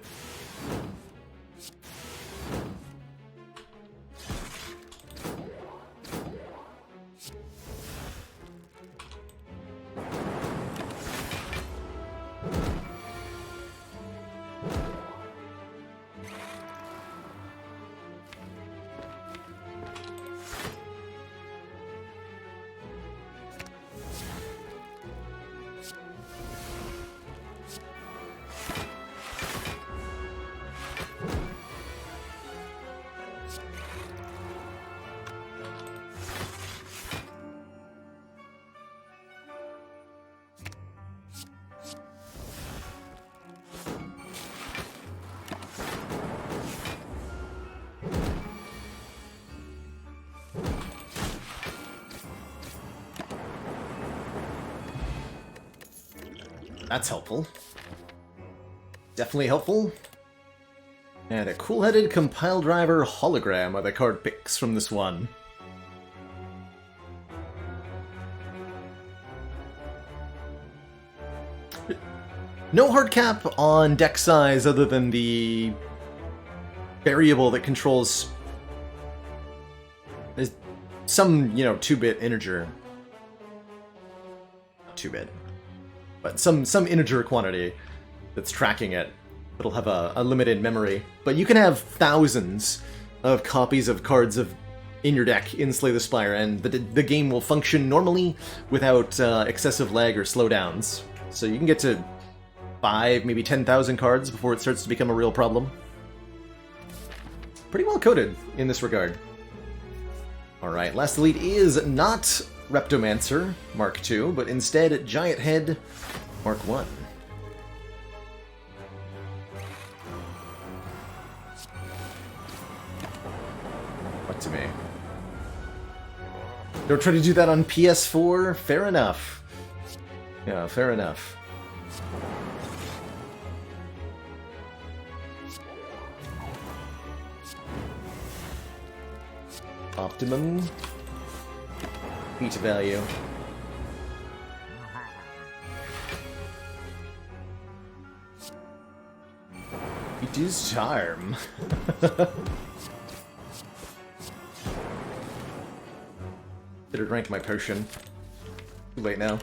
That's helpful. Definitely helpful. And a cool-headed compile driver hologram are the card picks from this one. No hard cap on deck size other than the variable that controls some, 2-bit integer. Not 2-bit. But some integer quantity that's tracking it. It'll have a limited memory. But you can have thousands of copies of cards in your deck in Slay the Spire, and the game will function normally without excessive lag or slowdowns. So you can get to 5, maybe 10,000 cards before it starts to become a real problem. Pretty well coded in this regard. Alright, last elite is not Reptomancer Mark II, but instead Giant Head Mark I. What to me? Don't try to do that on PS4? Fair enough. Yeah, fair enough. Optimum beta value. It is charm. Better drink my potion. Too late now.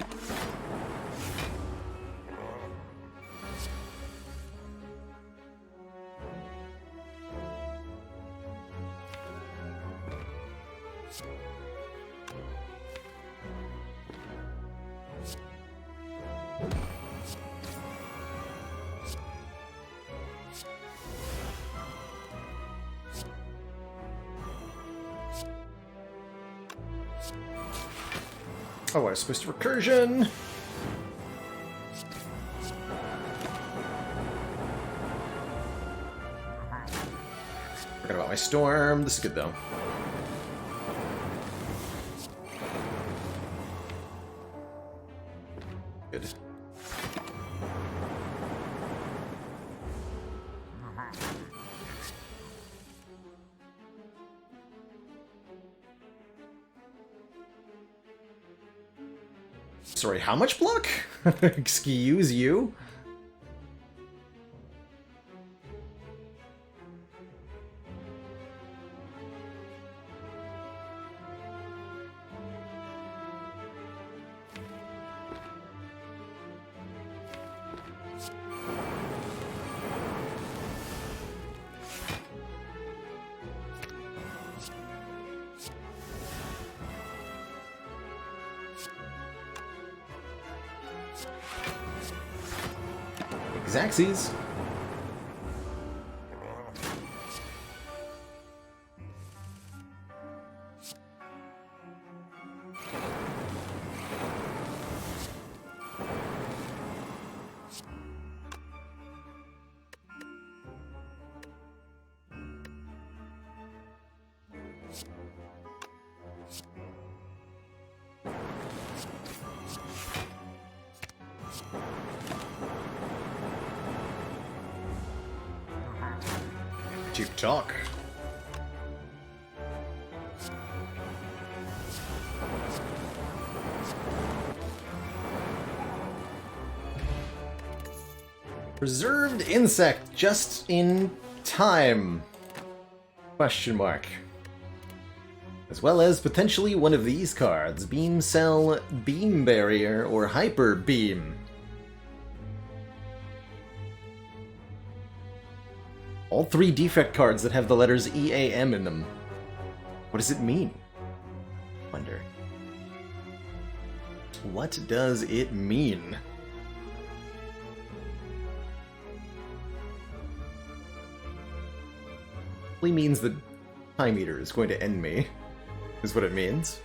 Oh, I was supposed to recursion! Forgot about my storm. This is good, though. Good. Sorry, how much block? Excuse you? Xaxes. TikTok. Preserved insect just in time? Question mark. As well as potentially one of these cards, Beam Cell, Beam Barrier, or Hyper Beam. All 3 defect cards that have the letters EAM in them. What does it mean? Wonder. What does it mean? Probably means the time eater is going to end me, is what it means.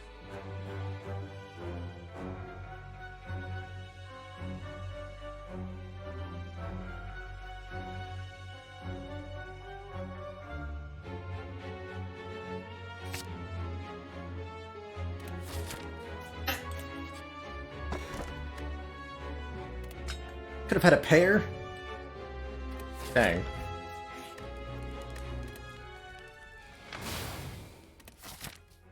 Could have had a pair. Dang.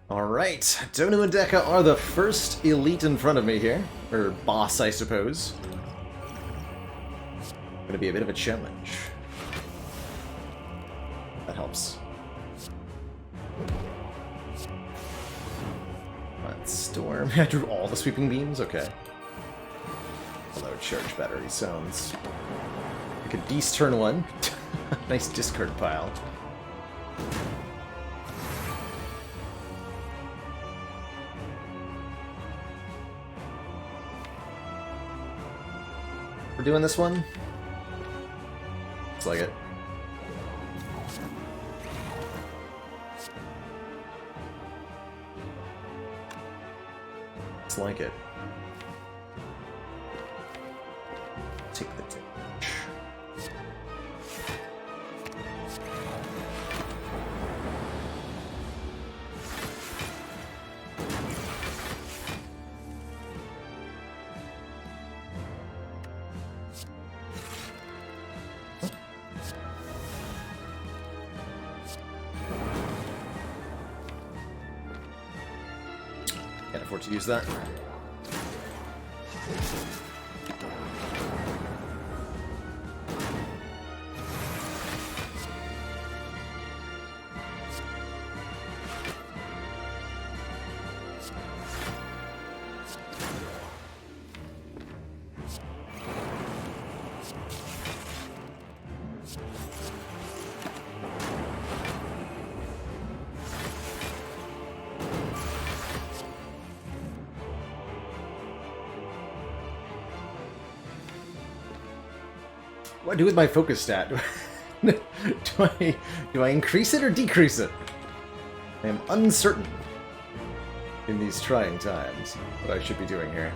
Alright, Donu and Deka are the first elite in front of me here. Or boss, I suppose. Gonna be a bit of a challenge. That helps. What, Storm? I drew all the sweeping beams? Okay. Although charge battery sounds... I could Beast turn 1. Nice discard pile. We're doing this one? Looks like it. It's like it. Take the damage. Can't afford to use that. What do I do with my focus stat? Do I increase it or decrease it? I am uncertain in these trying times what I should be doing here.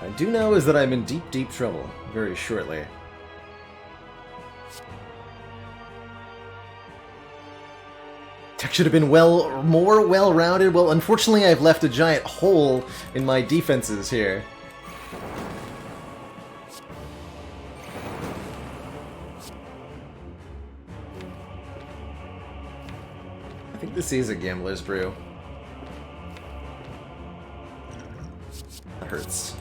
I do know is that I'm in deep, deep trouble very shortly. Tech should have been more well-rounded. Well, unfortunately, I've left a giant hole in my defenses here. I think this is a gambler's brew. That hurts.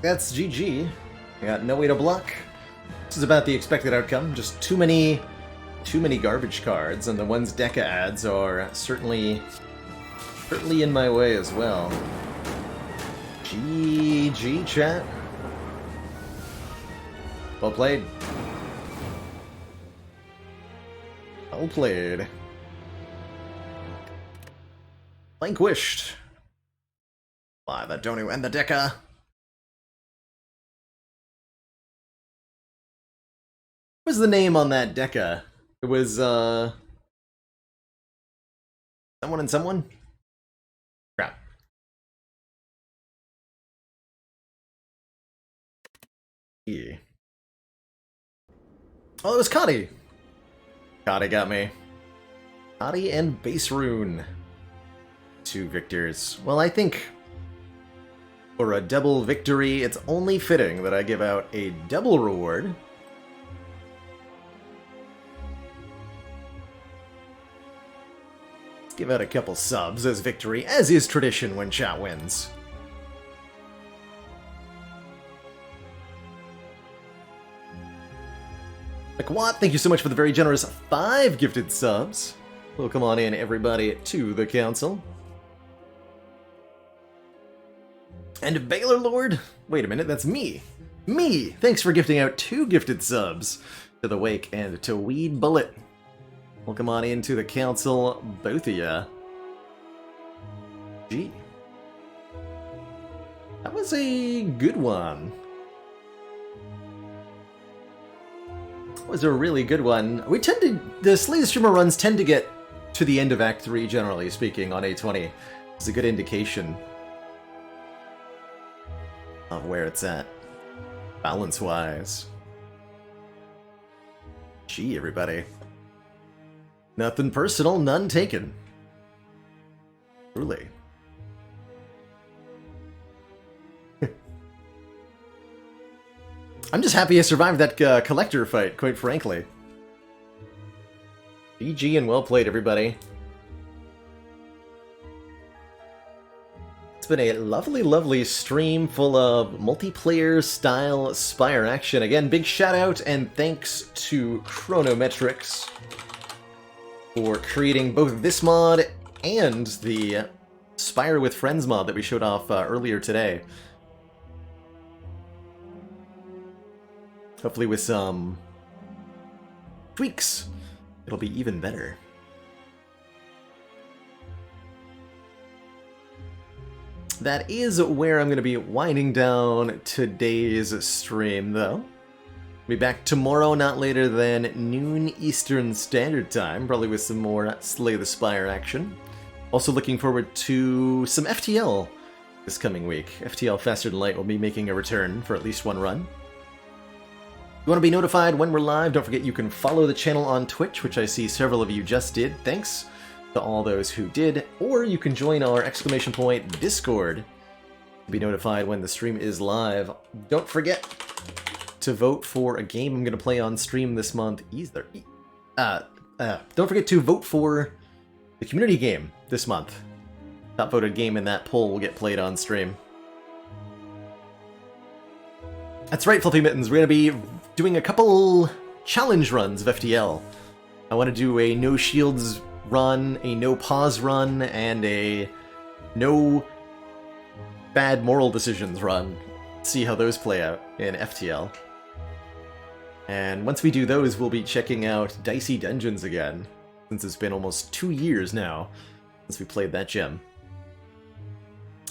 That's GG. I got no way to block. This is about the expected outcome. Just too many garbage cards, and the ones Deka adds are certainly in my way as well. GG, chat. Well played. Well played. Vanquished. By the Donu and the Deca. What was the name on that Deca? It was, Someone and Someone? Crap. Yeah. Oh, it was Kadi. Kadi got me. Kadi and Base Rune. 2 victors. Well, I think for a double victory, it's only fitting that I give out a double reward. Let's give out a couple subs as victory, as is tradition when chat wins. What? Thank you so much for the very generous 5 gifted subs. Welcome on in, everybody, to the council. And Baylor Lord? Wait a minute, that's me. Me! Thanks for gifting out 2 gifted subs to the Wake and to Weed Bullet. Welcome on into the council, both of ya. Gee. That was a good one. Was a really good one. We tend to, the Slay the Streamer runs tend to get to the end of Act 3, generally speaking, on A20. It's a good indication of where it's at, balance-wise. Gee, everybody. Nothing personal, none taken. Truly. I'm just happy I survived that collector fight, quite frankly. GG and well played, everybody. It's been a lovely, lovely stream full of multiplayer-style Spire action. Again, big shout-out and thanks to Chronometrics for creating both this mod and the Spire with Friends mod that we showed off earlier today. Hopefully with some tweaks, it'll be even better. That is where I'm going to be winding down today's stream, though. I'll be back tomorrow, not later than noon Eastern Standard Time, probably with some more Slay the Spire action. Also looking forward to some FTL this coming week. FTL Faster Than Light will be making a return for at least one run. If you want to be notified when we're live, don't forget you can follow the channel on Twitch, which I see several of you just did. Thanks to all those who did. Or you can join our Discord to be notified when the stream is live. Don't forget to vote for a game I'm going to play on stream this month either. Don't forget to vote for the community game this month. Top voted game in that poll will get played on stream. That's right, Fluffy Mittens. We're going to be doing a couple challenge runs of FTL. I want to do a no shields run, a no pause run, and a no bad moral decisions run. See how those play out in FTL. And once we do those, we'll be checking out Dicey Dungeons again, since it's been almost 2 years now since we played that gem.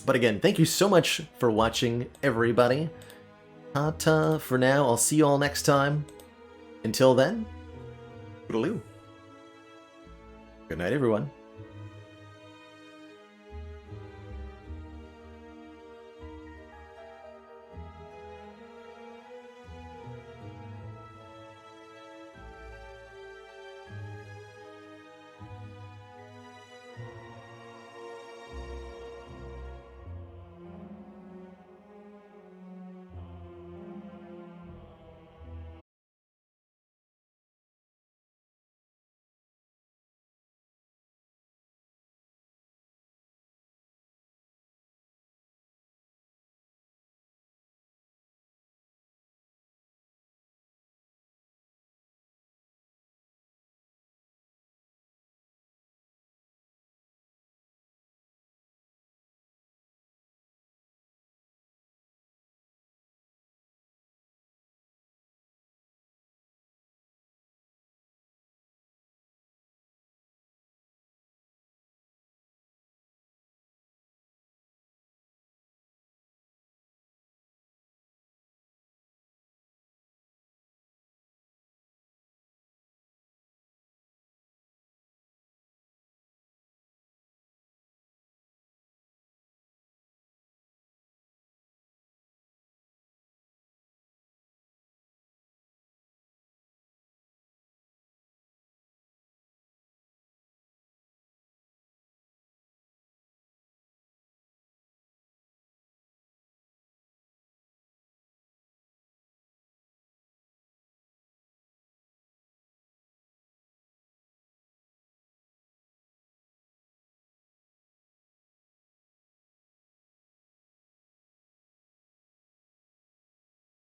But again, thank you so much for watching, everybody. Ta-ta for now. I'll see you all next time. Until then, toodaloo. Good night, everyone.